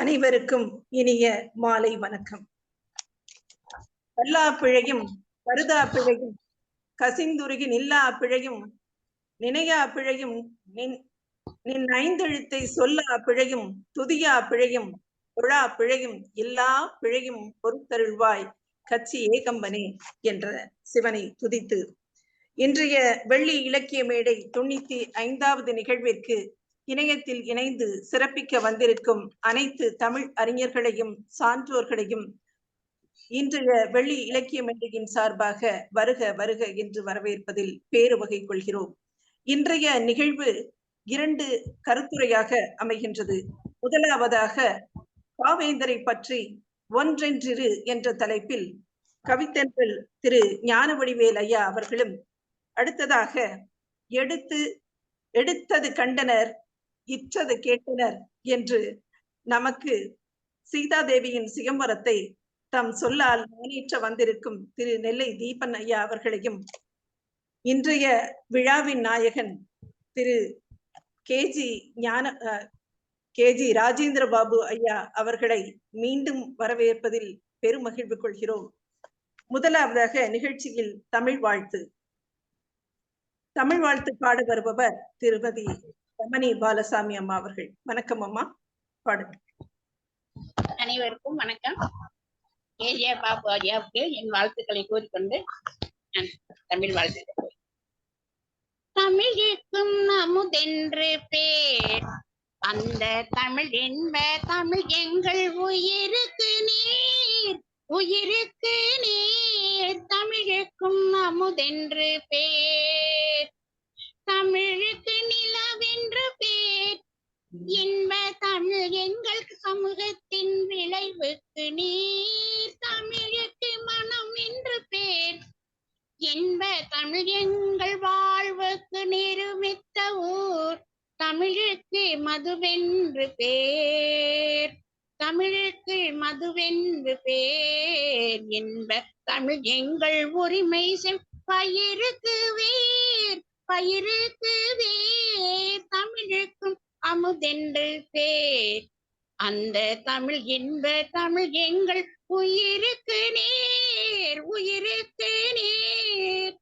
அனைவருக்கும் இனிய மாலை வணக்கம். கல்லா பிழையும் கருதா பிழையும் கசிந்துருகி நில்லா பிழையும் நினையா பிழையும் நின் ஐந்தெழுத்தை சொல்லா பிழையும் துதியா பிழையும் தொழா பிழையும் எல்லா பிழையும் பொறுத்தருள்வாய் கச்சி ஏகம்பனே என்ற சிவனை துதித்து இன்றைய வெள்ளி இலக்கிய மேடை 95வது நிகழ்விற்கு இணையத்தில் இணைந்து சிறப்பிக்க வந்திருக்கும் அனைத்து தமிழ் அறிஞர்களையும் சான்றோர்களையும் இன்றைய வெள்ளி இலக்கிய மேடையின் சார்பாக வருக வருக என்று வரவேற்பதில் பேரு வகை கொள்கிறோம். இன்றைய நிகழ்வு 2 கருத்துரையாக அமைகின்றது. முதலாவதாக பாவேந்தரை பற்றி ஒன்றென்றிரு என்ற தலைப்பில் கவித்தென்றல் திரு ஞானவடிவேல் ஐயா அவர்களும், அடுத்ததாக எடுத்தது கண்டனர் இற்றது கேட்டனர் என்று நமக்கு சீதாதேவியின் சிகம்பரத்தை தம் சொல்லால் முன்னேற்ற வந்திருக்கும் திரு நெல்லை தீபன் ஐயா அவர்களையும், இன்றைய விழாவின் நாயகன் திரு கேஜி ராஜேந்திர பாபு ஐயா அவர்களை மீண்டும் வரவேற்பதில் பெருமகிழ்வு கொள்கிறோம். முதலாவதாக நிகழ்ச்சியில் தமிழ் வாழ்த்து பாட வருபவர் திருமதி ரமணி பாலசாமி அம்மா அவர்கள். வணக்கம் அம்மா, பாடுங்க. அனைவருக்கும் வணக்கம். கேஜே பாபு ஐயாவுக்கு என் வாழ்த்துக்களை கூறிக்கொண்டு தமிழ் வாழ்த்து. தமிழுக்கும் அமுதென்று பேர், அந்த தமிழ் என்ப தமிழ் எங்கள் உயிருக்கு நீர், உயிருக்கு நீர். தமிழுக்கும் அமுதென்று பேர், தமிழுக்கு நிலவென்று பேர். இன்ப தமிழ் எங்கள் சமூகத்தின் விளைவுக்கு நீர், தமிழுக்கு மனம் என்று பேர். இன்ப தமிழ் எங்கள் வாழ்வுக்கு நிருமித்த ஊர், தமிழுக்கு மதுவென்று பேர், தமிழுக்கு மதுவென்று பேர். இன்ப தமிழ் எங்கள் உரிமை பயிருக்கு வேர், பயிருக்கு வேர். தமிழுக்கும் அமுதென்று பேர், அந்த தமிழ் இன்ப தமிழ் எங்கள் உயிருக்கு நேர், உயிருக்கு நேர்.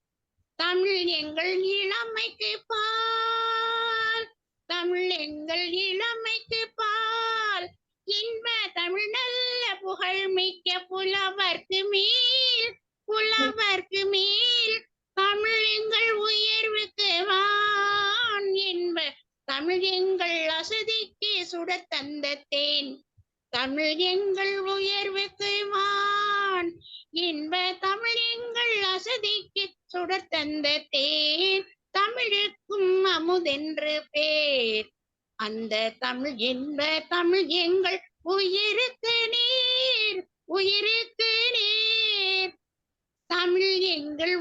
தமிழ் எங்கள் இளமைக்கு பால், தமிழ் எங்கள் இளமைக்கு பால். இன்ப தமிழ் நல்ல புகழ் மிக்க புலவர்க்கு மேல், புலவர்க்கு மேல். தமிழ் எங்கள் உயர்வுக்கு வான், என்ப தமிழ் எங்கள் அசதிக்கு சுடத் தந்த தேன். தமிழ் எங்கள் உயர்வுக்கு வான், என்ப தமிழ் எங்கள் அசதிக்கு சுடத் தந்த தேன். தமிழுக்கும் அமுதென்று பேர், அந்த தமிழ் என்ப தமிழ் எங்கள் உயிருக்கு நீர், உயிருக்கு நீர். தமிழ் எங்கள்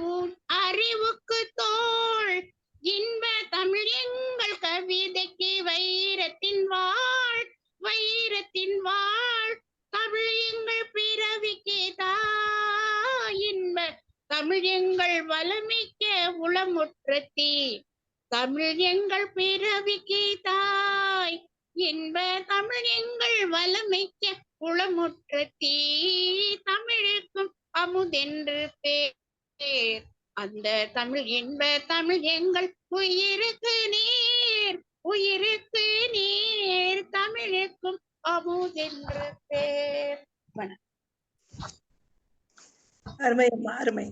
அறிவுக்கு தோள், இன்ப தமிழ் எங்கள் கவிதைக்கு வைரத்தின் வாழ், வைரத்தின் வாழ். தமிழ் எங்கள் பிறவிக்கு தாய், இன்ப தமிழ் எங்கள் வளமிக்க உளமுற்ற தீ. தமிழ் எங்கள் பிறவிக்கு தாய், இன்ப தமிழ் எங்கள் வளமிக்க உளமுற்ற தீ. தமிழுக்கும் அமுதென்று பேர், அந்த தமிழ் இன்ப தமிழ் எங்கள் உயிருக்கு நீர், உயிருக்கு நீர். தமிழுக்கும் அமுதென்று பேர். அருமை அம்மா, அருமை.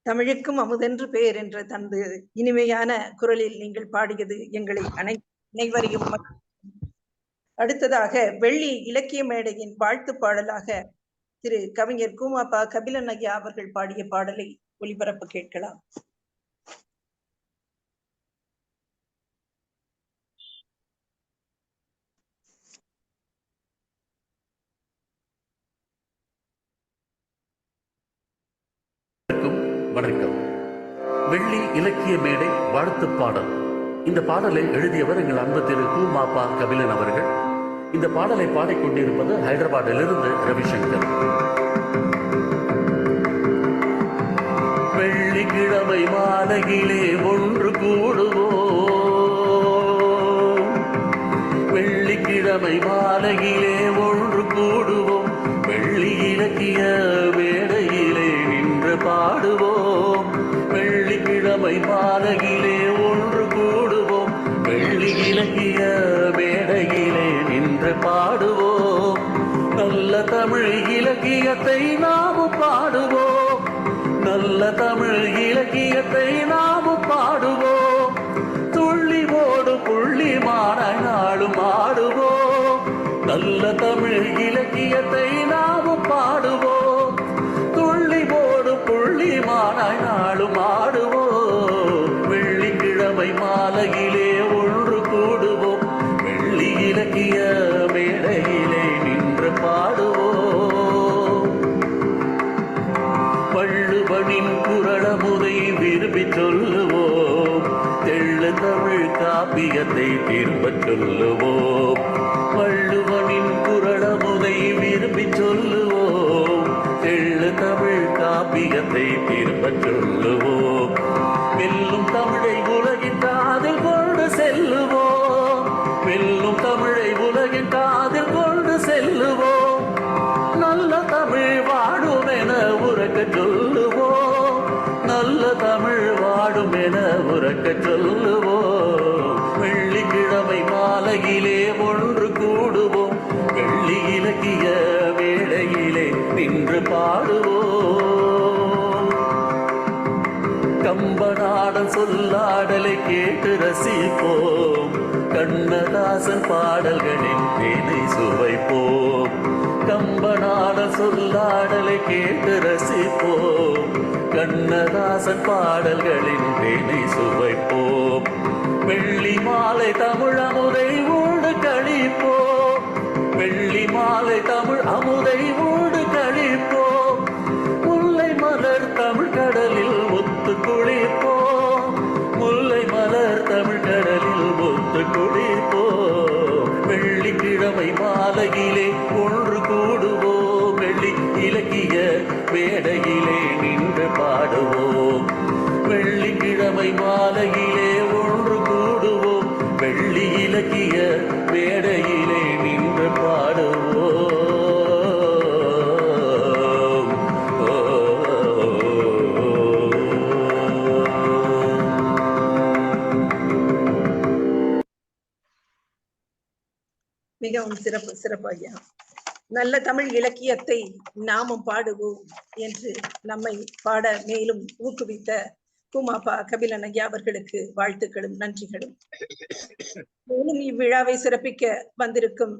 தமிழுக்கும் அமுதென்று பேர் என்ற தனது இனிமையான குரலில் நீங்கள் பாடியது எங்களை அனைவரையும். அடுத்ததாக வெள்ளி இலக்கிய மேடையின் வாழ்த்து பாடலாக திரு கவிஞர் கூமாப்பா கபிலன் ஐயா அவர்கள் பாடிய பாடலை ஒளிபரப்பு கேட்கலாம். வணக்கம். வெள்ளி இலக்கிய மேடை வாழ்த்து பாடல். இந்த பாடலை எழுதியவர் எங்கள் அன்பு திரு கூமாப்பா கபிலன் அவர்கள். இந்த பாடலை பாடிக்கொண்டிருப்பது ஹைதராபாத்திலிருந்து ரவிசங்கர். வெள்ளிக்கிழமை மாலையிலே ஒன்று கூடுவோம், வெள்ளிக்கிழமை மாலையில் இலக்கியத்தை நாமும் பாடுவோம், நல்ல தமிழ் இலக்கியத்தை நாமும் பாடுவோம், துள்ளி ஓடு புள்ளி மானாய் நாளும் ஆடுவோம், நல்ல தமிழ் இலக்கியத்தை நாமும் பாடுவோம், துள்ளி ஓடு புள்ளி மானாய் நாளும் ஆடுவோம். வெள்ளிக்கிழமை மாலையிலே ஒன்று கூடுவோம், வெள்ளி இலக்கிய மேடையிலே நின்று பாடுவோம். வள்ளுவனின் குறளமுதை விரும்பி சொல்லுவோம், தெள்ளு தமிழ் காப்பியத்தை திரும்பச் சொல்லுவோம். வள்ளுவனின் குறளமுதை விரும்பி சொல்லுவோம், தெள்ளு தமிழ் காப்பியத்தை திரும்பச் சொல்லுவோம். வெல்லும் தமிழை உலகின் காதில் கொண்டு செல்லுவோம், வெல்லும் தமிழை உலகின் காதில் கொண்டு செல்லுவோம். நல்ல தமிழ் வாடும் என உறக்க சொல்லுவோம், நல்ல தமிழ் வாடும் என உறக்க சொல்லுவோம். வெள்ளிக்கிழமை மாலையிலே ஒன்று கூடுவோம், வெள்ளி இலக்கிய வேளையிலே நின்று பாடுவோம். கம்பநாடன் சொல்லாடலை கேட்டு ரசிப்போம், கண்ணதாசன் பாடல்களின் தேனை சுவைப்போம். கம்பநாடன் சொல்லாடலை கேட்டு ரசிப்போம், கண்ணதாசன் பாடல்களின் தேனை சுவைப்போம். வெள்ளி மாலை தமிழ் அமுதை ஊடு கழிப்போம், வெள்ளி மாலை தமிழ் அமுதை ஊடு கழிப்போம். முல்லை மலர் தமிழ் கடலில் ஒத்து குளிப்போம், முல்லை மலர் தமிழ் கடலில் ஒத்து குளிப்போம். வெள்ளிக்கிழமை மாலையிலே ஒன்று கூடுவோம், வெள்ளி இலக்கிய மேடையிலே நின்று பாடுவோம். வெள்ளிக்கிழமை மாலையிலே ஒன்று கூடுவோம், வெள்ளி இலக்கிய மேடையிலே நின்று பாடுவோம். மிகவும் சிறப்பு ஐயா. நல்ல தமிழ் இலக்கியத்தை நாமும் பாடுவோம் என்று நம்மை பாட மேலும் ஊக்குவித்த கூமாப்பா கபிலன் ஐயா அவர்களுக்கு வாழ்த்துக்களும் நன்றிகளும். மேலும் இவ்விழாவை சிறப்பிக்க வந்திருக்கும்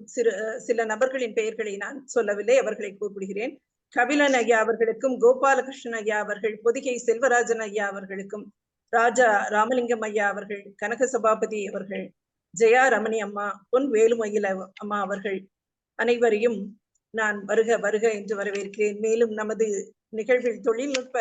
சில நபர்களின் பெயர்களை நான் சொல்லவில்லை, அவர்களை கூப்பிடுகிறேன். கபிலன் ஐயா அவர்களுக்கும், கோபாலகிருஷ்ணன் ஐயா அவர்கள், பொதிகை செல்வராஜன் ஐயா அவர்களுக்கும், ராஜா ராமலிங்கம் ஐயா அவர்கள், கனக சபாபதி அவர்கள், ஜெயா ரமணி அம்மா, பொன் வேலுமயில் அம்மா அவர்கள் அனைவரையும் நான் வருக வருக என்று வரவேற்கிறேன். மேலும் நமது நிகழ்வில் தொழில்நுட்ப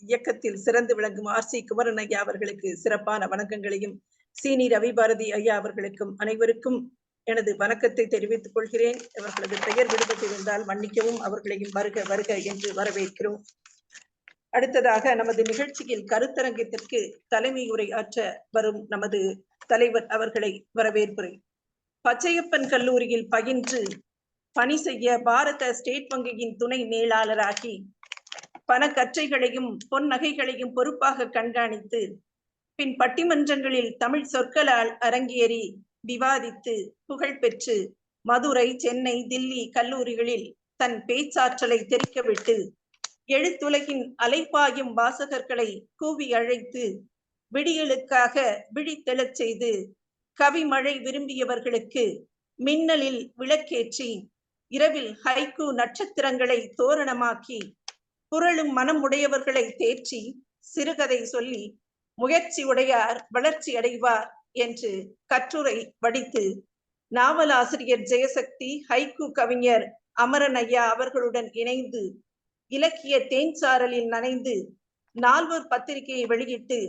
இயக்கத்தில் சிறந்து விளங்கும் RC குமரன் ஐயா அவர்களுக்கு சிறப்பான வணக்கங்களையும், சீனி ரவி பாரதி ஐயா அவர்களுக்கும் அனைவருக்கும் எனது வணக்கத்தை தெரிவித்துக் கொள்கிறேன். அவர்களது பெயர் விடுபட்டிருந்தால் மன்னிக்கவும், அவர்களையும் வருக வருக என்று வரவேற்கிறோம். அடுத்ததாக நமது நிகழ்ச்சியில் கருத்தரங்கத்திற்கு தலைமை உரை ஆற்ற வரும் நமது தலைவர் அவர்களை வரவேற்புறேன். பச்சையப்பன் கல்லூரியில் பயின்று பணி செய்ய பாரத ஸ்டேட் வங்கியின் துணை மேலாளராகி பண கற்றைகளையும் பொன் நகைகளையும் பொறுப்பாக கண்காணித்து பின் பட்டிமன்றங்களில் தமிழ் சொற்களால் அரங்கேறி விவாதித்து புகழ் பெற்று மதுரை, சென்னை, தில்லி கல்லூரிகளில் தன் பேச்சாற்றலை தெரிக்கவிட்டு எழுத்துலகின் அலைப்பாயும் வாசகர்களை கூவி அழைத்து விடியலுக்காக விழித்தெழச் செய்து கவிமழை விரும்பியவர்களுக்கு மின்னலில் விளக்கேற்றி இரவில் ஹைக்கூ நட்சத்திரங்களை தோரணமாக்கி புரளும் மனம் உடையவர்களை தேற்றி சிறுகதை சொல்லி முயற்சி உடையார் வளர்ச்சி அடைவார் என்று கட்டுரை வடித்து நாவலாசிரியர் ஜெயசக்தி, ஹைக்கூ கவிஞர் அமரன் ஐயா அவர்களுடன் இணைந்து இலக்கிய தேன்சாரலில் நனைந்து நால்வர் பத்திரிகையை வெளியிட்டு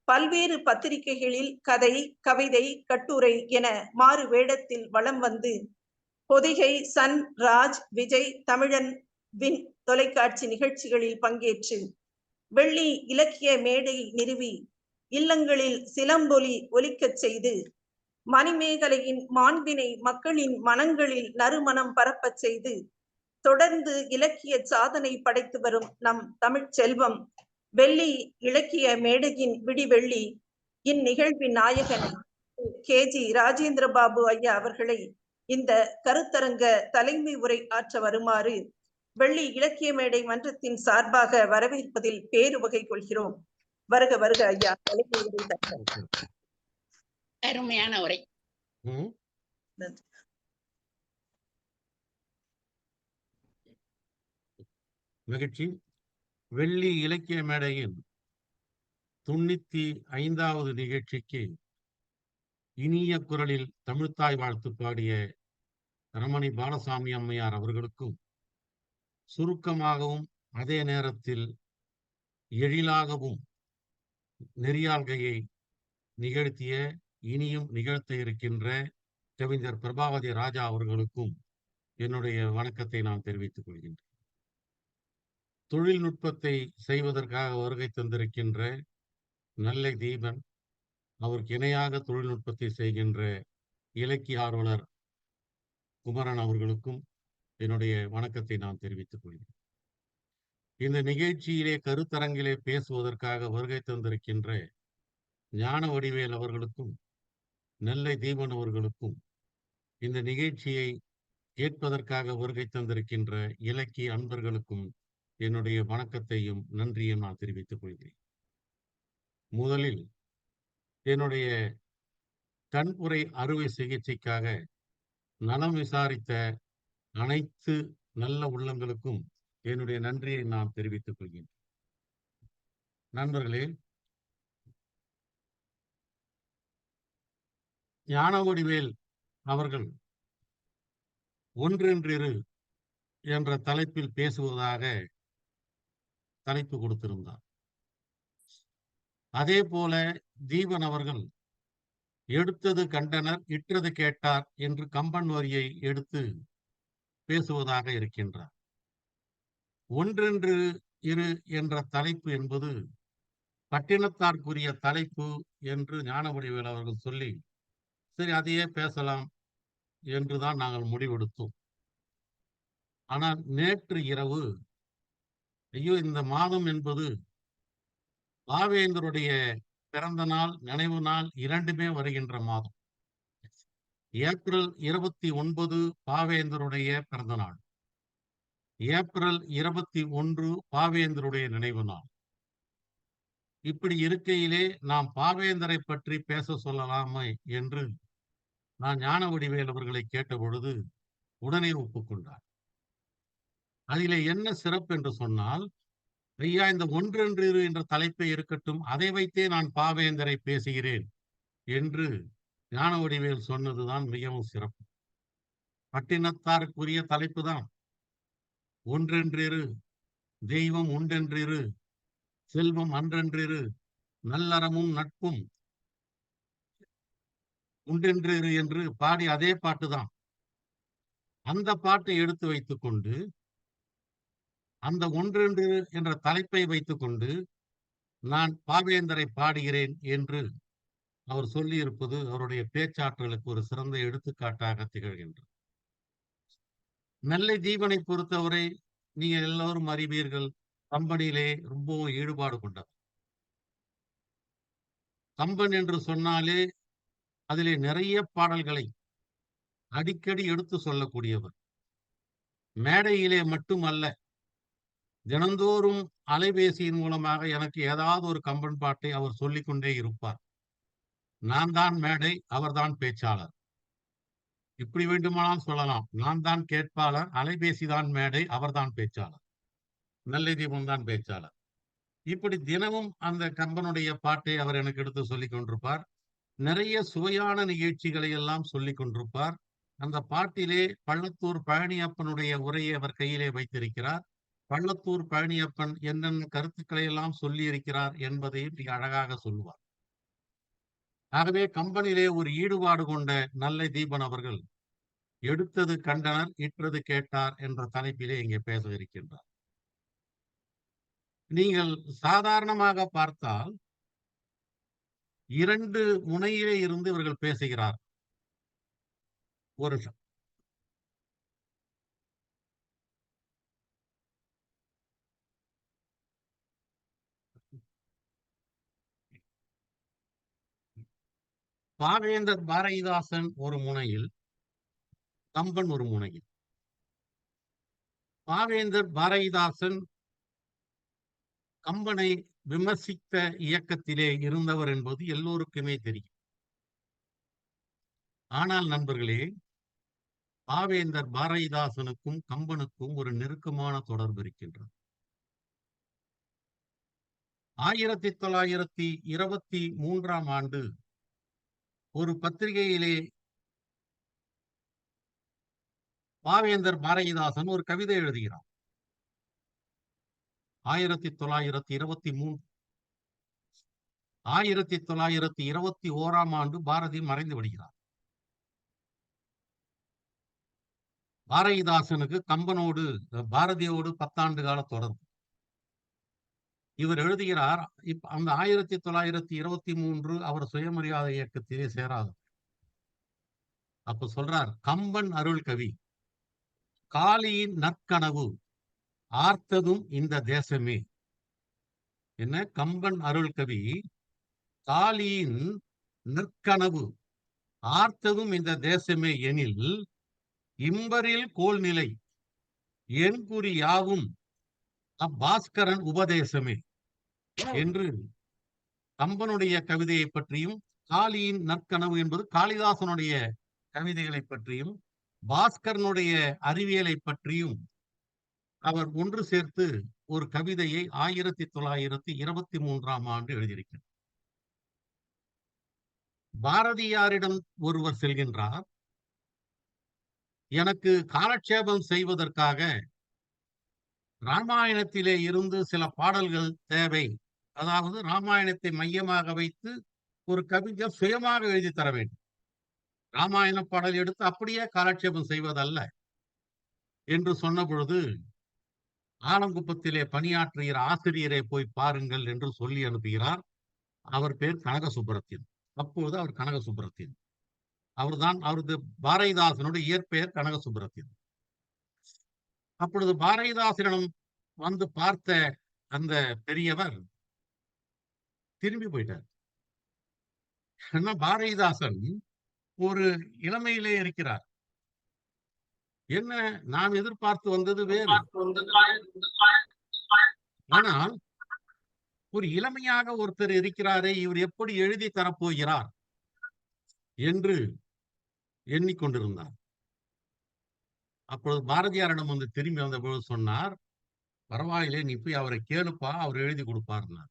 பல்வேறு பத்திரிகைகளில் கதை, கவிதை, கட்டுரை என மாறு வேடத்தில் வலம் வந்து பொதிகை, சன், ராஜ், விஜய், தமிழன், வின் தொலைக்காட்சி நிகழ்ச்சிகளில் பங்கேற்று வெள்ளி இலக்கிய மேடை நிறுவி இல்லங்களில் சிலம்பொலி ஒலிக்கச் செய்து மணிமேகலையின் மாண்பினை மக்களின் மனங்களில் நறுமணம் பரப்பச் செய்து தொடர்ந்து இலக்கிய சாதனை படைத்து வரும் நம் தமிழ்ச் செல்வம் வெள்ளி இலக்கிய மேடையின் விடிவெள்ளி இந்நிகழ்வின் நாயகன் KG ராஜேந்திர பாபு ஐயா அவர்களை இந்த கருத்தரங்க தலைமை உரை ஆற்ற வருமாறு வெள்ளி இலக்கிய மேடை மன்றத்தின் சார்பாக வரவேற்பதில் பேருவகை கொள்கிறோம். வருக வருக ஐயா. அருமையான உரை. மகிழ்ச்சி. வெள்ளி இலக்கிய மேடையின் 95வது நிகழ்ச்சிக்கு இனிய குரலில் தமிழ்த்தாய் வாழ்த்து பாடிய ரமணி பாலசாமி அம்மையார் அவர்களுக்கும், சுருக்கமாகவும் அதே நேரத்தில் எழிலாகவும் நெறியாள்கையை நிகழ்த்திய இனியும் நிகழ்த்த இருக்கின்ற கவிஞர் பிரபாவதி ராஜா அவர்களுக்கும் என்னுடைய வணக்கத்தை நான் தெரிவித்துக் கொள்கின்றேன். தொழில்நுட்பத்தை செய்வதற்காக வருகை தந்திருக்கின்ற நல்லை தீபன், அவருக்கு இணையாக தொழில்நுட்பத்தை செய்கின்ற இலக்கிய ஆர்வலர் குமரன் அவர்களுக்கும் என்னுடைய வணக்கத்தை நான் தெரிவித்துக் கொள்கிறேன். இந்த நிகழ்ச்சியிலே கருத்தரங்கிலே பேசுவதற்காக வருகை தந்திருக்கின்ற ஞான வடிவேல் அவர்களுக்கும் நெல்லை தீபன் அவர்களுக்கும், இந்த நிகழ்ச்சியை கேட்பதற்காக வருகை தந்திருக்கின்ற இலக்கிய அன்பர்களுக்கும் என்னுடைய வணக்கத்தையும் நன்றியும் நான் தெரிவித்துக் கொள்கிறேன். முதலில் என்னுடைய கண்புரை அறுவை சிகிச்சைக்காக நலம் விசாரித்த அனைத்து நல்ல உள்ளங்களுக்கும் என்னுடைய நன்றியை நான் தெரிவித்துக் கொள்கிறேன். நண்பர்களே, ஞானவடிவேல் அவர்கள் ஒன்றென்றிரு என்ற தலைப்பில் பேசுவதாக தலைப்பு கொடுத்திருந்தார். அதே போல தீபன் அவர்கள் எடுத்தது கண்டனர், இற்றது கேட்டார் என்று கம்பன் வரியை எடுத்து பேசுவதாக இருக்கின்றார். ஒன்றென்று இரு என்ற தலைப்பு என்பது பட்டினத்தார்க்குரிய தலைப்பு என்று ஞானவடிவேல் அவர்கள் சொல்லி, சரி அதையே பேசலாம் என்றுதான் நாங்கள் முடிவெடுத்தோம். ஆனால் நேற்று இரவு, ஐயோ இந்த மாதம் என்பது பாவேந்தருடைய பிறந்த நாள், நினைவு நாள் இரண்டுமே வருகின்ற மாதம். ஏப்ரல் 29 பாவேந்தருடைய பிறந்த நாள், ஏப்ரல் 21 பாவேந்தருடைய நினைவு நாள். இப்படி இருக்கையிலே நாம் பாவேந்தரை பற்றி பேச சொல்லலாமே என்று நான் ஞான வடிவேல் அவர்களை கேட்ட பொழுது உடனே ஒப்புக்கொண்டார். அதிலே என்ன சிறப்பு என்று சொன்னால், ஐயா இந்த ஒன்றென்று என்ற தலைப்பை இருக்கட்டும், அதை வைத்தே நான் பாவேந்தரை பேசுகிறேன் என்று ஞான வடிவேல் சொன்னதுதான் மிகவும் சிறப்பு. பட்டினத்தாருக்குரிய தலைப்பு தான் ஒன்றென்றிரு, தெய்வம் உண்டென்றிரு, செல்வம் அன்றென்றிரு, நல்லறமும் நட்பும் உண்டென்றிரு என்று பாடி அதே பாட்டுதான். அந்த பாட்டை எடுத்து வைத்துக் கொண்டு, அந்த ஒன்றென்று என்ற தலைப்பை வைத்துக் கொண்டு நான் பாவேந்தரை பாடுகிறேன் என்று அவர் சொல்லியிருப்பது அவருடைய பேச்சாற்றலுக்கு ஒரு சிறந்த எடுத்துக்காட்டாக திகழ்கின்றது. நெல்லை தீபனை பொறுத்தவரை நீங்க எல்லோரும் அறிவீர்கள், கம்பனிலே ரொம்பவும் ஈடுபாடு கொண்டவர். கம்பன் என்று சொன்னாலே அதிலே நிறைய பாடல்களை அடிக்கடி எடுத்து சொல்லக்கூடியவர். மேடையிலே மட்டுமல்ல, தினந்தோறும் அலைபேசியின் மூலமாக எனக்கு ஏதாவது ஒரு கம்பன் பாட்டை அவர் சொல்லிக்கொண்டே இருப்பார். நான் தான் மேடை, அவர்தான் பேச்சாளர். இப்படி வேண்டுமானால் சொல்லலாம், நான் தான் கேட்பாளர், அலைபேசி தான் மேடை, அவர்தான் பேச்சாளர், நெல்லை தீபம் தான் பேச்சாளர். இப்படி தினமும் அந்த கம்பனுடைய பாட்டை அவர் எனக்கு எடுத்து சொல்லிக் கொண்டிருப்பார். நிறைய சுவையான நிகழ்ச்சிகளை எல்லாம் சொல்லிக் கொண்டிருப்பார். அந்த பாட்டிலே பள்ளத்தூர் பழனியப்பனுடைய உரையை அவர் கையிலே வைத்திருக்கிறார். பள்ளத்தூர் பழனியப்பன் என்னென்ன கருத்துக்களை எல்லாம் சொல்லி இருக்கிறார் என்பதையும் மிக அழகாக சொல்லுவார். ஆகவே கம்பனிலே ஒரு ஈடுபாடு கொண்ட நெல்லை தீபன் அவர்கள் எடுத்தது கண்டனர், இற்றது கேட்டார் என்ற தலைப்பிலே இங்கே பேச இருக்கின்றார். நீங்கள் சாதாரணமாக பார்த்தால் 2 முனையிலே இருந்து இவர்கள் பேசுகிறார். ஒரு பாவேந்தர் பாரதிதாசன் ஒரு முனையில், கம்பன் ஒரு முனையில். பாவேந்தர் பாரதிதாசன் கம்பனை விமர்சித்த இயக்கத்திலே இருந்தவர் என்பது எல்லோருக்குமே தெரியும். ஆனால் நண்பர்களே, பாவேந்தர் பாரதிதாசனுக்கும் கம்பனுக்கும் ஒரு நெருக்கமான தொடர்பு இருக்கின்றது. 1923ஆம் ஆண்டு ஒரு பத்திரிகையிலே பாவேந்தர் பாரதிதாசன் ஒரு கவிதை எழுதுகிறார். 1923 1921ஆம் ஆண்டு பாரதி மறைந்து விடுகிறார். பாரதிதாசனுக்கு கம்பனோடு பாரதியோடு 10 ஆண்டு கால தொடர்பு. இவர் எழுதுகிறார், அந்த 1923 அவர் சுயமரியாதை இயக்கத்திலே சேராது. அப்ப சொல்றார், கம்பன் அருள் கவி காளியின் நற்கனவு ஆர்த்ததும் இந்த தேசமே. என்ன? கம்பன் அருள் கவி காளியின் நற்கனவு ஆர்த்ததும் இந்த தேசமே எனில் இம்பரில் கோல்நிலை என் குறி யாவும் அப்பாஸ்கரன் உபதேசமே என்று கம்பனுடைய கவிதையை பற்றியும், காளியின் நற்கனவு என்பது காளிதாசனுடைய கவிதைகளை பற்றியும், பாஸ்கரனுடைய அறிவியலை பற்றியும் அவர் ஒன்று சேர்த்து ஒரு கவிதையை 1923ஆம் ஆண்டு எழுதியிருக்கிறார். பாரதியாரிடம் ஒருவர் செல்கின்றார், எனக்கு காலட்சேபம் செய்வதற்காக ராமாயணத்திலே இருந்து சில பாடல்கள் தேவை, அதாவது ராமாயணத்தை மையமாக வைத்து ஒரு கவிஞர் சுயமாக எழுதி தர வேண்டும். ராமாயண பாடல் எடுத்து அப்படியே காலட்சேபம் செய்வதல்ல என்று சொன்ன பொழுது, ஆலங்குப்பத்திலே பணியாற்றுகிற ஆசிரியரை போய் பாருங்கள் என்று சொல்லி அனுப்புகிறார். அவர் பேர் கனக சுப்பரத்தின். அப்போது அவர் கனக சுப்பரத்தின், அவர்தான் அவரது பாரதிதாசனுடைய இயற்பெயர் கனக சுப்பரத்தின். அப்பொழுது பாரதிதாசனிடம் வந்து பார்த்த அந்த பெரியவர் திரும்பி போயிட்டார். ஏன்னா பாரதிதாசன் ஒரு இளமையிலே இருக்கிறார். என்ன, நாம் எதிர்பார்த்து வந்தது வேறு. ஆனால் ஒரு இளமையாக ஒருத்தர் இருக்கிறாரே, இவர் எப்படி எழுதி தரப்போகிறார் என்று எண்ணிக்கொண்டிருந்தார். அப்பொழுது பாரதியாரிடம் வந்து திரும்பி வந்த பொழுது சொன்னார், பரவாயில்லை, நீ போய் அவரை கேளுப்பா, அவர் எழுதி கொடுப்பார்னார்.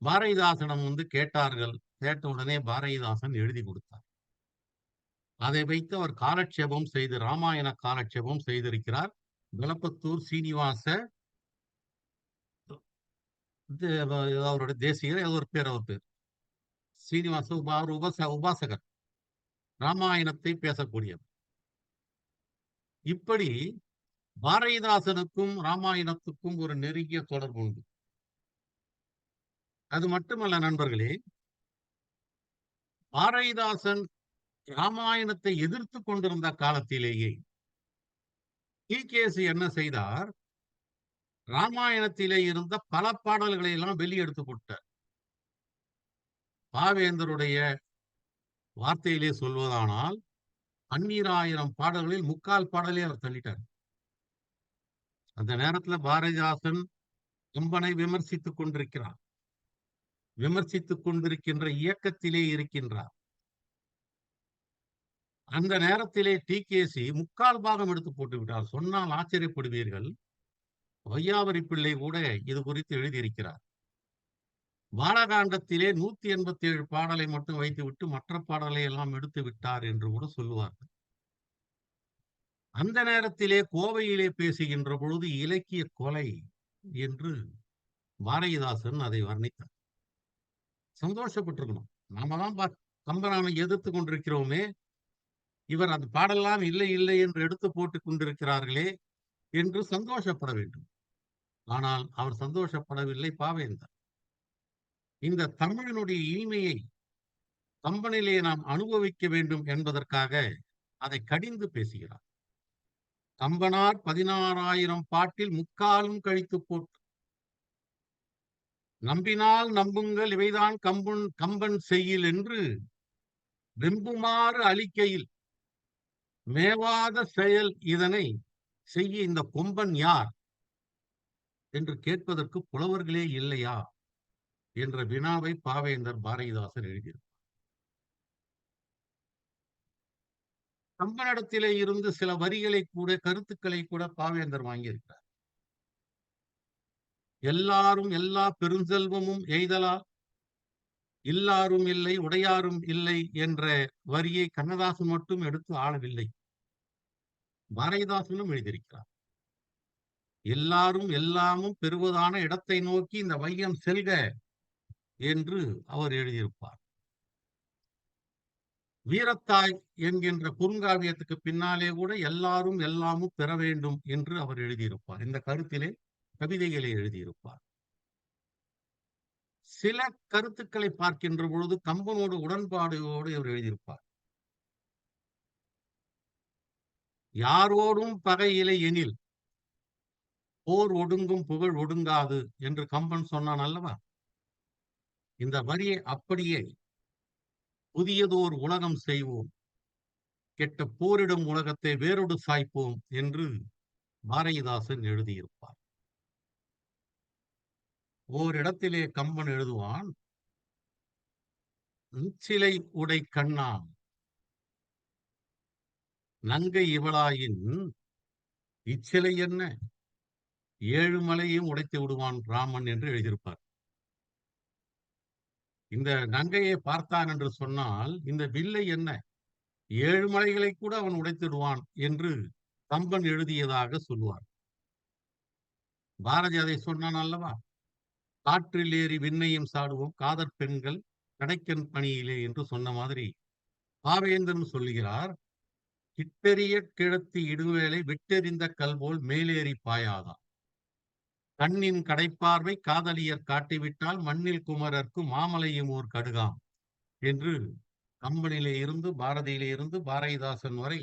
பாரதிதாசனிடம் வந்து கேட்டார்கள். கேட்ட உடனே பாரதிதாசன் எழுதி கொடுத்தார். அதை வைத்து அவர் காலட்சேபம் செய்து, ராமாயண காலட்சேபம் செய்திருக்கிறார். விளப்பத்தூர் சீனிவாச அவருடைய தேசிகர், ஏதோ ஒரு பேர், அவர் பேர் சீனிவாச உபாசகர், ராமாயணத்தை பேசக்கூடியவர். இப்படி பாரதிதாசனுக்கும் ராமாயணத்துக்கும் ஒரு நெருங்கிய தொடர்பு உண்டு. அது மட்டுமல்ல நண்பர்களே, பாரதிதாசன் ராமாயணத்தை எதிர்த்து கொண்டிருந்த காலத்திலேயே டி.கே.சி. என்ன செய்தார், ராமாயணத்திலே இருந்த பல பாடல்களை எல்லாம் வெளியெடுத்து போட்டார். பாவேந்தருடைய வார்த்தையிலே சொல்வதானால் 12,000 பாடல்களில் 3/4 பாடலே அவர் தள்ளிட்டார். அந்த நேரத்துல பாரதிதாசன் கம்பனை விமர்சித்துக் கொண்டிருக்கிறார். விமர்சித்துக் கொண்டிருக்கின்ற இயக்கத்திலே இருக்கின்றார். அந்த நேரத்திலே டி.கே.சி. 3/4 பாகம் எடுத்து போட்டு விட்டார். சொன்னால் ஆச்சரியப்படுவீர்கள், வையாபுரி பிள்ளை கூட இது குறித்து எழுதியிருக்கிறார். பாலகாண்டத்திலே 187 பாடலை மட்டும் வைத்துவிட்டு மற்ற பாடலை எல்லாம் எடுத்து விட்டார் என்று கூட சொல்லுவார்கள். அந்த நேரத்திலே கோவையிலே பேசுகின்ற பொழுது இலக்கிய கொலை என்று பாரதிதாசன் அதை வர்ணித்தார். சந்தோஷப்பட்டிருக்கணும். நாம தான் கம்பரானை எதிர்த்து கொண்டிருக்கிறோமே, இவர் அந்த பாடலாம் இல்லை இல்லை என்று எடுத்து போட்டுக் கொண்டிருக்கிறார்களே என்று சந்தோஷப்பட வேண்டும். ஆனால் அவர் சந்தோஷப்படவில்லை. பாவேந்தர் இந்த தமிழினுடைய இனிமையை கம்பனிலே நாம் அனுபவிக்க வேண்டும் என்பதற்காக அதை கடிந்து பேசுகிறார். கம்பனார் 16,000 பாட்டில் 3/4 கழித்து போட்டு, நம்பினால் நம்புங்கள் இவைதான் கம்பன் செய்யில் என்று வெம்புமாறு அளிக்கையில் மேவாத செயல் இதனை செய்ய இந்த கொம்பன் யார் என்று கேட்பதற்கு புலவர்களே இல்லையா என்ற வினாவை பாவேந்தர் பாரதிதாசன் எழுதியிருப்பார். கம்பனிடத்திலே இருந்து சில வரிகளை கூட, கருத்துக்களை கூட பாவேந்தர் வாங்கியிருக்கிறார். எல்லாரும் எல்லா பெருஞ்செல்வமும் எய்தலால் இல்லாரும் இல்லை உடையாரும் இல்லை என்ற வரியை கண்ணதாசன் மட்டும் எடுத்து ஆளவில்லை, பாரதிதாசனும் எழுதியிருக்கிறார். எல்லாரும் எல்லாமும் பெறுவதான இடத்தை நோக்கி இந்த வையம் செல்க என்று அவர் எழுதியிருப்பார். வீரத்தாய் என்கின்ற குறுங்காவியத்துக்கு பின்னாலே கூட எல்லாரும் எல்லாமும் பெற வேண்டும் என்று அவர் எழுதியிருப்பார். இந்த கருத்திலே கவிதைகளை எழுதியிருப்பார். சில கருத்துக்களை பார்க்கின்ற பொழுது கம்பனோடு உடன்பாடுகளோடு அவர் எழுதியிருப்பார். யாரோடும் பகையிலை எனில் போர் ஒடுங்கும் புகழ் ஒடுங்காது என்று கம்பன் சொன்னான் அல்லவா? இந்த வரியை அப்படியே புதியதோர் உலகம் செய்வோம், கெட்ட போரிடும் உலகத்தை வேறொடு சாய்ப்போம் என்று பாரதிதாசன் எழுதியிருப்பார். ஓரிடத்திலே கம்பன் எழுதுவான், சிலை உடை கண்ணாம் நங்கை இவளாயின் இச்சிலை என்ன, ஏழு மலையும் உடைத்து விடுவான் ராமன் என்று எழுதியிருப்பார். இந்த நங்கையை பார்த்தான் என்று சொன்னால் இந்த வில்லை என்ன, ஏழு மலைகளை கூட அவன் உடைத்திடுவான் என்று கம்பன் எழுதியதாக சொல்லுவார். பாரதி அதை சொன்னான் அல்லவா? காற்றில் ஏறி விண்ணையும் சாடுவோம் காதற் பெண்கள் கடைக்கன் பணியிலே என்று சொன்ன மாதிரி பாவேந்தன் சொல்லுகிறார், கிட்டெறிய கிழத்தி இடுவேளை விட்டெறிந்த கல்போல் மேலேறி பாயாதா, கண்ணின் கடைப்பார்வை காதலியர் காட்டிவிட்டால் மண்ணில் குமரர்க்கு மாமலையும் ஓர் கடுகாம் என்று கம்பனிலே இருந்து பாரதியிலே இருந்து பாரதிதாசன் வரை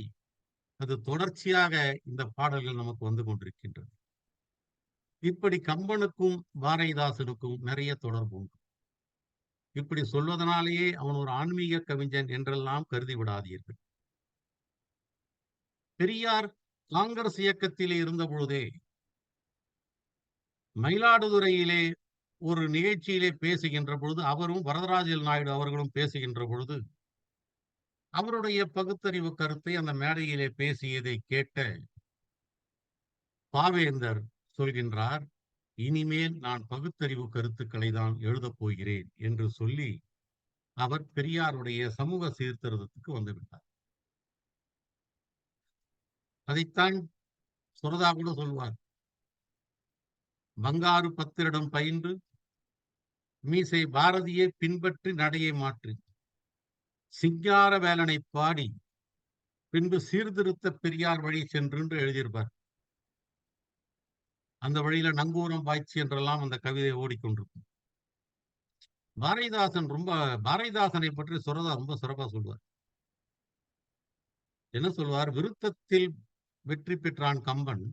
அது தொடர்ச்சியாக இந்த பாடல்கள் நமக்கு வந்து கொண்டிருக்கின்றது. இப்படி கம்பனுக்கும் பாரதிதாசனுக்கும் நிறைய தொடர்பு உண்டு. இப்படி சொல்வதனாலேயே அவன் ஒரு ஆன்மீக கவிஞன் என்றெல்லாம் கருதி விடாதீர்கள். பெரியார் காங்கிரஸ் இயக்கத்திலே இருந்த பொழுதே மயிலாடுதுறையிலே ஒரு நிகழ்ச்சியிலே பேசுகின்ற பொழுது அவரும் வரதராஜன் நாயுடு அவர்களும் பேசுகின்ற பொழுது அவருடைய பகுத்தறிவு கருத்தை அந்த மேடையிலே பேசியதை கேட்ட பாவேந்தர் சொல்கின்றார், இனிமேல் நான் பகுத்தறிவு கருத்துக்களை தான் எழுதப் போகிறேன் என்று சொல்லி அவர் பெரியாருடைய சமூக சீர்திருத்தத்துக்கு வந்துவிட்டார். அதைத்தான் சுரதா கூட சொல்வார், பங்காரு பத்திரிடம் பயின்று மீசை பாரதியை பின்பற்றி நடையை மாற்றி சிங்கார வேலனை பாடி பின்பு சீர்திருத்த பெரியார் வழி சென்று எழுதியிருப்பார். அந்த வழியில நங்கூரம் பாய்ச்சி என்றெல்லாம் அந்த கவிதை ஓடிக்கொண்டிருக்கும். பாரதிதாசனை பற்றி சுரதா ரொம்ப சிறப்பா சொல்வார். என்ன சொல்வார், விருத்தத்தில் வெற்றி பெற்றான் கம்பன்,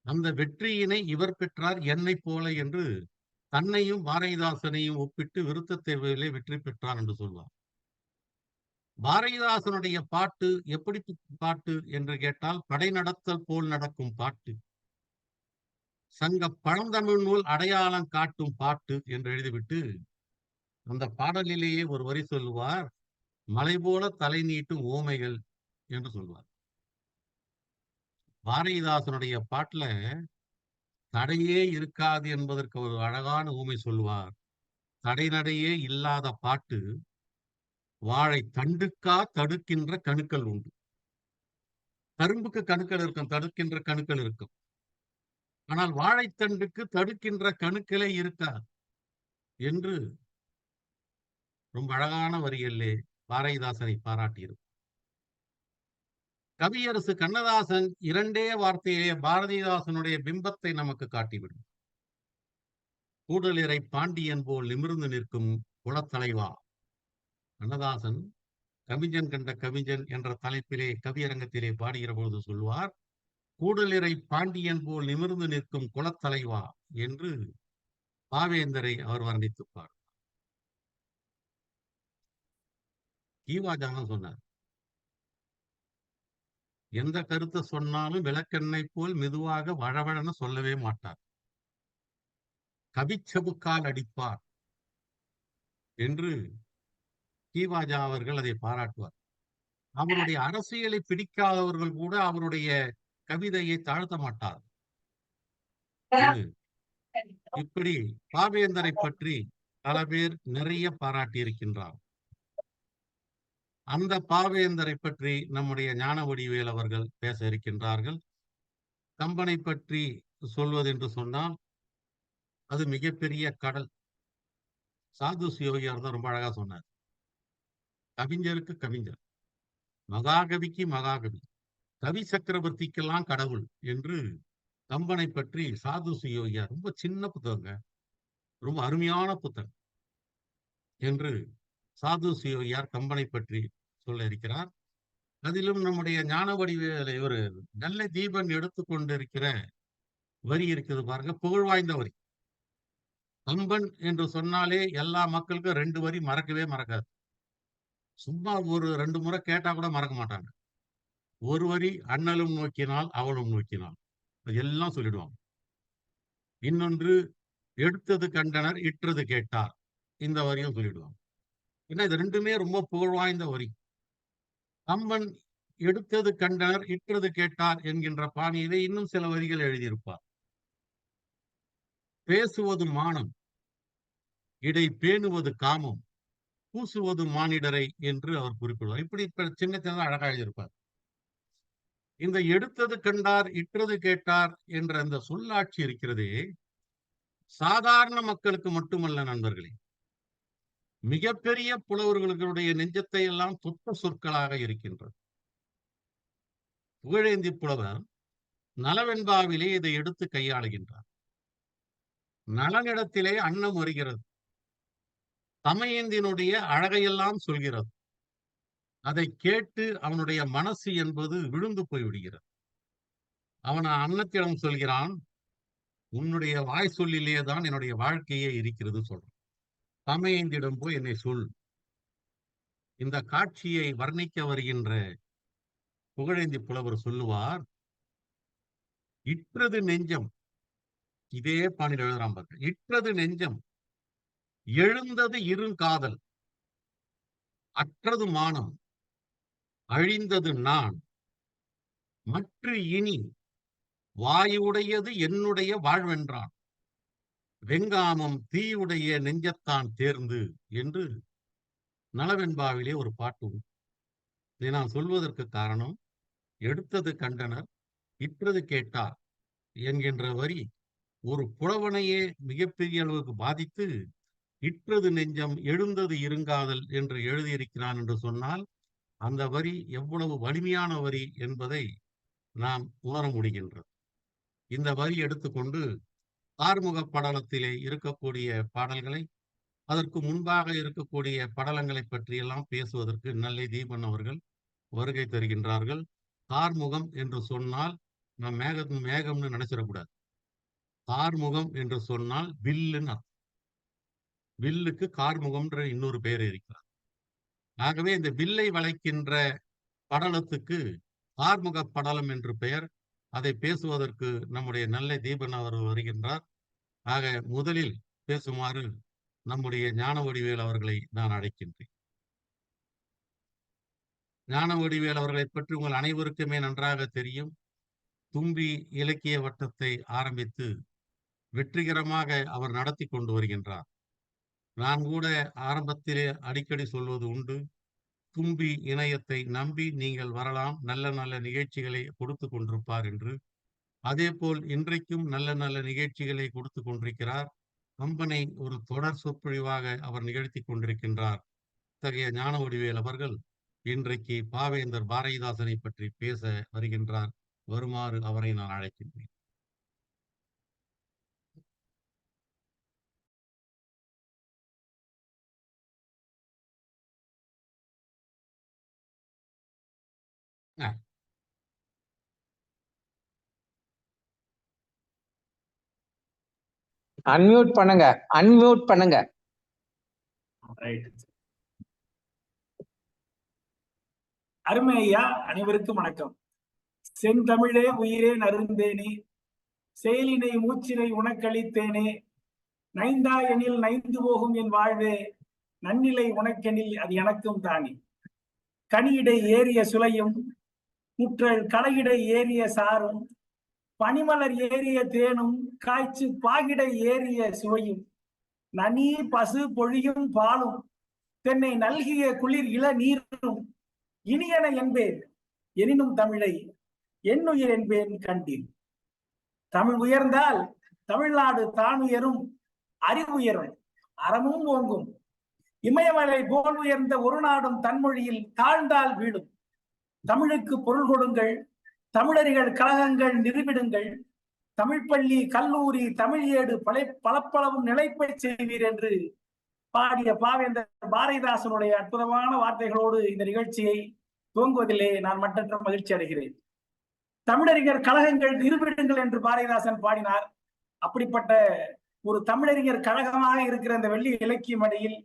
அந்த வெற்றியினை இவர் பெற்றார் என்னை போல என்று தன்னையும் பாரதிதாசனையும் ஒப்பிட்டு விருத்தத்தை வெற்றி பெற்றார் என்று சொல்வார். பாரதிதாசனுடைய பாட்டு எப்படி பாட்டு என்று கேட்டால் படை நடத்தல் போல் நடக்கும் பாட்டு, சங்க பழந்தமிழ் நூல் அடையாளம் காட்டும் பாட்டு என்று எழுதிவிட்டு அந்த பாடலிலேயே ஒரு வரி சொல்லுவார், மலை போல தலை நீட்டும் ஓமைகள் என்று சொல்வார். பாரதிதாசனுடைய பாட்டுல தடையே இருக்காது என்பதற்கு ஒரு அழகான ஊமை சொல்லுவார். தடைநடையே இல்லாத பாட்டு வாழை தண்டுக்கா தடுக்கின்ற கணுக்கள் உண்டு. கரும்புக்கு கணுக்கள் இருக்கும், தடுக்கின்ற கணுக்கள் இருக்கும். ஆனால் வாழைத்தண்டுக்கு தடுக்கின்ற கணுக்களே இருக்காது என்று ரொம்ப அழகான வரிகளிலே பாரதிதாசனை பாராட்டியிருக்கும். கவியரசு கண்ணதாசன் இரண்டே வார்த்தையிலே பாரதிதாசனுடைய பிம்பத்தை நமக்கு காட்டிவிடும். கூடலிறை பாண்டியன் போல் நிமிர்ந்து நிற்கும் குலத்தலைவா. கண்ணதாசன் கவிஞன் கண்ட கவிஞன் என்ற தலைப்பிலே கவியரங்கத்திலே பாடுகிற பொழுது சொல்வார், கூடலிறை பாண்டியன் போல் நிமிர்ந்து நிற்கும் குலத்தலைவா என்று பாவேந்தரை அவர் வர்ணித்துப்பார். ஈவாஜானம் சொன்னார், எந்த கருத்தை சொன்னாலும் விளக்கெண்ணெய் போல் மெதுவாக வழவழன்னு சொல்லவே மாட்டார். கவிச்செபுக்கால் அடிப்பார் என்று கீவாஜா அவர்கள் அதை பாராட்டுவார். அவருடைய அரசியலை பிடிக்காதவர்கள் கூட அவருடைய கவிதையை தாழ்த்த மாட்டார். இப்படி பாவேந்தரை பற்றி பல பேர் நிறைய பாராட்டி இருக்கின்றார். அந்த பாவேந்தரை பற்றி நம்முடைய ஞானவடிவேல் அவர்கள் பேச இருக்கின்றார்கள். கம்பனை பற்றி சொல்வதென்று சொன்னால் அது மிகப்பெரிய கடல். சாது சியோகியார் தான் ரொம்ப அழகா சொன்னார். கவிஞருக்கு கவிஞர், மகாகவிக்கு மகாகவி, கவி சக்கரவர்த்திக்கெல்லாம் கடவுள் என்று கம்பனை பற்றி சாது சியோகியார் ரொம்ப சின்ன புத்தகங்க, ரொம்ப அருமையான புத்தகம் என்று சாது சியோகியார் கம்பனை பற்றி சொல்ல இருக்கிறார். அதிலும் நம்முடைய ஞான வடிவேலை ஒரு நல்ல தீபன் எடுத்துக்கொண்டிருக்கிற வரி இருக்குது பாருங்க, புகழ்வாய்ந்த வரி. கம்பன் என்று சொன்னாலே எல்லா மக்களுக்கும் 2 வரி மறக்கவே மறக்காது. சும்மா ஒரு 2 முறை கேட்டா கூட மறக்க மாட்டாங்க. ஒரு வரி அண்ணலும் நோக்கினால் அவளும் நோக்கினாள், எல்லாம் சொல்லிடுவாங்க. இன்னொன்று எடுத்தது கண்டனர் இற்றது கேட்டார், இந்த வரியும் சொல்லிடுவாங்க. ஏன்னா இது 2மே ரொம்ப புகழ்வாய்ந்த வரி. கம்பன் எடுத்தது கண்டனர் இற்றது கேட்டார் என்கின்ற பாணியிலே இன்னும் சில வரிகள் எழுதியிருப்பார். பேசுவது மானம், இடை பேணுவது காமம், பூசுவது மானிடரை என்று அவர் குறிப்பிடுவார். இப்படி சின்ன சின்னதாக அழகா எழுதியிருப்பார். இந்த எடுத்தது கண்டார் இற்றது கேட்டார் என்ற அந்த சொல்லாட்சி இருக்கிறதே, சாதாரண மக்களுக்கு மட்டுமல்ல நண்பர்களே, மிகப்பெரிய புலவர்களுடைய நெஞ்சத்தை எல்லாம் தொட்ட சொற்களாக இருக்கின்றது. புகழேந்தி புலவர் நலவெண்பாவிலே இதை எடுத்து கையாளுகின்றார். நலனிடத்திலே அன்னம் வருகிறது, தமையந்தினுடைய அழகையெல்லாம் சொல்கிறது. அதை கேட்டு அவனுடைய மனசு என்பது விழுந்து போய்விடுகிறது. அவன் அன்னத்திடம் சொல்கிறான், உன்னுடைய வாய் சொல்லிலே தான் என்னுடைய வாழ்க்கையே இருக்கிறது சொல்றான். தமையந்திடம் போய் என்னை சொல். இந்த காட்சியை வர்ணிக்க வருகின்ற புகழேந்தி புலவர் சொல்லுவார், இற்றது நெஞ்சம், இதே பாணியில் எழுதுறான் பாருங்க, இற்றது நெஞ்சம், எழுந்தது இருங்காதல், அற்றது மானம், அழிந்தது நான், மற்ற இனி வாயுடையது என்னுடைய வாழ்வென்றான், வெங்காமம் தீயுடைய நெஞ்சத்தான் தேர்ந்து என்று நலவெண்பாவிலே ஒரு பாட்டு. இதை நான் சொல்வதற்கு காரணம், எடுத்தது கண்டனர் இற்றது கேட்டார் என்கின்ற வரி ஒரு புலவனையே மிகப்பெரிய அளவுக்கு பாதித்து, இற்றது நெஞ்சம் எழுந்தது இருங்காதல் என்று எழுதியிருக்கிறான் என்று சொன்னால் அந்த வரி எவ்வளவு வலிமையான வரி என்பதை நாம் உணர முடிகின்றது. இந்த வரி எடுத்துக்கொண்டு ஆறுமுக படலத்திலே இருக்கக்கூடிய பாடல்களை, அதற்கு முன்பாக இருக்கக்கூடிய படலங்களை பற்றியெல்லாம் பேசுவதற்கு நல்லை தீபன் அவர்கள் வருகை தருகின்றார்கள். கார்முகம் என்று சொன்னால் நாம் மேகம்னு நினைச்சிடக்கூடாது. கார்முகம் என்று சொன்னால் வில்லுன்னு அர்த்தம். வில்லுக்கு கார்முகம்ன்ற இன்னொரு பெயர் இருக்கிறார். ஆகவே இந்த வில்லை வளைக்கின்ற படலத்துக்கு கார்முக படலம் என்று பெயர். அதை பேசுவதற்கு நம்முடைய நல்ல தீபன் அவர்கள் வருகின்றார். ஆக முதலில் பேசுமாறு நம்முடைய ஞானவடிவேல் அவர்களை நான் அழைக்கின்றேன். ஞானவடிவேல் அவர்களை பற்றி உங்கள் அனைவருக்குமே நன்றாக தெரியும். தும்பி இலக்கிய வட்டத்தை ஆரம்பித்து வெற்றிகரமாக அவர் நடத்தி கொண்டு வருகின்றார். நான் கூட ஆரம்பத்திலே அடிக்கடி சொல்வது உண்டு, தும்பி இணையத்தை நம்பி நீங்கள் வரலாம், நல்ல நல்ல நிகழ்ச்சிகளை கொடுத்து கொண்டிருப்பார் என்று. அதே போல் இன்றைக்கும் நல்ல நல்ல நிகழ்ச்சிகளை கொடுத்து கொண்டிருக்கிறார். கம்பனை ஒரு தொடர் சொற்பொழிவாக அவர் நிகழ்த்தி கொண்டிருக்கின்றார். இத்தகைய ஞானவடிவேல் அவர்கள் இன்றைக்கு பாவேந்தர் பாரதிதாசனை பற்றி பேச வருகின்றார். வருமாறு அவரை நான் அழைக்கின்றேன். அன்மியூட் பண்ணுங்க, அன்மியூட் பண்ணுங்க. அருமை ஐயா, அனைவருக்கும் வணக்கம். செந்தமிழே உயிரே நருந்தேனே, செயலினை மூச்சினை உனக்களித்தேனே, நைந்தா எனில் நைந்து போகும் என் வாழ்வே, நன்னிலை உனக்கெனில் அது எனக்கும் தானே. கனியிடை ஏறிய சுளையும் முற்றல் களையிடை ஏறிய சாரும், பனிமலர் ஏறிய தேனும் காய்ச்சு பாகிடை ஏறிய சுவையும், நனி பசு பொழியும் பாலும் தென்னை நல்கிய குளிர் இள நீரும், இனியன என்பேன் எனினும் தமிழை என்னுயிர் என்பேன் கண்டீர். தமிழ் உயர்ந்தால் தமிழ்நாடு தான் உயரும், அறிவு உயரும், அறமும் ஓங்கும். இமயமலை போல் உயர்ந்த ஒரு நாடும் தன்மொழியில் தாழ்ந்தால் வீடும். தமிழுக்கு பொருள் கொடுங்கள், தமிழறிகள் கழகங்கள் நிறுவிடுங்கள், தமிழ் பள்ளி கல்லூரி தமிழ் ஏடு பலப்பளவும் நிலைப்பை செய்வீர் என்று பாடிய பாவேந்தர் பாரதிதாசனுடைய அற்புதமான வார்த்தைகளோடு இந்த நிகழ்ச்சியை துவங்குவதிலே நான் மற்றற்ற மகிழ்ச்சி அடைகிறேன். தமிழறிஞர் கழகங்கள் நிறுவிடுங்கள் என்று பாரதிதாசன் பாடினார். அப்படிப்பட்ட ஒரு தமிழறிஞர் கழகமாக இருக்கிற இந்த வெள்ளி இலக்கிய மடியில்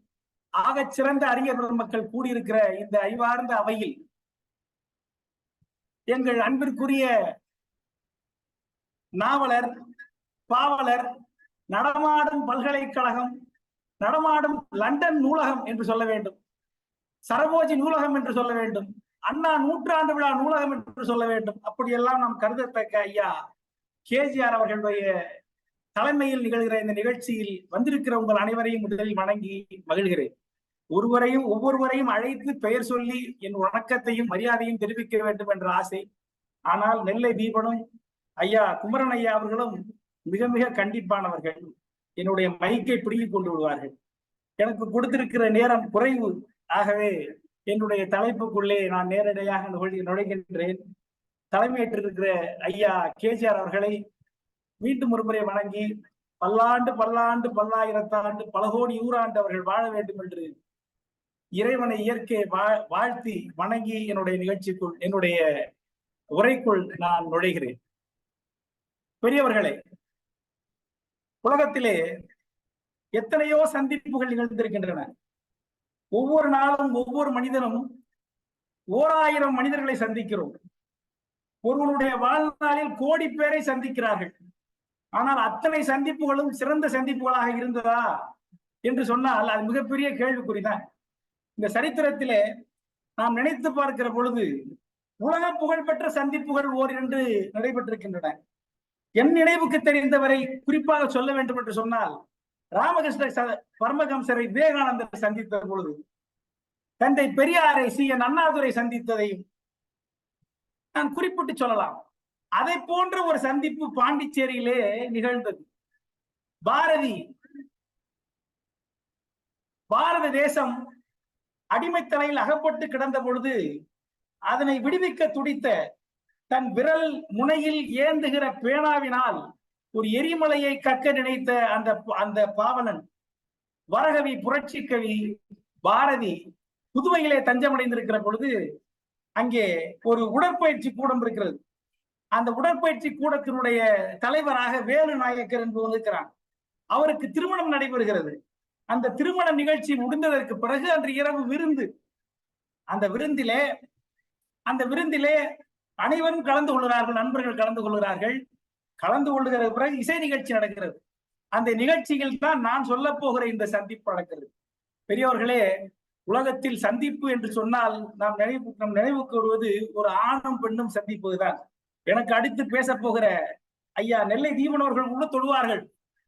ஆகச் சிறந்த அறிஞர் பெருமக்கள் கூடியிருக்கிற இந்த அறிவார்ந்த அவையில் எங்கள் அன்பிற்குரிய நாவலர், பாவலர், நடமாடும் பல்கலைக்கழகம், நடமாடும் லண்டன் நூலகம் என்று சொல்ல வேண்டும், சரபோஜி நூலகம் என்று சொல்ல வேண்டும், அண்ணா நூற்றாண்டு விழா நூலகம் என்று சொல்ல வேண்டும், அப்படியெல்லாம் நாம் கருதத்தக்க ஐயா கேஜிஆர் அவர்களுடைய தலைமையில் நிகழ்கிற இந்த நிகழ்ச்சியில் வந்திருக்கிற உங்கள் அனைவரையும் முதலில் வணங்கி மகிழ்கிறேன். ஒவ்வொருவரையும் அழைத்து பெயர் சொல்லி என் வணக்கத்தையும் மரியாதையும் தெரிவிக்க வேண்டும் என்ற ஆசை. ஆனால் நெல்லை தீபனும் ஐயா குமரன் ஐயா அவர்களும் மிக மிக கண்டிப்பானவர்கள். என்னுடைய மைக்கை பிடுங்கிக் கொண்டு விடுவார்கள். எனக்கு கொடுத்திருக்கிற நேரம் குறைவு. ஆகவே என்னுடைய தலைப்புக்குள்ளே நான் நேரடியாக நுழைகின்றேன். தலைமையேற்றிருக்கிற ஐயா கேஜிஆர் அவர்களை மீண்டும் ஒருமுறை வணங்கி பல்லாண்டு பல்லாண்டு பல்லாயிரத்தாண்டு பல கோடி ஊராண்டு அவர்கள் வாழ வேண்டும் என்று இறைவனை இயற்கை வாழ்த்தி வணங்கி என்னுடைய நிகழ்ச்சிக்குள், என்னுடைய உரைக்குள் நான் நுழைகிறேன். பெரியவர்களே, உலகத்திலே எத்தனையோ சந்திப்புகள் நிகழ்ந்திருக்கின்றன. ஒவ்வொரு நாளும் ஒவ்வொரு மனிதனும் 1000 மனிதர்களை சந்திக்கிறோம். ஒருவனுடைய வாழ்நாளில் கோடி பேரை சந்திக்கிறார்கள். ஆனால் அத்தனை சந்திப்புகளும் சிறந்த சந்திப்புகளாக இருந்ததா என்று சொன்னால் அது மிகப்பெரிய கேள்விக்குறிதான். இந்த சரித்திரத்திலே நாம் நினைத்து பார்க்கிற பொழுது உலக புகழ்பெற்ற சந்திப்புகள் ஓரிரண்டு நடைபெற்றிருக்கின்றன. என் நினைவுக்கு தெரிந்தவரை குறிப்பாக சொல்ல வேண்டும் என்று சொன்னால், ராமகிருஷ்ண பரமஹம்சரை விவேகானந்தர் சந்தித்த பொழுது, தந்தை பெரியாரை சி.என். அண்ணாதுரை சந்தித்ததையும் நான் குறிப்பிட்டு சொல்லலாம். அதை போன்ற ஒரு சந்திப்பு பாண்டிச்சேரியிலே நிகழ்ந்தது. பாரத தேசம் அடிமைத்தலையில் அகப்பட்டு கிடந்த பொழுது அதனை விடுவிக்க துடித்த தன் விரல் முனையில் ஏந்துகிற பேனாவினால் ஒரு எரிமலையை கக்க நினைத்த அந்த பாவலன் வரகவி புரட்சி கவி பாரதி புதுவையிலே தஞ்சமடைந்திருக்கிற பொழுது அங்கே ஒரு உடற்பயிற்சி கூடம் இருக்கிறது. அந்த உடற்பயிற்சி கூடத்தினுடைய தலைவராக வேலு நாயக்கர் என்பவர் இருக்கிறார். அவருக்கு திருமணம் நடைபெறுகிறது. அந்த திருமண நிகழ்ச்சி முடிந்ததற்கு பிறகு அன்று இரவு விருந்து. அந்த விருந்திலே அனைவரும் கலந்து கொள்கிறார்கள், நண்பர்கள் கலந்து கொள்கிறார்கள். கலந்து கொள்ளுகிற பிறகு இசை நிகழ்ச்சி நடக்கிறது. அந்த நிகழ்ச்சியில் தான் நான் சொல்ல போகிற இந்த சந்திப்பு நடக்கிறது. பெரியவர்களே, உலகத்தில் சந்திப்பு என்று சொன்னால் நம் நினைவுக்கு வருவது ஒரு ஆணும் பெண்ணும் சந்திப்பதுதான். எனக்கு அடுத்து பேச போகிற ஐயா நெல்லை தீபன் அவர்கள் கூட தொழுவார்கள்.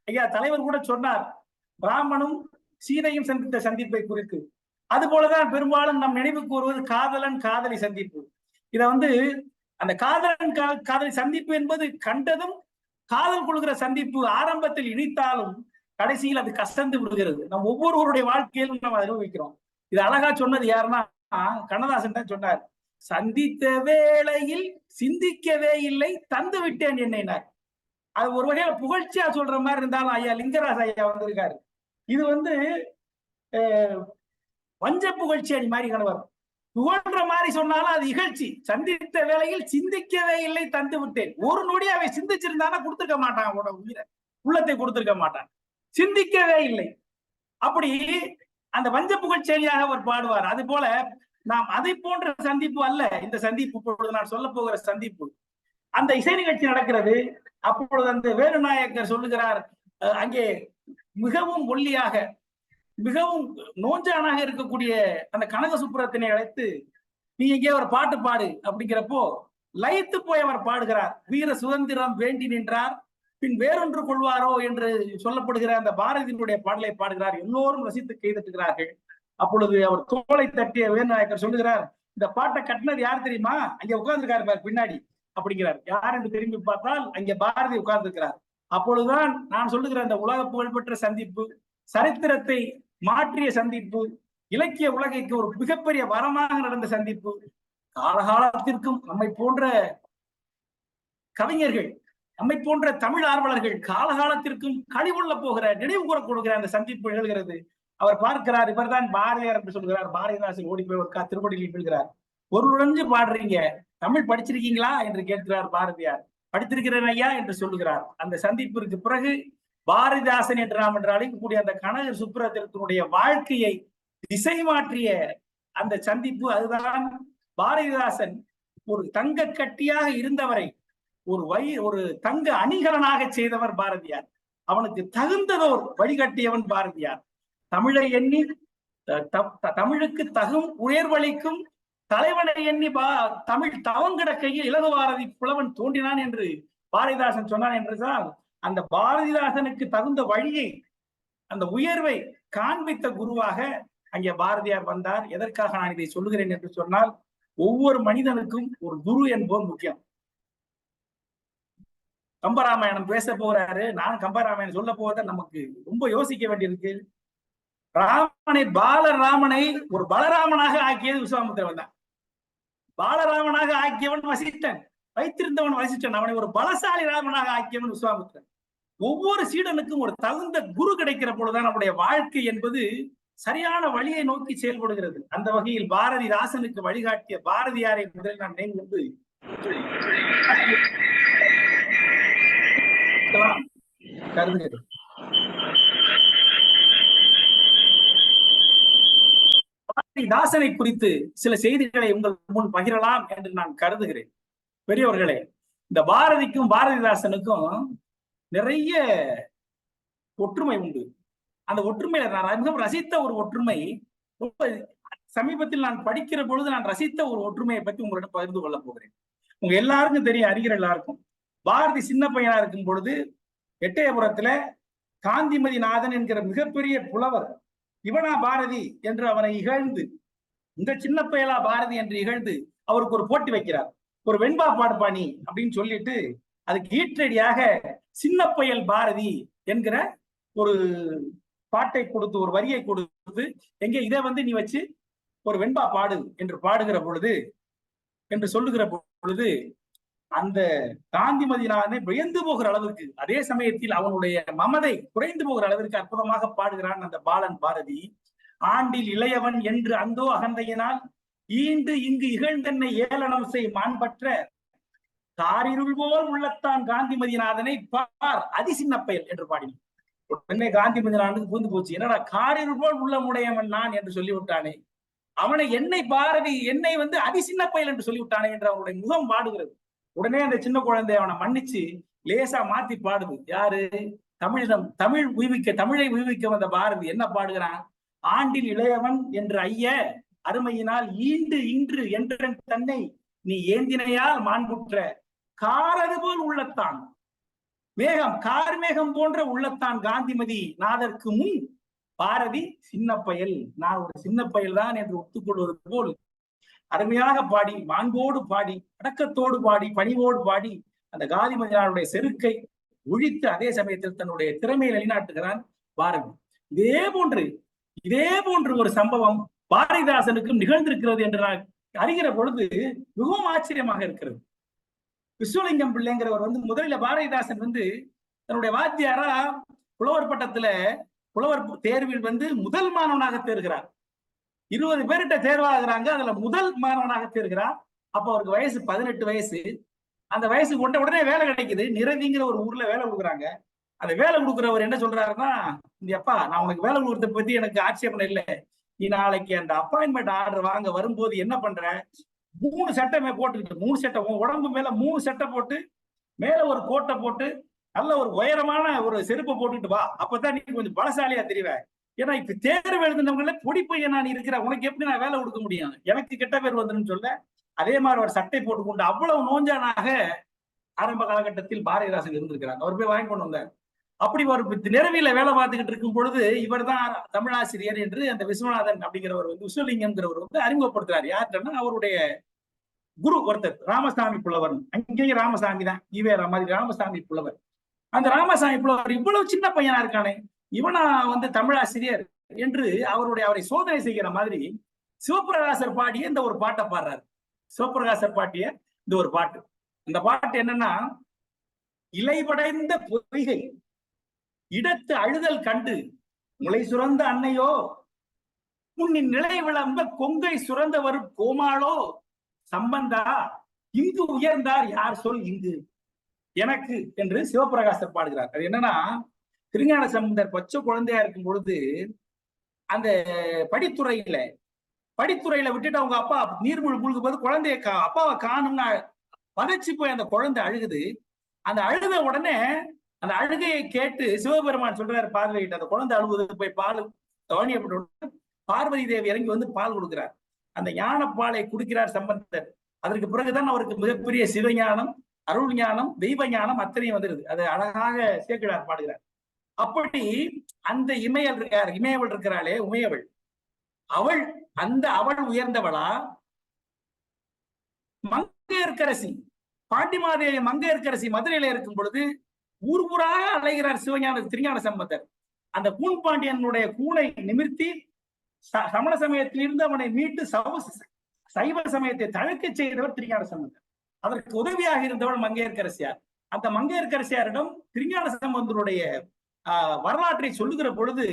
ஐயா தலைவர் கூட சொன்னார், பிராமணும் சீதையும் சந்தித்த சந்திப்பை குறித்து. அது போலதான் பெரும்பாலும் நம் நினைவுக்கு வருவது காதலன் காதலி சந்திப்பு. இத அந்த காதலன் காதலி சந்திப்பு என்பது கண்டதும் காதல் கொள்கிற சந்திப்பு ஆரம்பத்தில் இனித்தாலும் கடைசியில் அது கசந்து விடுகிறது. நம் ஒவ்வொருவருடைய வாழ்க்கையிலும் நம்ம அனுபவிக்கிறோம். இது அழகா சொன்னது யாருன்னா கண்ணதாசன் தான் சொன்னார். சந்தித்த வேளையில் சிந்திக்கவே இல்லை, தந்து விட்டேன் என்னைனார். அது ஒரு வகையில புகழ்ச்சியா சொல்ற மாதிரி இருந்தாலும் ஐயா லிங்கராஜ் ஐயா வந்திருக்காரு. இது வஞ்ச புகழ்ச்சி அணி மாதிரி கணவர் புகழ்ற மாதிரி சொன்னாலும் அது இகழ்ச்சி. சந்தித்த வேளையில் சிந்திக்கவே இல்லை, தந்து விட்டேன். ஒரு நொடி அவை சிந்திச்சிருந்தானா கொடுத்திருக்க மாட்டான், அவனோட உயிரை உள்ளத்தை கொடுத்திருக்க மாட்டான். சிந்திக்கவே இல்லை. அப்படி அந்த வஞ்ச புகழ்ச்சியாக அவர் பாடுவார். அது போல நாம் அதை போன்ற சந்திப்பு அல்ல இந்த சந்திப்பு. இப்பொழுது நான் சொல்ல போகிற சந்திப்பு அந்த இசை நிகழ்ச்சி நடக்கிறது. அப்பொழுது அந்த வேலுநாயக்கர் சொல்லுகிறார், அங்கே மிகவும் ஒல்லியாக மிகவும் நோஞ்சானாக இருக்கக்கூடிய அந்த கனக சுப்புரத்தினை அழைத்து, நீ எங்கே ஒரு பாட்டு பாடு அப்படிங்கிறப்போ லயித்து போய் அவர் பாடுகிறார். வீர சுதந்திரம் வேண்டி நின்றார் பின் வேறொன்று கொள்வாரோ என்று சொல்லப்படுகிற அந்த பாரதியினுடைய பாடலை பாடுகிறார். எல்லோரும் ரசித்து கைதட்டுகிறார்கள். அப்பொழுது அவர் தோளை தட்டிய வேலுநாயக்கர் சொல்லுகிறார், இந்த பாட்டை கட்டினது யார் தெரியுமா? அங்கே உட்கார்ந்துருக்காரு பின்னாடி அப்படிங்கிறார். யார் என்று திரும்பி பார்த்தால் அங்கே பாரதி உட்கார்ந்திருக்கிறார். அப்பொழுதுதான் நான் சொல்லுகிற அந்த உலக புகழ்பெற்ற சந்திப்பு, சரித்திரத்தை மாற்றிய சந்திப்பு, இலக்கிய உலகைக்கு ஒரு மிகப்பெரிய வரமாக நடந்த சந்திப்பு, காலகாலத்திற்கும் நம்மை போன்ற கவிஞர்கள், நம்மை போன்ற தமிழ் ஆர்வலர்கள் காலகாலத்திற்கும் கழிவுள்ள போகிற, நினைவு கூற கொடுக்கிற அந்த சந்திப்பு நிகழ்கிறது. அவர் பார்க்கிறார், இவர்தான் பாரதியார் என்று சொல்கிறார். பாரதிதாசன் ஓடி போய் ஒரு திருப்படியில் விழுகிறார். ஒரு உழைஞ்சு பாடுறீங்க, தமிழ் படிச்சிருக்கீங்களா என்று கேட்கிறார் பாரதியார். படித்திருக்கிறேன் ஐயா என்று சொல்லுகிறார். அந்த சந்திப்பிற்கு பிறகு பாரதிதாசன் என்று நாம் என்று அழைக்கக்கூடிய அந்த கனக சுப்புரத்தினுடைய வாழ்க்கையை திசை மாற்றிய அந்த சந்திப்பு. அதுதான் பாரதிதாசன் ஒரு தங்க கட்டியாக இருந்தவரை ஒரு தங்க அணிகலனாக செய்தவர் பாரதியார். அவனுக்கு தகுந்ததோர் வழிகட்டியவன் பாரதியார். தமிழை எண்ணி தமிழுக்கு தகும் உயர்வளிக்கும் தலைவனை எண்ணி தமிழ் தவங்கிடக்கையில் இலகுபாரதி புலவன் தோன்றினான் என்று பாரதிதாசன் சொன்னான் என்றால், அந்த பாரதிதாசனுக்கு தகுந்த வழியை, அந்த உயர்வை காண்பித்த குருவாக அங்கே பாரதியார் வந்தார். எதற்காக நான் இதை சொல்லுகிறேன் என்று சொன்னால், ஒவ்வொரு மனிதனுக்கும் ஒரு குரு என்போர் முக்கியம். கம்பராமாயணம் பேச போறாரு, நான் கம்பராமாயணம் சொல்ல போவதை நமக்கு ரொம்ப யோசிக்க வேண்டியிருக்கு. பாலராமனை ஒரு பலராமனாக ஆக்கியது விஸ்வாமித்திரன் தான். பாலராமனாக ஆக்கியவன் வசிஷ்டன், வைத்திருந்தவன் வசிஷ்டன். அவனை ஒரு பலசாலி ராமனாக ஆக்கியவன் விஸ்வாமித்திரன். ஒவ்வொரு சீடனுக்கும் ஒரு தகுந்த குரு கிடைக்கிற பொழுதுதான் நம்முடைய வாழ்க்கை என்பது சரியான வழியை நோக்கி செயல்படுகிறது. அந்த வகையில் பாரதிதாசனுக்கு வழிகாட்டிய பாரதியாரை முதலில் நான் நினைவு கருதுகிறேன். பாரதிதாசனை குறித்து சில செய்திகளை உங்கள் முன் பகிரலாம் என்று நான் கருதுகிறேன். பெரியவர்களே, இந்த பாரதிக்கும் பாரதிதாசனுக்கும் நிறைய ஒற்றுமை உண்டு. அந்த ஒற்றுமையில நான் மிகவும் ரசித்த ஒரு ஒற்றுமை, சமீபத்தில் நான் படிக்கிற பொழுது நான் ரசித்த ஒரு ஒற்றுமையை பற்றி உங்களிடம் பகிர்ந்து கொள்ள போகிறேன். உங்க எல்லாருக்கும் தெரியும், அறிஞர் எல்லாருக்கும், பாரதி சின்ன பையனா இருக்கும் பொழுது எட்டயபுரத்துல காந்திமதி நாதன் என்கிற மிகப்பெரிய புலவர், இவனா பாரதி என்று அவனை இகழ்ந்து, இந்த சின்ன பயலா பாரதி என்று இகழ்ந்து அவருக்கு ஒரு போட்டி வைக்கிறார். ஒரு வெண்பா பாடுபாணி அப்படின்னு சொல்லிட்டு அதுக்கு ஈற்றடியாக சின்ன பயல் பாரதி என்கிற ஒரு பாட்டை கொடுத்து, ஒரு வரியை கொடுத்து, எங்கே இதை நீ வச்சு ஒரு வெண்பா பாடு என்று பாடுகிற பொழுது, என்று சொல்லுகிற பொழுது, அந்த காந்திமதினானை வியந்து போகிற அளவிற்கு, அதே சமயத்தில் அவனுடைய மமதை குறைந்து போகிற அளவிற்கு அற்புதமாக பாடுகிறான் அந்த பாலன் பாரதி. ஆண்டில் இளையவன் என்று அந்தோ அகந்தையினால் ஈண்டு இங்கு இகழ்ந்தென்னை ஏளனம் செய் மாண்பற்ற காரிருள் போல் உள்ளத்தான் காந்திமதிநாதனை பார் அதிசின்ன பயல் என்று பாடினான். உடனே காந்திமதிநாதனுக்கு புரிந்து போச்சு, என்னடா காரிருள் போல் உள்ளமுடையவன் நான் என்று சொல்லிவிட்டானே, அவனை பாரதி என்னை அதிசின்ன பயல் என்று சொல்லிவிட்டானே என்று அவனுடைய முகம் பாடுகிறது. உடனே அந்த சின்ன குழந்தை அவனை மன்னிச்சு லேசா மாத்தி பாடுது. யாரு? தமிழை உய்விக்க வந்த பாரதி என்ன பாடுகிறான்? ஆண்டில் இளையவன் என்று ஐய அருமையினால் ஈண்டு இன்று என்றன் தன்னை நீ ஏந்தினையால் மாண்புற்ற காரது போல் உள்ளத்தான் மேகம், கார்மேகம் போன்ற உள்ளத்தான் காந்திமதி நாதற்கு முன் பாரதி சின்ன பயல், நான் ஒரு சின்ன பயல் தான் என்று ஒத்துக்கொள்வது போல் அருமையாக பாடி, மாண்போடு பாடி, அடக்கத்தோடு பாடி, பணிவோடு பாடி அந்த காந்திமதியாருடைய செருக்கை ஒழித்து அதே சமயத்தில் தன்னுடைய திறமையை நிலைநாட்டுகிறான் பாரதி. இதே போன்று ஒரு சம்பவம் பாரதிதாசனுக்கும் நிகழ்ந்திருக்கிறது என்று நான் அறிகிற பொழுது மிகவும் ஆச்சரியமாக இருக்கிறது. விஸ்வலிங்கம் பிள்ளைங்கிறவர் முதலில் பாரதிதாசன் தன்னுடைய வாத்தியாரா புலவர் பட்டத்துல புலவர் தேர்வில் முதல் மாணவனாக தேர்கிறார். 20 பேர்கிட்ட தேர்வாகிறாங்க, அதுல முதல் மாணவனாக தேர்கிறார். அப்ப அவருக்கு வயசு 18 வயசு. அந்த வயசு உடனே வேலை கிடைக்குது. நிரவிங்கிற ஒரு ஊர்ல வேலை கொடுக்குறாங்க. அந்த வேலை கொடுக்குறவர் என்ன சொல்றாருன்னா, அப்பா நான் உனக்கு வேலை கொடுக்கறத பத்தி எனக்கு ஆட்சேபனை இல்லை, நீ நாளைக்கு அந்த அப்பாயின்மெண்ட் ஆர்டர் வாங்க வரும்போது என்ன பண்ற, 3 சட்டை போட்டுக்கிட்டு 3 சட்டை உடம்பு மேல 3 சட்டை போட்டு மேல ஒரு கோட்டை போட்டு நல்ல ஒரு உயரமான ஒரு செருப்பை போட்டுட்டு வா, அப்பதான் நீ கொஞ்சம் பலசாலியா தெரிவ. ஏன்னா இப்ப தேர்வு எழுதினவங்கள பொடி பையன் நான் இருக்கிறேன், உனக்கு எப்படி நான் வேலை கொடுக்க முடியும், எனக்கு கெட்ட பேர் வந்துன்னு சொல்ல அதே மாதிரி ஒரு சட்டை போட்டுக்கொண்டு அவ்வளவு நோஞ்சானாக ஆரம்ப காலகட்டத்தில் பாரதிதாசன் இருந்திருக்கிறாங்க. அவர் போய் வாங்கி கொண்டு வந்தார். அப்படி ஒரு நிறவில வேலை பார்த்துக்கிட்டு இருக்கும் பொழுது இவர் தான் தமிழாசிரியர் என்று அந்த விஸ்வநாதன் அப்படிங்கிறவர் விஸ்வலிங்கம்ங்கிறவர் அறிமுகப்படுத்துறாரு. யாருன்னா அவருடைய குரு ஒருத்தர் ராமசாமி புலவர், அங்கேயும் ராமசாமி தான், ஈவேரா மாதிரி ராமசாமி புலவர். அந்த ராமசாமி புலவர் இவ்வளவு சின்ன பையனா இருக்கானே, இவனா தமிழாசிரியர் என்று அவரை சோதனை செய்கிற மாதிரி சிவபிரகாசர் பாடிய இந்த ஒரு பாட்டை பாடுறாரு. சிவபிரகாசர் பாட்டிய இந்த ஒரு பாட்டு, அந்த பாட்டு என்னன்னா, இலைபடைந்த பொய்கை இடத்து அழுதல் கண்டு முளை சுரந்த அன்னையோ, உன்னின் நிலை விளம்ப கொங்கை சுரந்தவர் கோமாளோ, சம்பந்தா இங்கு உயர்ந்தார் யார் சொல் இங்கு எனக்கு என்று சிவபிரகாசர் பாடுகிறார். அது என்னன்னா, திருஞான சம்பந்தர் பச்சை குழந்தையா இருக்கும் பொழுது அந்த படித்துறையில விட்டுட்டு அவங்க அப்பா நீர்மூழ்கி முழுகும் போது குழந்தைய அப்பாவை காணும்னா பதைச்சு போய் அந்த குழந்தை அழுகுது. அந்த அழுத உடனே அந்த அழுகையை கேட்டு சிவபெருமான் சொல்றாரு பார்வையிட்டு, அந்த குழந்தை அழுகுது போய் பால் கவனியப்பட்ட பார்வதி தேவி இறங்கி வந்து பால் கொடுக்கிறார். அந்த ஞான பாலை குடிக்கிறார் சம்பந்தர். அதற்கு பிறகுதான் அவருக்கு மிகப்பெரிய சிவஞானம், அருள் ஞானம், தெய்வ ஞானம் அத்தனையும் வந்துருது. அது அழகாக சேர்க்கிறார், பாடுகிறார். அப்படி அந்த இமயவள் இருக்கிறாளே உமையவள், அவள் உயர்ந்தவளா? மங்கையர்க்கரசி பாண்டிமாதேவி மங்கையர்க்கரசி மதுரையில இருக்கும் பொழுது ஊர் ஊராக அலைகிறார் திருஞான சம்பந்தர். அந்த கூன் பாண்டியனுடைய கூனை நிமிர்த்தி சமண சமயத்திலிருந்து அவனை மீட்டு சைவ சமயத்தை தழைக்க செய்தவர் திருஞான சம்பந்தர். அதற்கு உதவியாக இருந்தவள் மங்கையர்க்கரசியார். அந்த மங்கையர்க்கரசியாரிடம் திருஞான சம்பந்தருடைய வரலாற்றை சொல்லுகிற பொழுது,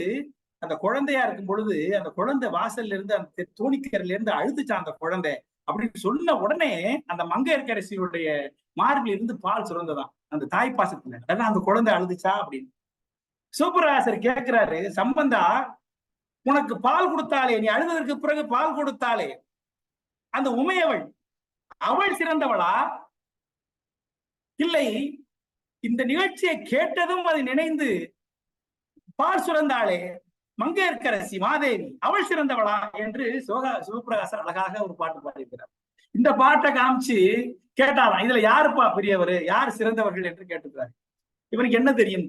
அந்த குழந்தையா இருக்கும் பொழுது அந்த குழந்தை வாசல்ல இருந்து அந்த தோணிக்கரையில இருந்து அழுதுச்சான் அந்த குழந்தை அப்படின்னு சொன்ன உடனே அந்த மங்கையர்க்கரசியுடைய மார்பில் இருந்து பால் சுரந்ததான் அந்த தாய்ப்பாசத்துல. அதான் அந்த குழந்தை அழுதுச்சா அப்படின்னு சிவபிரகாசர் கேட்கிறாரு, சம்பந்தா உனக்கு பால் கொடுத்தாலே, நீ அழுததற்கு பிறகு பால் கொடுத்தாலே அந்த உமையவள், அவள் சிறந்தவளா இல்லை இந்த நிகழ்ச்சியை கேட்டதும் அதை நினைந்து பால் சுரந்தாளே மங்கையர்க்கரசி மாதேவி, அவள் சிறந்தவளா என்று சிவபிரகாசர் அழகாக ஒரு பாட்டு பாடியிருக்கிறார். இந்த பாட்டை காமிச்சு கேட்டாராம், இதுல யாருப்பா பெரியவர், யார் சிறந்தவர்கள் என்று கேட்டுக்கிறார். இவனுக்கு என்ன தெரியும்?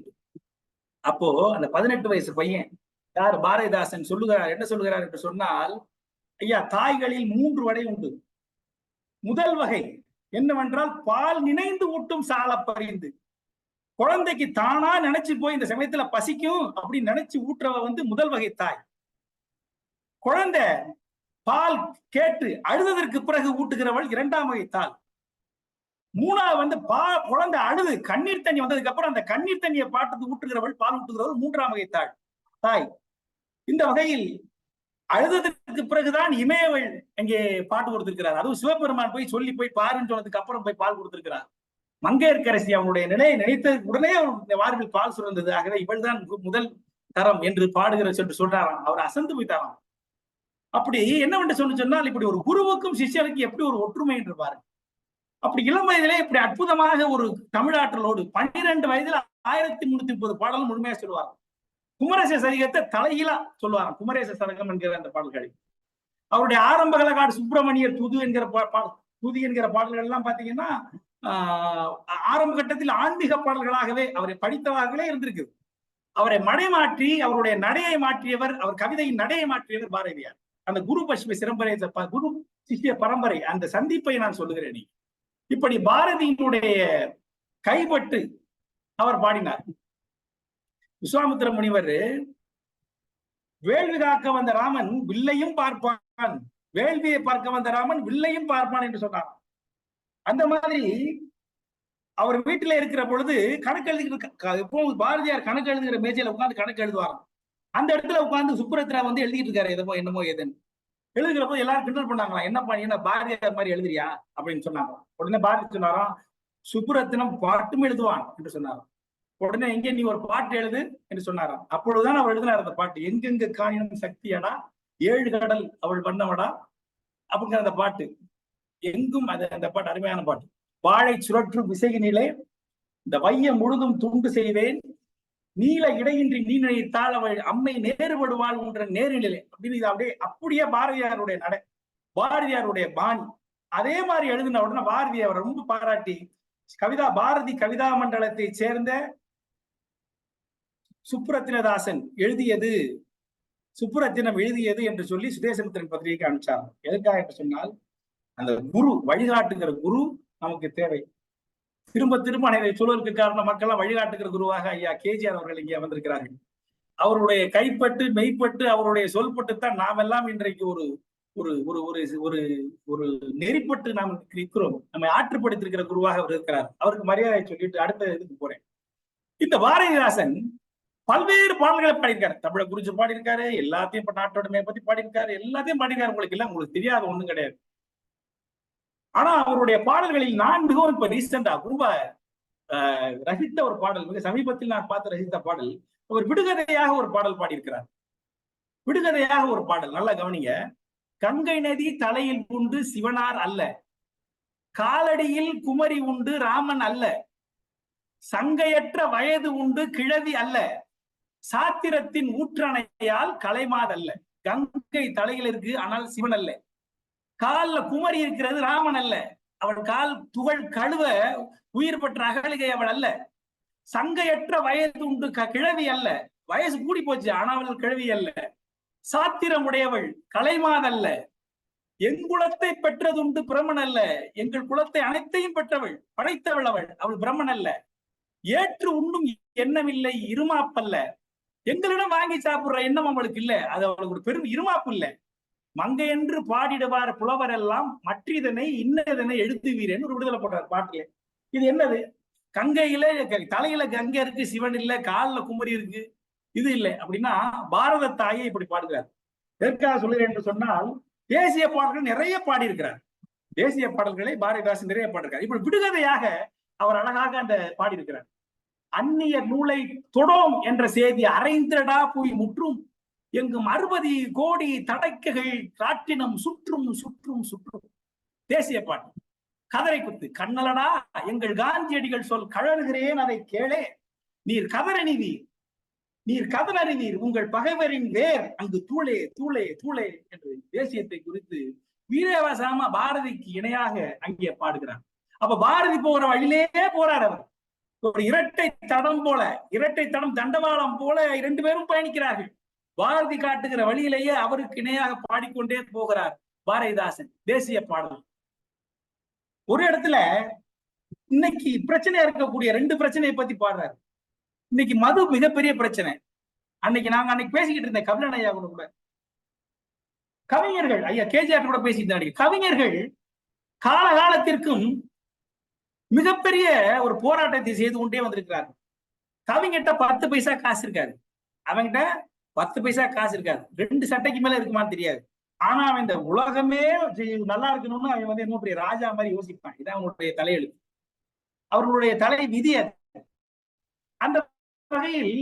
அப்போ அந்த 18 வயசு பையன் யார் பாரதிதாசன் சொல்லுகிறார், என்ன சொல்லுகிறார் என்று சொன்னால், ஐயா தாய்களில் 3 வகை உண்டு. முதல் வகை என்னவென்றால் பால் நினைந்து ஊட்டும் சால பறிந்து, குழந்தைக்கு தானா நினைச்சு போய் இந்த சமயத்துல பசிக்கும் அப்படின்னு நினைச்சு ஊட்டுறவ முதல் வகை தாய். குழந்தை பால் கேட்டு அழுததற்கு பிறகு ஊட்டுகிறவள் 2ஆம் வகை தாய். 3ஆவது குழந்தை அழுது கண்ணீர் தண்ணி வந்ததுக்கு அப்புறம் அந்த கண்ணீர் தண்ணியை பாட்டு ஊட்டுகிறவள், பால் ஊட்டுகிறவள் 3ஆம் வகை தாய். இந்த வகையில் அழுததற்கு பிறகுதான் இமயவள் அங்கே பாட்டு கொடுத்திருக்கிறார். அதுவும் சிவபெருமான் போய் பாருன்னு சொன்னதுக்கு அப்புறம் போய் பால் கொடுத்திருக்கிறார். மங்கையர்க்கரசி அவனுடைய நிலையை நினைத்த உடனே அவருடைய மார்பில் பால் சுரந்தது. ஆகவே இவள் தான் முதல் தரம் என்று பாடுகிற என்று சொல்றாராம். அவர் அசந்து போய்த்தாராம். அப்படி என்னவென்று சொன்னால், இப்படி ஒரு குருவுக்கும் சிஷ்யனுக்கு எப்படி ஒரு ஒற்றுமை என்று பாருங்க. அப்படி இளம் வயதிலே இப்படி அற்புதமாக ஒரு தமிழாற்றலோடு 12 வயதில் 1330 பாடலும் முழுமையா சொல்லுவார். குமரேச சரிகத்தை தலையிலா சொல்லுவாராம். குமரேச சதகம் என்கிற அந்த பாடல்களை அவருடைய ஆரம்ப காலகாடு சுப்பிரமணியர் துதி என்கிற பாடல்கள் எல்லாம் பாத்தீங்கன்னா ஆரம்ப கட்டத்தில் ஆன்மீக பாடல்களாகவே அவரை படித்தவர்களே இருந்திருக்கு. அவரை மடைமாற்றி அவருடைய நடையை மாற்றியவர், அவர் கவிதையின் நடையை மாற்றியவர் பாரதியார். அந்த குரு பஷ்மி சிரம்பரை, குரு சிஷ்ய பரம்பரை, அந்த சந்திப்பை நான் சொல்லுகிறேன். இப்படி பாரதியினுடைய கைப்பட்டு அவர் பாடினார். விஸ்வாமித்திர முனிவர் வேள்வி காக்க வந்த ராமன் வில்லையும் பார்ப்பான், வேள்வியை பார்க்க வந்த ராமன் வில்லையும் பார்ப்பான் என்று சொன்னார். அந்த மாதிரி அவர் வீட்டில இருக்கிற பொழுது கணக்கு எழுதி, பாரதியார் கணக்கு எழுதுகிற மேஜையில உட்கார்ந்து கணக்கு எழுதுவாராம். அந்த இடத்துல உட்கார்ந்து சுப்புரத்ரா எழுதிட்டு இருக்காரு, என்னமோ ஏதுன்னு எழுதுகிற போது எல்லாரும் கிண்டல் பண்ணாங்களாம், என்ன பாரதியார் மாதிரி எழுதுறியா அப்படின்னு சொன்னாங்க. உடனே பாரதி சொன்னாராம், சுப்புரத்தினம் பாட்டும் எழுதுவான் என்று சொன்னாராம். உடனே எங்கே நீ ஒரு பாட்டு எழுது என்று சொன்னாராம். அப்பொழுதுதான் அவர் எழுதினார் அந்த பாட்டு, எங்கெங்க காணினும் சக்தியடா 7 கடல் அவள் வண்ணவடா அப்படிங்கிற அந்த பாட்டு. எங்கும் அது அந்த பாட்டு அருமையான பாட்டு. வாழை சுழற்றும் விசையினிலே இந்த வையம் முழுதும் துண்டு செய்வேன், நீல இடையின்றி நீனை தாழவள் அம்மை நேருபடுவாள் என்ற நேரிலே அப்படின்னு. இது அப்படியே பாரதியாருடைய பாரதியாருடைய பாணி. அதே மாதிரி எழுதின உடனே பாரதியார் ரொம்ப பாராட்டி பாரதி கவிதா மண்டலத்தை சேர்ந்த சுப்புரத்தினதாசன் எழுதியது, சுப்புரத்தினம் எழுதியது என்று சொல்லி சுதேசமித்திரன் பத்திரிகைக்கு அனுப்பிச்சாங்க. எதற்காக என்று சொன்னால், அந்த குரு வழிகாட்டுகிற குரு நமக்கு தேவை. திரும்ப திரும்ப அனைவரை சொல்வதற்கு காரணம் மக்கள் எல்லாம் வழிகாட்டுகிற குருவாக ஐயா கேஜிஆர் அவர்கள் இங்கே வந்திருக்கிறார்கள். அவருடைய கைப்பட்டு மெய்ப்பட்டு அவருடைய சொல்பட்டுத்தான் நாம் எல்லாம் இன்றைக்கு ஒரு ஒரு ஒரு ஒரு ஒரு நெறிப்பட்டு நாம் இருக்கிறோம். நம்மை ஆற்றுப்படுத்திருக்கிற குருவாக அவர் இருக்கிறார். அவருக்கு மரியாதை சொல்லிட்டு அடுத்த இதுக்கு போறேன். இந்த பாரதிதாசன் பல்வேறு பாடல்களை பாடியிருக்காரு. தமிழை குறிச்சு பாடியிருக்காரு, எல்லாத்தையும் இப்ப நாட்டோடமையை பத்தி பாடியிருக்காரு, எல்லாத்தையும் பாடியிருக்காரு. உங்களுக்கு தெரியாத ஒண்ணும் கிடையாது. ஆனா அவருடைய பாடல்களில் நான் மிகவும் இப்ப ரீசெண்டா ரொம்ப ரசித்த ஒரு பாடல், மிக சமீபத்தில் நான் பார்த்து ரசித்த பாடல், அவர் விடுகதையாக ஒரு பாடல் பாடியிருக்கிறார். விடுகதையாக ஒரு பாடல், நல்லா கவனிங்க. கங்கை நதி தலையில் உண்டு சிவனார் அல்ல, காலடியில் குமரி உண்டு ராமன் அல்ல, சங்கையற்ற வயது உண்டு கிழவி அல்ல, சாத்திரத்தின் ஊற்றணையால் கலைமாதல்ல. கங்கை தலையில் இருக்கு, ஆனால் சிவன் அல்ல. கால்ல குமரி இருக்கிறது, ராமன் அல்ல. அவள் கால் துகள் கழுவ உயிர் பெற்ற அகலிகை அவள் அல்ல. சங்கையற்ற வயது உண்டு கிழவி அல்ல, வயசு கூடி போச்சு ஆனா அவள் கிழவி அல்ல. சாத்திரம் உடையவள் கலைமாதல்ல. எங்குலத்தை பெற்றதுண்டு பிரமன் அல்ல, எங்கள் குலத்தை அனைத்தையும் பெற்றவள் படைத்தவள் அவள் பிரமன் அல்ல. ஏற்று உண்ணும் எண்ணமில்லை இருமாப்பல்ல, எங்களிடம் வாங்கி சாப்பிடுற எண்ணம் அவளுக்கு இல்ல, அது அவளுக்கு ஒரு பெரும் இருமாப்பு இல்ல. மங்கை என்று பாடிடுவார் புலவர் எல்லாம் மற்றிதனை இன்னதனை எழுதுவீரேன்னு ஒரு விடுதலை போட்டார் பாட்டுல. இது என்னது? கங்கையில தலையில கங்கை இருக்கு, சிவன் இல்ல, காலில் குமரி இருக்கு, இது இல்லை அப்படின்னா பாரத தாயை இப்படி பாடுகிறார். எதற்காக சொல்கிறேன் என்று சொன்னால், தேசிய பாடல்கள் நிறைய பாடியிருக்கிறார். தேசிய பாடல்களை பாரதிதாசன் நிறைய பாடியிருக்கார். இப்படி விடுகதையாக அவர் அழகாக அந்த பாடியிருக்கிறார். அந்நிய நூலை தொடோம் என்ற செய்தி அரைந்திரடா போய் முற்றும், எங்கும் 60 கோடி தடைக்கைகள் காற்றினம் சுற்றும் சுற்றும் சுற்றும். தேசிய பாட்டு. கதரை குத்து கண்ணலடா எங்கள் காந்தியடிகள் சொல் கழறுகிறேன் அதை கேளே, நீர் கதறணிவீர் நீர் கதறறிவீர் உங்கள் பகைவரின் வேர் அங்கு தூளே தூளே தூளே என்று தேசியத்தை குறித்து வீரவசாம பாரதிக்கு இணையாக அங்கே பாடுகிறார். அப்ப பாரதி போகிற வழியிலே போறார் அவர். ஒரு இரட்டை தடம் போல, இரட்டை தடம் தண்டவாளம் போல 2 பேரும் பயணிக்கிறார்கள். பாரதி காட்டுகிற வழியிலேயே அவருக்கு இணையாக பாடிக்கொண்டே போகிறார் பாரதிதாசன். தேசிய பாடல். ஒரு இடத்துல இன்னைக்கு பிரச்சனையா இருக்கக்கூடிய 2 பிரச்சனையை பத்தி பாடுறாரு. இன்னைக்கு மது மிகப்பெரிய பிரச்சனை. அன்னைக்கு பேசிக்கிட்டு இருந்தேன் கபிலன் ஐயா கூட. கவிஞர்கள் ஐயா கேஜிஆர் கூட பேசிட்டு இருந்தாங்க. கவிஞர்கள் காலகாலத்திற்கும் மிகப்பெரிய ஒரு போராட்டத்தை செய்து கொண்டே வந்திருக்கிறார்கள். கவிஞர்கிட்ட 10 பைசா காசு இருக்காது, அவங்கிட்ட 10 பைசா காசு இருக்காது, 2 சட்டைக்கு மேல இருக்குமான்னு தெரியாது. ஆனா அவன் இந்த உலகமே நல்லா இருக்கணும்னு அவன் என்ன பெரிய ராஜா மாதிரி யோசிப்பான். இதான் அவங்களுடைய தலையெழுத்து, அவர்களுடைய தலை விதி. அந்த வகையில்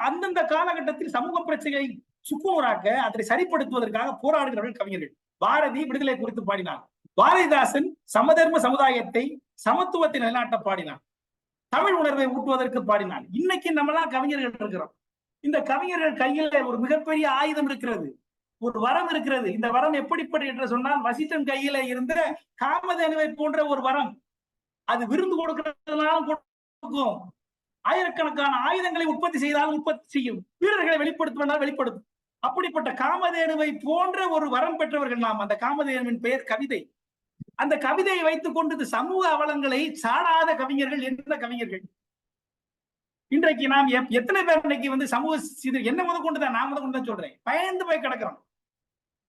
அந்தந்த காலகட்டத்தில் சமூக பிரச்சனைகளை சுக்குநூறாக்க, அதை சரிப்படுத்துவதற்காக போராடுகிறவர்கள் கவிஞர்கள். பாரதி விடுதலை குறித்து பாடினார். பாரதிதாசன் சமதர்ம சமுதாயத்தை, சமத்துவத்தை நிலைநாட்ட பாடினார். தமிழ் உணர்வை ஊட்டுவதற்கு பாடினார். இன்னைக்கு நம்மளாம் கவிஞர்கள் இருக்கிறோம். இந்த கவிஞர்கள் கையில ஒரு மிகப்பெரிய ஆயுதம் இருக்கிறது, ஒரு வரம் இருக்கிறது. இந்த வரம் எப்படிப்பட்ட என்று சொன்னால், வசிஷ்டன் கையில இருந்த காமதேனுவை போன்ற ஒரு வரம். அது விருந்து கொடுக்கிறதுனாலும் கொடுக்கும், ஆயிரக்கணக்கான ஆயுதங்களை உற்பத்தி செய்தாலும் உற்பத்தி செய்யும், வீரர்களை வெளிப்படுத்துவதால் வெளிப்படுத்தும். அப்படிப்பட்ட காமதேனுவை போன்ற ஒரு வரம் பெற்றவர்கள் நாம். அந்த காமதேனுவின் பெயர் கவிதை. அந்த கவிதையை வைத்துக் கொண்டு சமூக அவலங்களை சாடாத கவிஞர்கள் எந்த கவிஞர்கள்? இன்றைக்கு நாம் எத்தனை பேர் இன்னைக்கு சமூக என்ன முதற்கொண்டுதான், நான் முதற்கொண்டுதான் சொல்றேன், பயந்து போய் கிடக்கிறோம்.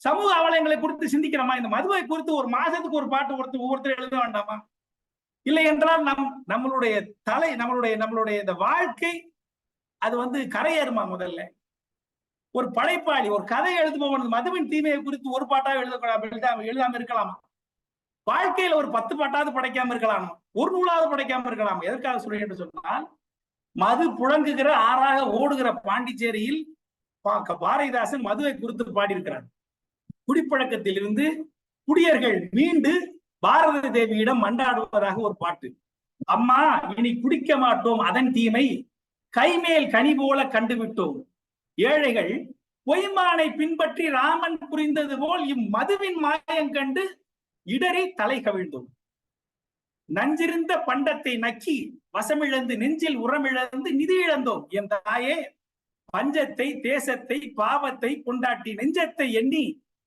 சமூக அவலங்களை குறித்து சிந்திக்கிறோமா? இந்த மதுவை குறித்து ஒரு மாசத்துக்கு ஒரு பாட்டு ஒவ்வொருத்தர் எழுத வேண்டாமா? இல்லை என்றால் நம்மளுடைய தலை, நம்மளுடைய இந்த வாழ்க்கை அது கரையேறுமா? முதல்ல ஒரு படைப்பாளி ஒரு கதை எழுதுபவன் மதுவின் தீமையை குறித்து ஒரு பாட்டாக எழுதாம இருக்கலாமா? வாழ்க்கையில ஒரு 10 பாட்டாவது படைக்காம இருக்கலாமா? ஒரு நூலாவது படைக்காம இருக்கலாமா? எதற்காக சொல்றேன் என்று சொன்னால், மது புழங்குகிற ஆறாக ஓடுகிற பாண்டிச்சேரியில் பாரதிதாசன் மதுவை குறித்து பாடியிருக்கிறார். குடிப்பழக்கத்தில் இருந்து குடியர்கள் மீண்டு பாரதி தேவியிடம் மன்றாடுவதாக ஒரு பாட்டு. அம்மா, இனி குடிக்க மாட்டோம் அதன் தீமை, கைமேல் கனி போல கண்டுவிட்டோம். ஏழைகள் பொய்மானை பின்பற்றி ராமன் புரிந்தது போல் இம்மதுவின் மாயம் கண்டு இடறி தலை கவிழ்ந்தோம். நஞ்சிருந்த பண்டத்தை நக்கி வசமிழந்து நெஞ்சில் உரமிழந்து நிதி இழந்தோம். என் தாயே, பஞ்சத்தை தேசத்தை பாவத்தை கொண்டாட்டி நெஞ்சத்தை எண்ணி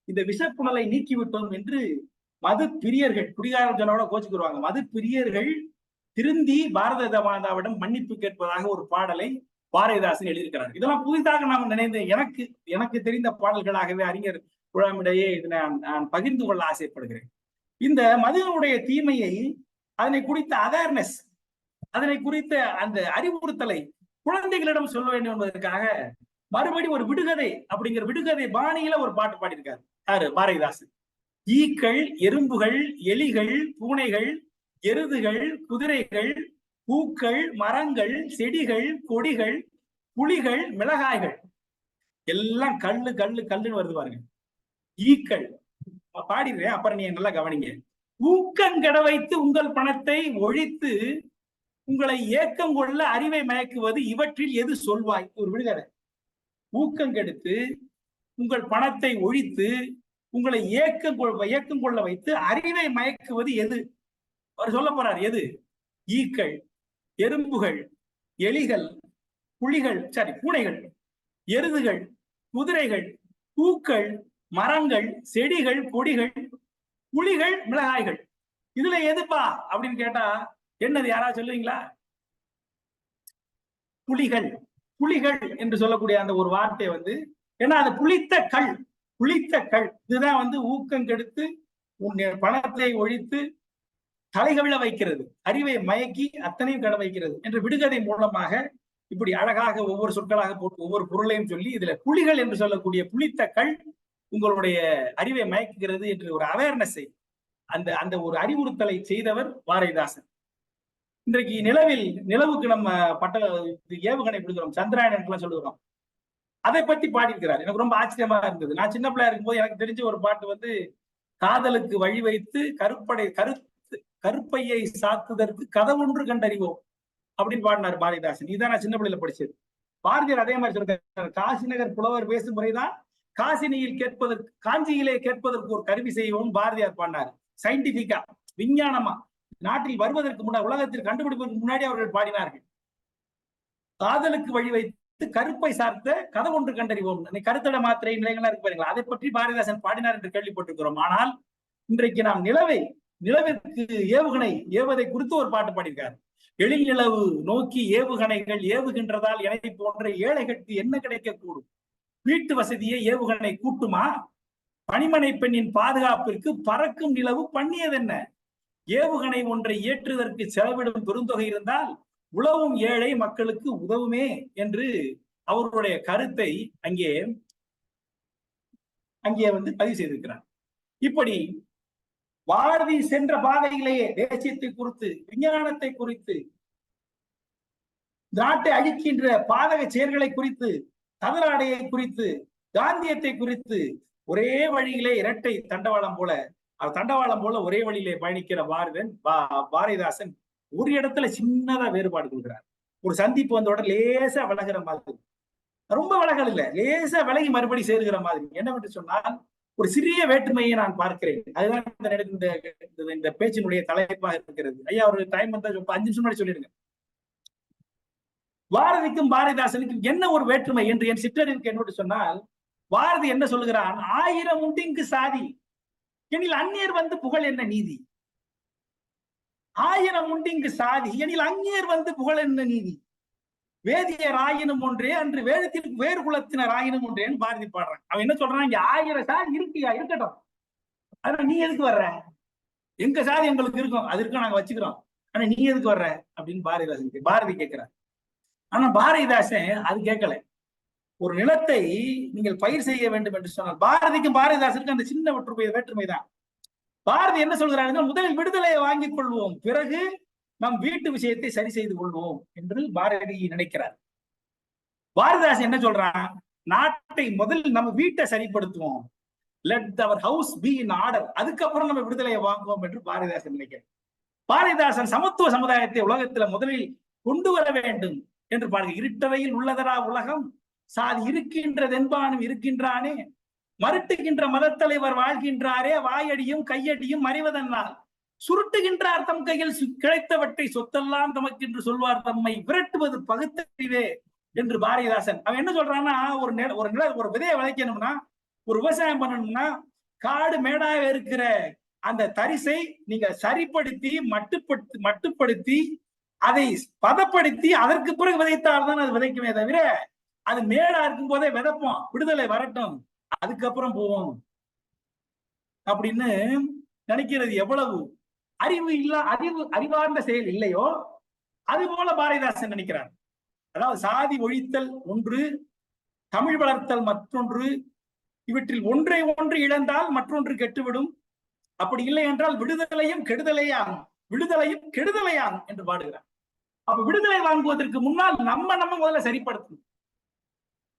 இந்த விஷப்புணலை நீக்கிவிட்டோம் என்று மது பிரியர்கள், குடிகாரஜனோட கோச்சுக்குருவாங்க, மது பிரியர்கள் திருந்தி பாரத மாதாவிடம் மன்னிப்பு கேட்பதாக ஒரு பாடலை பாரதிதாசன் எழுதியிருக்கிறார். இதெல்லாம் புதிதாக நாம் நினைந்து எனக்கு தெரிந்த பாடல்களாகவே அறிஞர் குழாமிடையே இதனை நான் பகிர்ந்து கொள்ள ஆசைப்படுகிறேன். இந்த மதுவினுடைய தீமையை, அதனை குறித்த அவேர்னஸ், அதனை குறித்த அந்த அறிவுறுத்தலை குழந்தைகளிடம் சொல்ல வேண்டும் என்பதற்காக மறுபடியும் ஒரு விடுகதை அப்படிங்கிற விடுகதை பாணியில ஒரு பாட்டு பாடியிருக்காரு யாரு? பாரதிதாசன். ஈக்கள், எறும்புகள், எலிகள், பூனைகள், எருதுகள், குதிரைகள், பூக்கள், மரங்கள், செடிகள், கொடிகள், புலிகள், மிளகாய்கள் எல்லாம் கல்லு கல்லு கல்லுன்னு வருது பாருங்க. ஈக்கள் பாடிடுறேன், அப்புறம் நீங்க நல்லா கவனிங்க. ஊக்கங்கட வைத்து உங்கள் பணத்தை ஒழித்து உங்களை ஏக்கம் கொள்ள அறிவை மயக்குவது இவற்றில் எது சொல்வாய்? ஒரு விடுதலை. ஊக்கங்கெடுத்து உங்கள் பணத்தை ஒழித்து உங்களை ஏக்கம் கொள்ள வைத்து அறிவை மயக்குவது எது? அவர் சொல்ல போறார். எது? ஈக்கள், எறும்புகள், எலிகள், பூனைகள், எருதுகள், குதிரைகள், பூக்கள், மரங்கள், செடிகள், கொடிகள், புலிகள், மிளகாய்கள். இதுல எதுப்பா அப்படின்னு கேட்டா என்னது? யாராவது சொல்லுவீங்களா? புலிகள். புலிகள் என்று சொல்லக்கூடிய அந்த ஒரு வார்த்தை ஏன்னா அது புளித்த கல். இதுதான் ஊக்கம் கெடுத்து உன் பணத்தை ஒழித்து தலைகவிழ வைக்கிறது, அறிவை மயக்கி அத்தனையும் கட வைக்கிறது என்ற விடுகதை மூலமாக இப்படி அழகாக ஒவ்வொரு சொற்களாக போட்டு ஒவ்வொரு பொருளையும் சொல்லி இதுல புலிகள் என்று சொல்லக்கூடிய புளித்த கல் உங்களுடைய அறிவை மயக்குகிறது என்று ஒரு அவேர்னஸை, அந்த ஒரு அறிவுறுத்தலை செய்தவர் பாரதிதாசன். இன்றைக்கு நிலவுக்கு நம்ம ஏவுகணை விடுகிறோம், சந்திராயன் சொல்லுகிறோம். அதை பற்றி பாடியிருக்கிறார். எனக்கு ரொம்ப ஆச்சரியமா இருந்தது. நான் சின்ன பிள்ளையா இருக்கும்போது எனக்கு தெரிஞ்ச ஒரு பாட்டு காதலுக்கு வழி வைத்து கருப்பையை சாத்துதற்கு கதவொன்று கண்டறிவோம் அப்படின்னு பாடினார் பாரதிதாசன். இதான் நான் சின்ன பிள்ளையில படிச்சது. பாரதியார் அதே மாதிரி சொல்றாரு, காசி நகர் புலவர் பேசும் முறைதான் காஞ்சியிலே கேட்பதற்கு ஒரு கருவி செய்வோம் பாரதியார் பாடினார். சயின்டிபிக்கா, விஞ்ஞானமா, நாட்டில் வருவதற்கு முன்னாடி, உலகத்தில் கண்டுபிடிப்பதற்கு முன்னாடி அவர்கள் பாடினார்கள். காதலுக்கு வழி வைத்து கருப்பை சார்த்த கதை ஒன்று கண்டறிவோம். கருத்தட மாத்திரை நிலைகள்லாம் இருக்கு பாருங்களா, அதை பற்றி பாரதிதாசன் பாடினார் என்று கேள்விப்பட்டிருக்கிறோம். ஆனால் இன்றைக்கு நாம் நிலவிற்கு ஏவுகணை ஏவுவதை குறித்து ஒரு பாட்டு பாடியிருக்காரு. எழில் நிலவு நோக்கி ஏவுகணைகள் ஏவுகின்றதால் என்னை போன்ற ஏழைகளுக்கு என்ன கிடைக்கக்கூடும்? வீட்டு வசதியை ஏவுகணை கூட்டுமா? பணிமனை பெண்ணின் பாதுகாப்பிற்கு பறக்கும் நிலவு பண்ணியதென்ன? ஏவுகணை ஒன்றை ஏற்றுவதற்கு செலவிடும் பெருந்தொகை இருந்தால் உழவும் ஏழை மக்களுக்கு உதவுமே என்று அவருடைய கருத்தை அங்கே பதிவு செய்திருக்கிறார். இப்படி பாரதி சென்ற பாதையிலேயே தேசியத்தை குறித்து, விஞ்ஞானத்தை குறித்து, நாட்டை அழிக்கின்ற பாதக செயல்களை குறித்து, தவறாடையை குறித்து, காந்தியத்தை குறித்து ஒரே வழியிலே இரட்டை தண்டவாளம் போல ஒரே வழியிலே பயணிக்கிற பாரதிதாசன் ஒரு இடத்துல சின்னதா வேறுபாடு கொள்கிறார். ஒரு சந்திப்பு வந்தோட லேசா விலகிற மாதிரி, ரொம்ப விலகல் இல்ல, லேசா விலகி மறுபடி சேருகிற மாதிரி. என்னவென்று சொன்னால் ஒரு சிறிய வேற்றுமையை நான் பார்க்கிறேன். அதுதான் இந்த பேச்சினுடைய தலைப்பாக இருக்கிறது. ஐயா ஒரு டைம் வந்தா 5 நிமிஷம் முன்னாடி சொல்லிடுங்க. பாரதிக்கும் பாரதிதாசனுக்கும் என்ன ஒரு வேற்றுமை என்று என் சிற்றறிவுக்கு என்னோடு சொன்னால், பாரதி என்ன சொல்லுகிறான்? 1000 உண்டிங்கு சாதி எனில் அந்நியர் வந்து புகழ் என்ன நீதி? 1000 உண்டிங்கு சாதி எனில் அந்நியர் வந்து புகழ் என்ன நீதி? வேதியர் ஆயினும் ஒன்றே அன்று வேதத்திற்கு வேறு குலத்தினர் ஆயினும் ஒன்றேன்னு பாரதி பாடுறான். அவன் என்ன சொல்றான்? இங்க 1000 சாதி இருக்கியா, இருக்கட்டும், ஆனா நீ எதுக்கு வர்ற? எங்க சாதி எங்களுக்கு இருக்கும், அது இருக்க நாங்க வச்சுக்கிறோம், ஆனா நீ எதுக்கு வர்ற அப்படின்னு பாரதி கேட்கிறார். ஆனா பாரதிதாசன் அது கேட்கல. ஒரு நிலத்தை நீங்கள் பயிர் செய்ய வேண்டும் என்று சொன்னால் பாரதிக்கும் பாரதிதாசனுக்கும் அந்த சின்ன வேற்றுமைதான். பாரதி என்ன சொல்கிறார்கள்? முதலில் விடுதலையை வாங்கிக் கொள்வோம், பிறகு நம் வீட்டு விஷயத்தை சரி செய்து கொள்வோம் என்று பாரதி நினைக்கிறார். பாரதிதாசன் என்ன சொல்றான்? நாட்டை முதலில் நம்ம வீட்டை சரிப்படுத்துவோம், let our house be in order, அதுக்கப்புறம் நம்ம விடுதலையை வாங்குவோம் என்று பாரதிதாசன் நினைக்கிறார். பாரதிதாசன் சமத்துவ சமுதாயத்தை உலகத்துல முதலில் கொண்டு வர வேண்டும் என்று பாருங்க. இருட்டறையில் உள்ளதரா உலகம், சாதி இருக்கின்றதென்பானும் இருக்கின்றானே, மறுட்டுகின்ற மதத்தலைவர் வாழ்கின்றாரே, வாயடியும் கையடியும் மறைவதென்னால் சுருட்டுகின்றார் தம் கையில் கிடைத்தவற்றை சொத்தெல்லாம் தமக்கு என்று சொல்வார், தம்மை விரட்டுவது பகுத்தறிவே என்று பாரதிதாசன். அவன் என்ன சொல்றான்னா, ஒரு விதையை விளைக்கணும்னா, ஒரு விவசாயம் பண்ணணும்னா, காடு மேடாக இருக்கிற அந்த தரிசை நீங்க சரிப்படுத்தி மட்டுப்படுத்தி அதை பதப்படுத்தி அதற்கு பிறகு விதைத்தால்தான் அது விதைக்குமே தவிர, அது மேடா இருக்கும் போதே விதைப்போம், விடுதலை வரட்டும் அதுக்கப்புறம் போவோம் அப்படின்னு நினைக்கிறது எவ்வளவு அறிவார்ந்த செயல் இல்லையோ அது போல பாரதிதாசன் நினைக்கிறார். அதாவது சாதி ஒழித்தல் ஒன்று, தமிழ் வளர்த்தல் மற்றொன்று, இவற்றில் ஒன்றை ஒன்று இழந்தால் மற்றொன்று கெட்டுவிடும், அப்படி இல்லை என்றால் விடுதலையும் கெடுதலையாகும், விடுதலையும் கெடுதலையாகும் என்று பாடுகிறார். அப்ப விடுதலை வாங்குவதற்கு முன்னால் நம்ம முதல்ல சரிப்படுத்தணும்.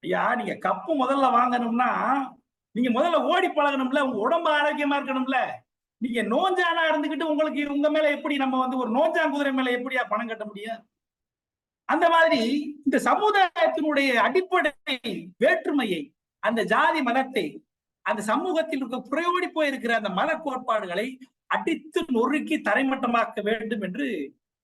ஐயா, நீங்க கப்பு முதல்ல வாங்கணும்னா நீங்க முதல்ல ஓடி பழகணும்ல, உங்க உடம்பு ஆரோக்கியமா இருக்கணும்ல. நீங்க நோஞ்சானா இருந்துகிட்டு உங்களுக்கு உங்க மேல எப்படி நம்ம ஒரு நோஞ்சாங்குதிரை மேல எப்படியா பணம் கட்ட முடியும்? அந்த மாதிரி இந்த சமுதாயத்தினுடைய அடிப்படை வேற்றுமையை, அந்த ஜாதி மதத்தை, அந்த சமூகத்தில் இருக்க குறையோடி போயிருக்கிற அந்த மத கோட்பாடுகளை அடித்து நொறுக்கி தரைமட்டமாக்க வேண்டும் என்று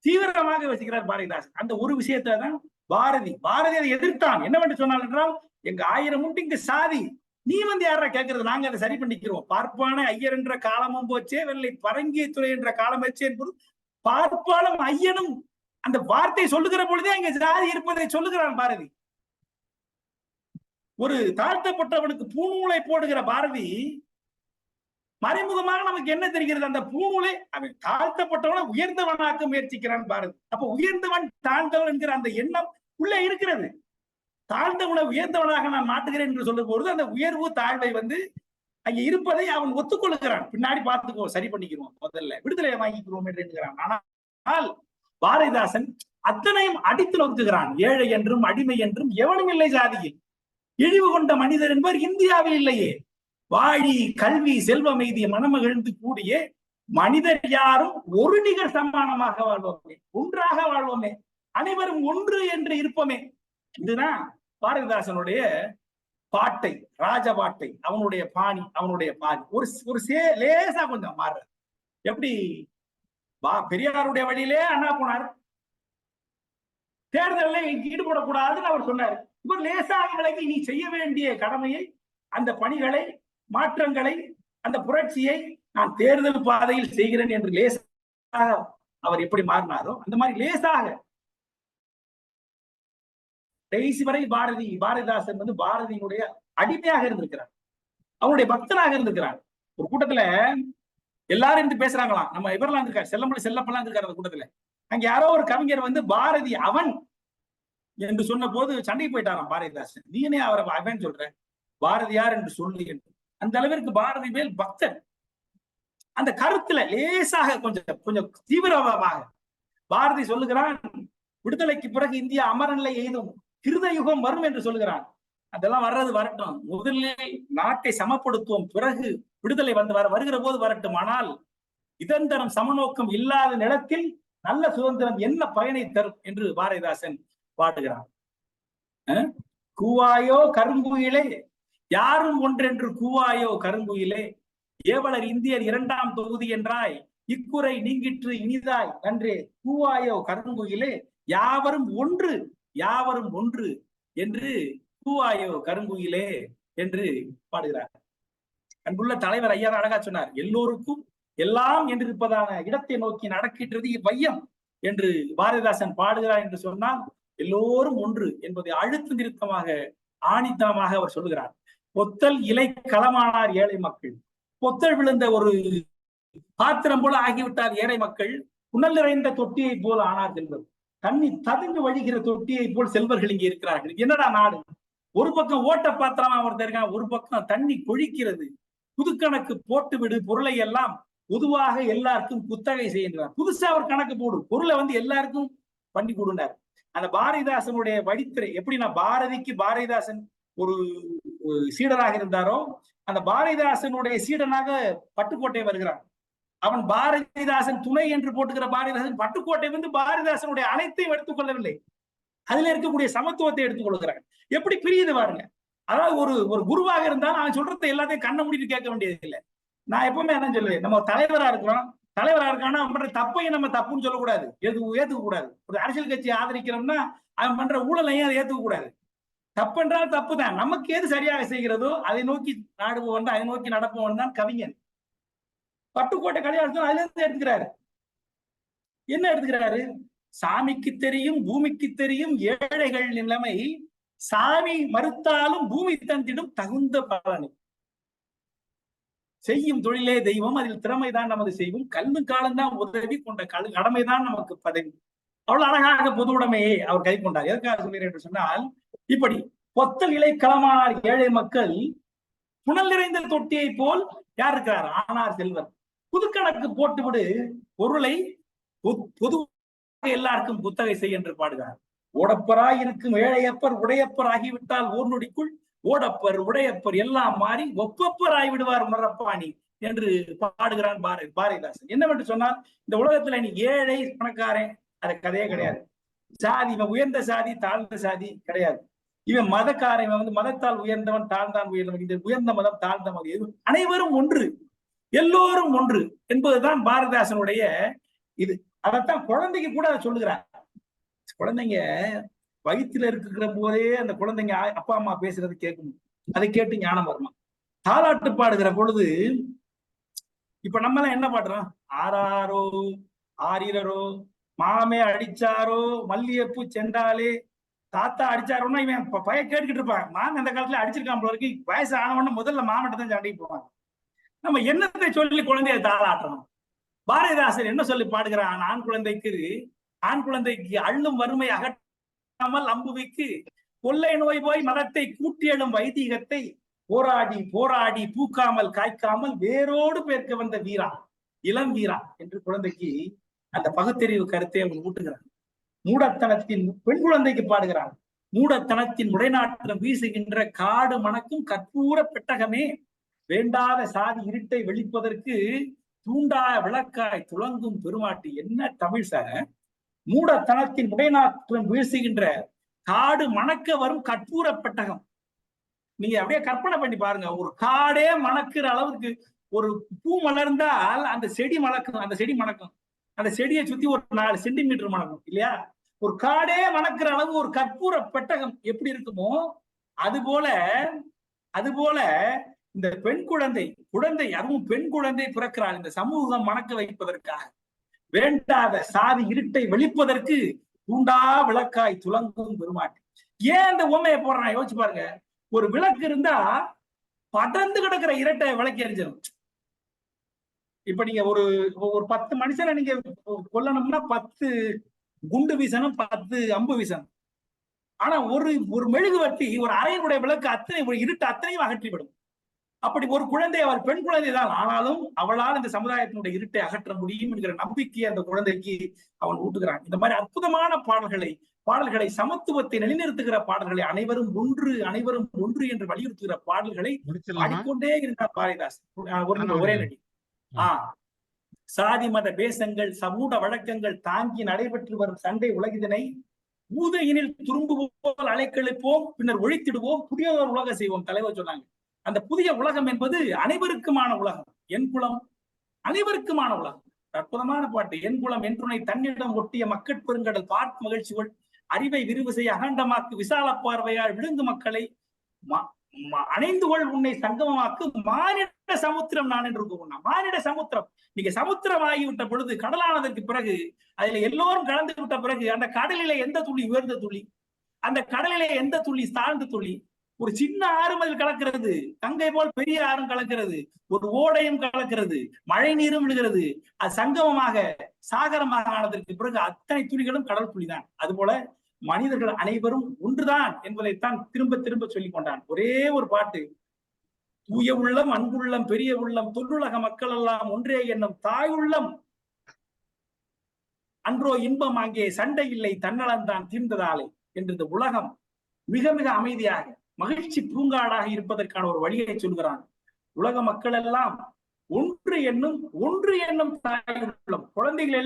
தீவிரமாக யோசிக்கிறார் பாரதிதாசன். அந்த ஒரு விஷயத்தை தான் பாரதி அதை எதிர்த்தான். என்னவென்று சொன்னால் என்றால், எங்க 1000 உண்டு இங்கு சாதி, நீ யாரா கேட்கறது, நாங்க அதை சரி பண்ணிக்கிறோம். பார்ப்பான ஐயர் என்ற காலமும் போச்சே, வெள்ளை பரங்கிய துறை என்ற காலம் வச்சே என்பது பார்ப்பாலும் ஐயனும் அந்த வார்த்தை சொல்லுகிற பொழுதே அங்க ஜாதி இருப்பதை சொல்லுகிறான் பாரதி. ஒரு தாழ்த்தப்பட்டவனுக்கு பூநூலை போடுகிற பாரதி மறைமுகமாக நமக்கு என்ன தெரிகிறது, அந்த பூநூலை அவன் தாழ்த்தப்பட்டவனை உயர்ந்தவனாக்க முயற்சிக்கிறான் பாரதி. அப்ப உயர்ந்தவன் தாழ்ந்தவன் என்கிற அந்த எண்ணம் உள்ளே இருக்கிறது. தாழ்ந்தவனை உயர்ந்தவனாக நான் மாட்டுகிறேன் என்று சொல்லும் பொழுது அந்த உயர்வு தாழ்வை அங்க இருப்பதை அவன் ஒத்துக்கொள்ளுகிறான். பின்னாடி பார்த்துக்கோ, சரி பண்ணிக்கிறோம், முதல்ல விடுதலையை வாங்கிக்கிறோம் என்று என்கிறான். ஆனால் பாரதிதாசன் அத்தனையும் அடித்து நோக்குகிறான். ஏழை என்றும் அடிமை என்றும் எவனும் இல்லை ஜாதியில், இழிவு கொண்ட மனிதர் என்பவர் இந்தியாவில் இல்லையே, வாழி கல்வி செல்வம் எய்திய மனமகிழ்ந்து கூடிய மனிதர் யாரும் ஒரு நிகர் சமானமாக வாழ்வோமே, ஒன்றாக வாழ்வோமே, அனைவரும் ஒன்று என்று இருப்போமே. இதுதான் பாரதிதாசனுடைய பாட்டை, ராஜபாட்டை, அவனுடைய பாணி, அவனுடைய பாணி ஒரு லேசா கொஞ்சம் மாறுற. எப்படி பெரியாருடைய வழியிலே அண்ணா போனார், தேர்தலில் ஈடுபடக்கூடாதுன்னு அவர் சொன்னார். இவர் லேசாக விலகி நீ செய்ய வேண்டிய கடமையை, அந்த பணிகளை, மாற்றங்களை, அந்த புரட்சியை நான் தேர்தல் பாதையில் செய்கிறேன் என்று லேசாக அவர் எப்படி மாறினாரோ அந்த மாதிரி லேசாக கடைசி வரை பாரதிதாசன் பாரதியினுடைய அடிமையாக இருந்திருக்கிறார், அவனுடைய பக்தனாக இருந்திருக்கிறார். ஒரு கூட்டத்துல எல்லாரும் இருந்து பேசுறாங்களாம், நம்ம இவரெல்லாம் இருக்காரு, செல்லப்பெல்லாம் இருக்காரு அந்த கூட்டத்துல. அங்க யாரோ ஒரு கவிஞர் பாரதி அவன் என்று சொன்ன போது சண்டைக்கு போயிட்டாராம் பாரதிதாசன். நீனே அவரை அவன் சொல்ற, பாரதியார் என்று சொல்லு என்று. அந்த அளவிற்கு பாரதி மேல் பக்தன். அந்த கருத்துல லேசாக கொஞ்சம் தீவிரமாக பாரதி சொல்லுகிறான், விடுதலைக்கு பிறகு இந்தியா அமரநிலை எய்தும் கிருத யுகம் வரும் என்று சொல்லுகிறான். அதெல்லாம் வரட்டும், முதலில் நாட்டை சமப்படுத்துவோம், பிறகு விடுதலை வருகிற போது வரட்டும். ஆனால் இதந்தரம் சமநோக்கம் இல்லாத நிலத்தில் நல்ல சுதந்திரம் என்ன பயனை தரும் என்று பாரதிதாசன் பாடுகிறான். கூவாயோ கருங்குயிலே, யாரும் ஒன்றென்று கூவாயோ கருங்குயிலே, ஏவலர் இந்தியர் 2ஆம் தொகுதி என்றாய், இக்குறை நீங்கிற்று இனிதாய் நன்றே, கூவாயோ கருங்குயிலே, யாவரும் ஒன்று என்று கூவாயோ கருங்குயிலே என்று பாடுகிறார். அன்புள்ள தலைவர் ஐயா அழகா சொன்னார், எல்லோருக்கும் எல்லாம் என்று இருப்பதான இடத்தை நோக்கி நடக்கின்றது வையம் என்று பாரதிதாசன் பாடுகிறார் என்று சொன்னால், எல்லோரும் ஒன்று என்பதை அழுத்த நிறுத்தமாக ஆணித்தனமாக அவர் சொல்லுகிறார். பொத்தல் இலை களமானார் ஏழை மக்கள், பொத்தல் விழுந்த ஒரு பாத்திரம் போல ஆகிவிட்டார் ஏழை மக்கள், புனல் நிறைந்த தொட்டியை போல ஆனார் செல்வர், தண்ணி ததுங்கு வழிகிற தொட்டியை போல் செல்வர்கள் இங்கே இருக்கிறார்கள். என்னடா நாடு, ஒரு பக்கம் ஓட்ட பாத்திரமா ஒருத்தர் இருக்கான், ஒரு பக்கம் தண்ணி கொழிக்கிறது, புதுக்கணக்கு போட்டு விடு, பொருளை எல்லாம் பொதுவாக எல்லாருக்கும் குத்தகை செய்கின்றார், புதுசா ஒரு கணக்கு போடு, பொருளை எல்லாருக்கும் பண்ணி கொடுனார். அந்த பாரதிதாசனுடைய வழித்துறை எப்படின்னா, பாரதிக்கு பாரதிதாசன் ஒரு சீடராக இருந்தாரோ, அந்த பாரதிதாசனுடைய சீடனாக பட்டுக்கோட்டை வருகிறான். அவன் பாரதிதாசன் துணை என்று போட்டுக்கிற பாரதிதாசன் பட்டுக்கோட்டை வந்து பாரதிதாசனுடைய அனைத்தையும் எடுத்துக்கொள்ளவில்லை, அதுல இருக்கக்கூடிய சமத்துவத்தை எடுத்துக்கொள்கிறான். எப்படி பிரியுது பாருங்க. அதாவது ஒரு குருவாக இருந்தாலும் அவன் சொல்றதை எல்லாத்தையும் கண்ண மூடிட்டு கேட்க வேண்டியது இல்லை. நான் எப்பவுமே என்ன சொல்லுவேன், நம்ம தலைவரா இருக்கிறோம், தலைவரா இருக்கானா அவன் பண்ற தப்பையும் நம்ம தப்புன்னு சொல்லக்கூடாது, ஏத்துக்க கூடாது. ஒரு அரசியல் கட்சியை ஆதரிக்கிறோம்னா அவன் பண்ற ஊழலையும் அதை ஏத்துக்க கூடாது. தப்பு என்றால் தப்பு தான், நமக்கு எது சரியாக செய்கிறதோ அதை நோக்கி நாடுபவன் தான், அதை நோக்கி நடப்பவன் தான் கவிஞன். பட்டுக்கோட்டை கல்யாணம் அதுல இருந்து எடுத்துக்கிறாரு. என்ன எடுத்துக்கிறாரு? சாமிக்கு தெரியும் பூமிக்கு தெரியும் ஏழைகள் நிலைமை, சாமி மறுத்தாலும் பூமி தந்திடும் தகுந்த பலனை. செய்யும் தொழிலே தெய்வம், அதில் திறமைதான் நமது செய்வோம், கல்வி காலம்தான் உதவி கொண்ட கடமைதான் நமக்கு பதவி. அவ்வளவு அழகாக பொது உடைமையை அவர் கை கொண்டார். எதற்காக சொல்கிறேன் என்று சொன்னால், இப்படி பொத்தல் இலை களமானார் ஏழை மக்கள், புனல் நிறைந்த தொட்டியை போல் யார் இருக்கிறார்? ஆனார் செல்வர். புதுக்கணக்கு போட்டுவிடு பொருளை பொது எல்லாருக்கும் புத்தகை செய் என்று பாடுகிறார். ஓடப்பராய் இருக்கும் ஏழையப்பர் உடையப்பர் ஆகிவிட்டால் ஓர் நொடிக்குள் ஓடப்பர் உடையப்பர் எல்லாம் மாறி ஒப்பப்பர் ஆகிவிடுவார் உணரப்பாணி என்று பாடுகிறான் பாரதிதாசன். என்னவென்று சொன்னால், இந்த உலகத்துல நீ ஏழை பணக்காரன் அது கதையே கிடையாது. சாதி, இவன் உயர்ந்த சாதி தாழ்ந்த சாதி கிடையாது. இவன் மதக்காரன், இவன் வந்து மதத்தால் உயர்ந்தவன் தாழ்ந்தான் உயர்ந்தவன், இது உயர்ந்த மதம் தாழ்ந்த மதம், அனைவரும் ஒன்று, எல்லோரும் ஒன்று என்பதுதான் பாரதிதாசனுடைய இது. அதைத்தான் குழந்தைக்கு கூட அதை சொல்லுகிறார். குழந்தைங்க வயிற்றுல இருக்கிற போதே அந்த குழந்தைங்க அப்பா அம்மா பேசுறது கேட்கணும், அதை கேட்டு ஞானம் வருமா. தாலாட்டு பாடுகிற பொழுது இப்ப நம்ம எல்லாம் என்ன பாடுறோம்? ஆராரோ ஆரிரரோ, மாமே அடிச்சாரோ, மல்லிகைப்பூ செண்டாலே, தாத்தா அடிச்சாரோன்னா இவன் பையன் கேட்டுக்கிட்டு இருப்பான். மாமன் அந்த காலத்துல அடிச்சிருக்கான் போல இருக்கு, வயசு ஆனவொன்னு முதல்ல மாமன்ட்ட தான் சண்டைக்கு போவாங்க. நம்ம என்னத்தை சொல்லி குழந்தைய தாளாட்டணும்? பாரதிதாசன் என்ன சொல்லி பாடுகிறான்? ஆண் குழந்தைக்கு அள்ளும் வறுமை அகற்றாமல் அம்புவிக்கு கொள்ளை நோய் போய் மதத்தை கூட்டி எழும் வைதீகத்தை போராடி போராடி பூக்காமல் காய்க்காமல் வேரோடு பேர்க்க வந்த வீரா, இளம் வீரா என்று குழந்தைக்கு அந்த பகுத்தறிவு கருத்தை அவன் ஊட்டுகிறான். மூடத்தனத்தின் பெண் குழந்தைக்கு பாடுகிறான். மூடத்தனத்தின் உடைநாற்றம் வீசுகின்ற காடு மணக்கும் கற்பூர பெட்டகமே, வேண்டாத சாதி இருட்டை வெளிப்பதற்கு தூண்டா விளக்காய் துளங்கும் பெருமாட்டி. என்ன தமிழ் சார! மூடத்தனத்தின் உடைநாற்றம் வீசுகின்ற காடு மணக்க வரும் கற்பூர பெட்டகம். நீங்க அப்படியே கற்பனை பண்ணி பாருங்க, ஒரு காடே மணக்கிற அளவுக்கு ஒரு பூ மலர்ந்தால் அந்த செடி மணக்கும், அந்த செடி மணக்கும், அந்த செடியை சுத்தி ஒரு 4 சென்டிமீட்டர் மணக்கும் இல்லையா? ஒரு காடே மணக்கிற அளவு ஒரு கற்பூர பெட்டகம் எப்படி இருக்குமோ அதுபோல இந்த பெண் குழந்தை அதுவும் பெண் குழந்தை பிறக்கிறாள் இந்த சமூகம் மணக்க வைப்பதற்காக, வேண்டாத சாதி இருட்டை வெளிப்பதற்கு தூண்டா விளக்காய் துளங்கும் பெருமாட்டி. ஏன் இந்த உண்மையை போடுறான் யோசிச்சு பாருங்க. ஒரு விளக்கு இருந்தா படர்ந்து கிடக்கிற இரட்டை விளக்கு எரிஞ்சிடும். இப்ப நீங்க ஒரு 10 மனுஷனை நீங்க கொல்லணும்னா 10 குண்டு வீசணும், 10 அம்பு வீசணும். ஆனா ஒரு மெழுகுவர்த்தி, ஒரு அறையினுடைய விளக்கு அத்தனை இருட்டு அத்தனையும் அகற்றிவிடும். அப்படி ஒரு குழந்தை, அவர் பெண் குழந்தை தான், ஆனாலும் அவளால் இந்த சமுதாயத்தினுடைய இருட்டை அகற்ற முடியும் என்கிற நம்பிக்கையை அந்த குழந்தைக்கு அவன் ஊட்டுகிறான். இந்த மாதிரி அற்புதமான பாடல்களை சமத்துவத்தை நிலைநிறுத்துகிற பாடல்களை, அனைவரும் ஒன்று என்று வலியுறுத்துகிற பாடல்களை பாடிக்கொண்டே இருந்தார் பாரதிதாசன். ஒரே நடி. சாதி மத பேசங்கள் சமூக வழக்கங்கள் தாங்கி நடைபெற்று வரும் சண்டை உலகிதனை ஊதையினில் துரும்பு போல் அலைக்கழிப்போம், பின்னர் ஒழித்திடுவோம், புதிய ஒரு உலகம் செய்வோம் தலைவர் சொன்னாங்க. அந்த புதிய உலகம் என்பது அனைவருக்குமான உலகம். என் குலம் அனைவருக்குமான உலகம். அற்புதமான பாட்டு. என் குலம் என்றுனை தன்னிடம் ஒட்டிய மக்கட் பெருங்கடல் பார்த்து மகிழ்ச்சிகள் அறிவை விரிவு செய்ய அகண்டமாக்கு விசால பார்வையால் விழுந்து மக்களை அணைந்து கொள் உன்னை சங்கமமாக்கு மானிட சமுத்திரம் நான் என்று கூறினான். மானிட சமுத்திரம். நீங்க சமுத்திரம் ஆகிவிட்ட பொழுது, கடலானதற்கு பிறகு, அதுல எல்லோரும் கலந்து விட்ட பிறகு, அந்த கடலிலே எந்த துளி உயர்ந்த துளி, அந்த கடலிலே எந்த துளி தாழ்ந்த துளி, ஒரு சின்ன ஆறும் அதில் கலக்கிறது, கங்கை போல் பெரிய ஆறும் கலக்கிறது, ஒரு ஓடையும் கலக்கிறது, மழை நீரும் விழுகிறது. அது சங்கமமாக சாகரமாக ஆனதற்கு பிறகு அத்தனை துளிகளும் கடல் துளிதான். அதுபோல மனிதர்கள் அனைவரும் ஒன்றுதான் என்பதைத்தான் திரும்ப திரும்ப சொல்லிக் கொண்டான். ஒரே ஒரு பாட்டு. தூய உள்ளம் அன்புள்ளம் பெரிய உள்ளம் தொல்லுலக மக்கள் எல்லாம் ஒன்றே என்னும் தாய் உள்ளம் அன்றோ இன்பம் அங்கே சண்டை இல்லை தன்னலம்தான் தீர்ந்ததாலே என்று இந்த உலகம் மிக மிக அமைதியாக மகிழ்ச்சி பூங்காடாக இருப்பதற்கான ஒரு வழியை சொல்கிறான். உலக மக்கள் எல்லாம் ஒன்று என்னும் தாய் உள்ளம். குழந்தைகள்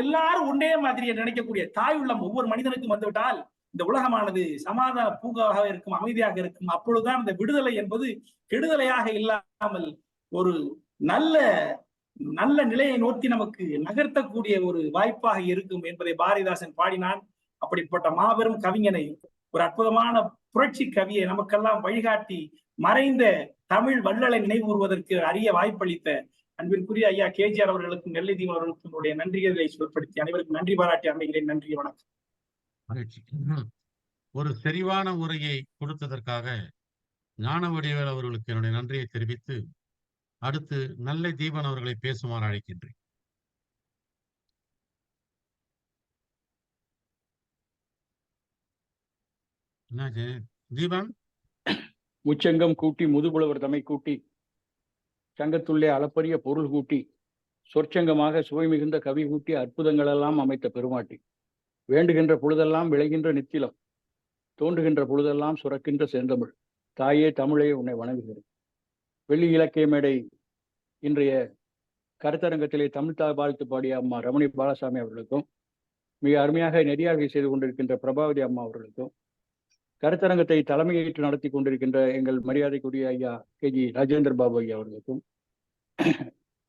எல்லாரும் ஒன்றே மாதிரி நினைக்கக்கூடிய தாய் உள்ளம் ஒவ்வொரு மனிதனுக்கும் வந்துவிட்டால் இந்த உலகமானது சமாதான பூங்காவாக இருக்கும், அமைதியாக இருக்கும். அப்பொழுதுதான் இந்த விடுதலை என்பது கெடுதலையாக இல்லாமல் ஒரு நல்ல நல்ல நிலையை நோக்கி நமக்கு நகர்த்தக்கூடிய ஒரு வாய்ப்பாக இருக்கும் என்பதை பாரதிதாசன் பாடினான். அப்படிப்பட்ட மாபெரும் கவிஞனை, ஒரு அற்புதமான புரட்சி கவியை நமக்கெல்லாம் வழிகாட்டி மறைந்த தமிழ் வள்ளலை நினைவுறுவதற்கு அரிய வாய்ப்பளித்த அன்பிற்குரிய ஐயா கேஜிஆர் அவர்களுக்கும் நெல்லை தீபன் அவர்களுக்கும் என்னுடைய நன்றிகளை சொல்படுத்தி அனைவருக்கும் நன்றி பாராட்டி அமைகிறேன். நன்றி, வணக்கம். மகிழ்ச்சி. ஒரு செறிவான உரையை கொடுத்ததற்காக ஞானவடிவேல் அவர்களுக்கு என்னுடைய நன்றியை தெரிவித்து அடுத்து நெல்லை தீபன் அவர்களை பேசுமாறு அழைக்கின்றேன். என்னாச்சு தீபன்? முச்சங்கம் கூட்டி முதுபுலவர் தமை கூட்டி சங்கத்துள்ளே அளப்பரிய பொருள் கூட்டி சொற்சங்கமாக சுவை மிகுந்த கவி கூட்டி அற்புதங்களெல்லாம் அமைத்த பெருமாட்டி, வேண்டுகின்ற பொழுதெல்லாம் விளைகின்ற நித்திலம், தோன்றுகின்ற பொழுதெல்லாம் சுரக்கின்ற செந்தமிழ் தாயே தமிழே உன்னை வணங்குகிறேன். வெள்ளி இலக்கிய மேடை இன்றைய கருத்தரங்கத்திலே தமிழ் வாழ்த்து பாடிய அம்மா ரமணி பாலசாமி அவர்களுக்கும், மிக அருமையாக நெறியாழ்வை செய்து கொண்டிருக்கின்ற பிரபாவதி அம்மா அவர்களுக்கும், கருத்தரங்கத்தை தலைமையேற்று நடத்தி கொண்டிருக்கின்ற எங்கள் மரியாதைக்குரிய ஐயா கேஜி ராஜேந்திர பாபு ஐயா அவர்களுக்கும்,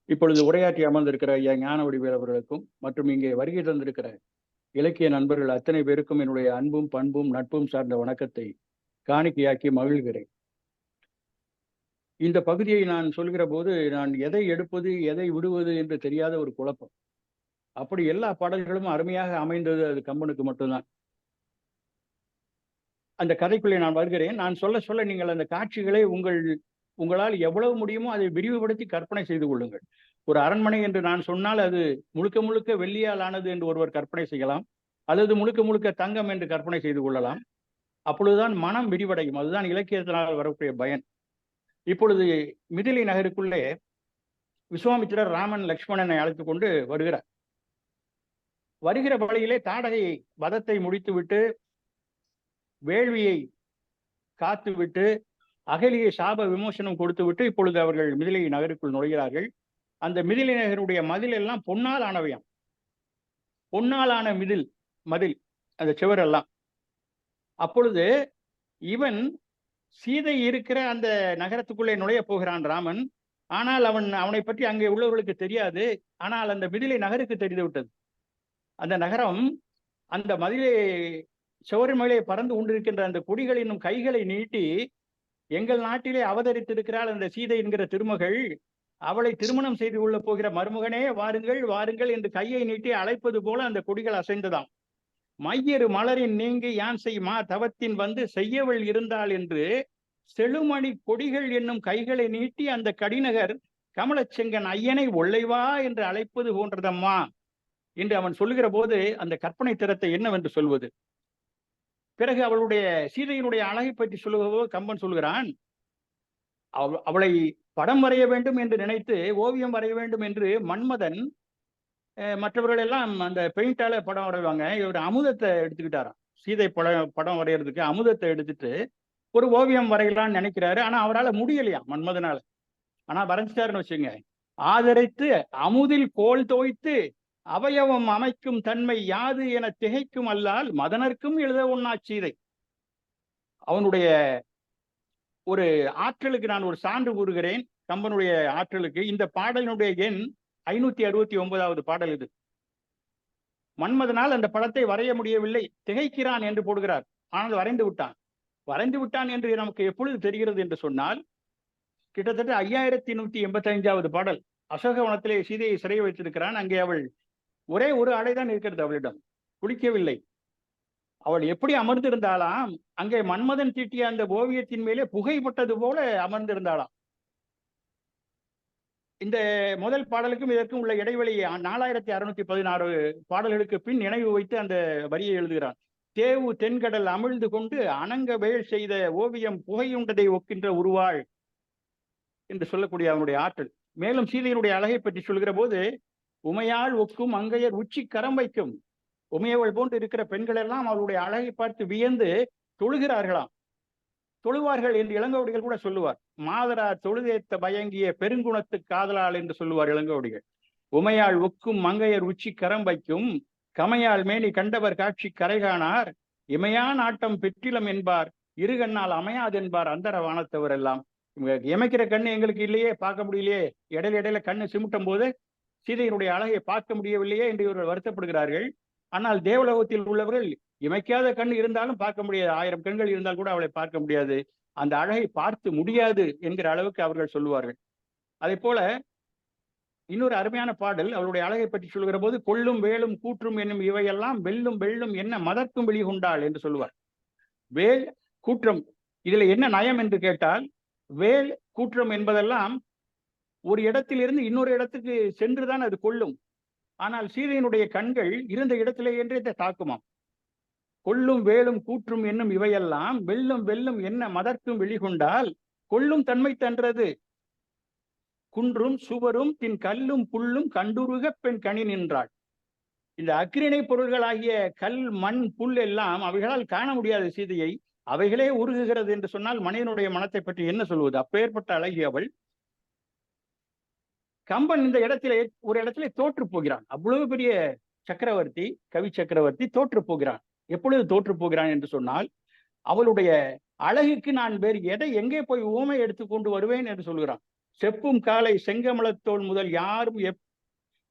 இப்பொழுது உரையாற்றி அமர்ந்திருக்கிற ஐயா ஞானவடிவேல் அவர்களுக்கும், மற்றும் இங்கே வருகை தந்திருக்கிற இலக்கிய நண்பர்கள் அத்தனை பேருக்கும் என்னுடைய அன்பும் பண்பும் நட்பும் சார்ந்த வணக்கத்தை காணிக்கையாக்கி மகிழ்கிறேன். இந்த பகுதியை நான் சொல்கிற போது நான் எதை எடுப்பது எதை விடுவது என்று தெரியாத ஒரு குழப்பம். அப்படி எல்லா பாடல்களும் அருமையாக அமைந்தது அது கம்பனுக்கு மட்டும்தான். அந்த கதைக்குள்ளே நான் வருகிறேன். நான் சொல்ல சொல்ல நீங்கள் அந்த காட்சிகளை உங்களால் எவ்வளவு முடியுமோ அதை விரிவுபடுத்தி கற்பனை செய்து கொள்ளுங்கள். ஒரு அரண்மனை என்று நான் சொன்னால் அது முழுக்க முழுக்க வெள்ளியால் ஆனது என்று ஒருவர் கற்பனை செய்யலாம், அல்லது முழுக்க முழுக்க தங்கம் என்று கற்பனை செய்து கொள்ளலாம். அப்பொழுதுதான் மனம் விரிவடையும். அதுதான் இலக்கியத்தினால் வரக்கூடிய பயன். இப்பொழுது மிதிலை நகருக்குள்ளே விஸ்வாமித்திரர் ராமன் லக்ஷ்மணனை அழைத்துக் கொண்டு வருகிறார். வருகிற வழியிலே தாடகை வதத்தை முடித்துவிட்டு, வேள்வியை காத்துவிட்டு, அகலியை சாப விமோசனம் கொடுத்துவிட்டு இப்பொழுது அவர்கள் மிதிலை நகருக்குள் நுழைகிறார்கள். அந்த மிதிலை நகருடைய மதில் எல்லாம் பொன்னால் ஆனவையாம். பொன்னால் ஆன மதில் அந்த சுவரெல்லாம். அப்பொழுது இவன் சீதை இருக்கிற அந்த நகரத்துக்குள்ளே நுழைய போகிறான் ராமன். ஆனால் அவனை பற்றி அங்கே உள்ளவர்களுக்கு தெரியாது. ஆனால் அந்த மிதிலை நகருக்கு தெரிந்து விட்டது. அந்த நகரம் அந்த மதிலை சுவரின் மேலே பறந்து கொண்டிருக்கின்ற அந்த கொடிகள் என்னும் கைகளை நீட்டி, எங்கள் நாட்டிலே அவதரித்திருக்கிறாள் அந்த சீதை என்கிற திருமகள், அவளை திருமணம் செய்து கொள்ள போகிற மருமகனே வாருங்கள் வாருங்கள் என்று கையை நீட்டி அழைப்பது போல அந்த கொடிகள் அசைந்ததாம். மையறு மலரின் நீங்கி யான் செய்யுமா தவத்தின் வந்து செய்யவள் இருந்தாள் என்று செழுமணி கொடிகள் என்னும் கைகளை நீட்டி அந்த கடிநகர் கமலச்செங்கன் ஐயனை ஒல்லைவா என்று அழைப்பது போன்றதம்மா என்று அவன் சொல்லுகிற போது அந்த கற்பனை திறத்தை என்னவென்று சொல்வது. பிறகு அவளுடைய சீதையினுடைய அழகை பற்றி சொல்லுவதோ கம்பன் சொல்கிறான், அவளை படம் வரைய வேண்டும் என்று நினைத்து, ஓவியம் வரைய வேண்டும் என்று மன்மதன் மற்றவர்கள் எல்லாம் அந்த பெயிண்டால படம் வரைவாங்க, இவர் அமுதத்தை எடுத்துக்கிட்டாராம். சீதை படம் வரைகிறதுக்கு அமுதத்தை எடுத்துட்டு ஒரு ஓவியம் வரையலான்னு நினைக்கிறாரு. ஆனா அவரால் முடியலையா மன்மதனால. ஆனா வரைஞ்சிட்டாருன்னு வச்சுங்க. ஆதரித்து அமுதில் கோல் தோய்த்து அவயவம் அமைக்கும் தன்மை யாது என திகைக்கும் அல்லால் மதனர்க்கும் எழுத ஒண்ணா சீதை. அவனுடைய ஒரு ஆற்றலுக்கு நான் ஒரு சான்று கூறுகிறேன். கம்பனுடைய ஆற்றலுக்கு இந்த பாடலினுடைய எண் 569வது பாடல் இது. மன்மதனால் அந்த படத்தை வரைய முடியவில்லை, திகைக்கிறான் என்று போடுகிறார். ஆனால் வரைந்து விட்டான் என்று நமக்கு எப்பொழுது தெரிகிறது என்று சொன்னால், கிட்டத்தட்ட 5185வது பாடல். அசோகவனத்திலே சீதையை சிறை வைத்திருக்கிறான். அங்கே அவள் ஒரே ஒரு அடைதான் இருக்கிறது, அவளிடம் குளிக்கவில்லை. அவள் எப்படி அமர்ந்திருந்தாலாம், அங்கே மன்மதன் தீட்டிய அந்த ஓவியத்தின் மேலே புகைப்பட்டது போல அமர்ந்திருந்தாளாம். இந்த முதல் பாடலுக்கும் இதற்கும் உள்ள இடைவெளி 4616 பாடல்களுக்கு பின் நினைவு வைத்து அந்த வரியை எழுதுகிறான். தேவு தென்கடல் அமிழ்ந்து கொண்டு அணங்க வேள் செய்த ஓவியம் புகையுண்டதை ஒக்கின்ற உருவாள் என்று சொல்லக்கூடிய அவனுடைய ஆற்றல். மேலும் சீதையினுடைய அழகை பற்றி சொல்கிற போது, உமையாள் ஒக்கும் அங்கையர் உச்சி கரம் வைக்கும். உமையவள் போன்று இருக்கிற பெண்கள் எல்லாம் அவளுடைய அழகை பார்த்து வியந்து தொழுகிறார்களாம். தொழுவார்கள் என்று இளங்கோவடிகள் கூட சொல்லுவார். மாதரார் தொழுதேத்த பயங்கிய பெருங்குணத்து காதலால் என்று சொல்லுவார் இளங்கோடிகள். உமையாள் ஒக்கும் மங்கையர் உச்சி கரம் வைக்கும் கமையால் மேனி கண்டவர் காட்சி கரைகானார் இமையான் ஆட்டம் பெற்றிலம் என்பார் இருகண்ணால் அமையாதென்பார் அந்தர வானத்தவர் எல்லாம். இமைக்கிற கண்ணு எங்களுக்கு இல்லையே, பார்க்க முடியலையே, இடையில இடையில கண்ணு சிமிட்டும் போது சீதையினுடைய அழகை பார்க்க முடியவில்லையே என்று இவர்கள் வருத்தப்படுகிறார்கள். ஆனால் தேவலோகத்தில் உள்ளவர்கள் இமைக்காத கண் இருந்தாலும் பார்க்க முடியாது, 1000 கண்கள் இருந்தால் கூட அவளை பார்க்க முடியாது, அந்த அழகை பார்த்து முடியாது என்கிற அளவுக்கு அவர்கள் சொல்லுவார்கள். அதே போல இன்னொரு அருமையான பாடல் அவளுடைய அழகை பற்றி சொல்கிற போது, கொள்ளும் வேலும் கூற்றும் என்னும் இவையெல்லாம் வெல்லும் வெல்லும் என்ன மதர்க்கும் வெளிகொண்டாள் என்று சொல்லுவார். வேல் கூற்றம், இதுல என்ன நயம் என்று கேட்டால், வேல் கூற்றம் என்பதெல்லாம் ஒரு இடத்திலிருந்து இன்னொரு இடத்துக்கு சென்றுதான் அது கொள்ளும். ஆனால் சீதையினுடைய கண்கள் இருந்த இடத்திலே என்றே தாக்குமாம். கொள்ளும் வேலும் கூற்றும் என்னும் இவையெல்லாம் வெல்லும் வெல்லும் என்ன மதர்க்கும் வெளிகொண்டால் கொள்ளும் தன்மை தன்றது குன்றும் சுவரும் தின் கல்லும் புல்லும் கண்டுருக பெண் கனி நின்றாள். இந்த அக்கிரிணை பொருள்களாகிய கல் மண் புல் எல்லாம் அவைகளால் காண முடியாது சீதையை, அவைகளே உருகுகிறது என்று சொன்னால் மனிதனுடைய மனத்தை பற்றி என்ன சொல்வது? அப்பேற்பட்ட அழகி அவள். கம்பன் இந்த இடத்திலே ஒரு இடத்திலே தோற்று போகிறான். அவ்வளவு பெரிய சக்கரவர்த்தி, கவி சக்கரவர்த்தி தோற்று போகிறான். எப்பொழுது தோற்று போகிறான் என்று சொன்னால், அவளுடைய அழகுக்கு நான் வேறு எதை எங்கே போய் ஊமை எடுத்துக்கொண்டு வருவேன் என்று சொல்கிறான். செப்பும் காலை செங்கமலத்தோல் முதல் யாரும்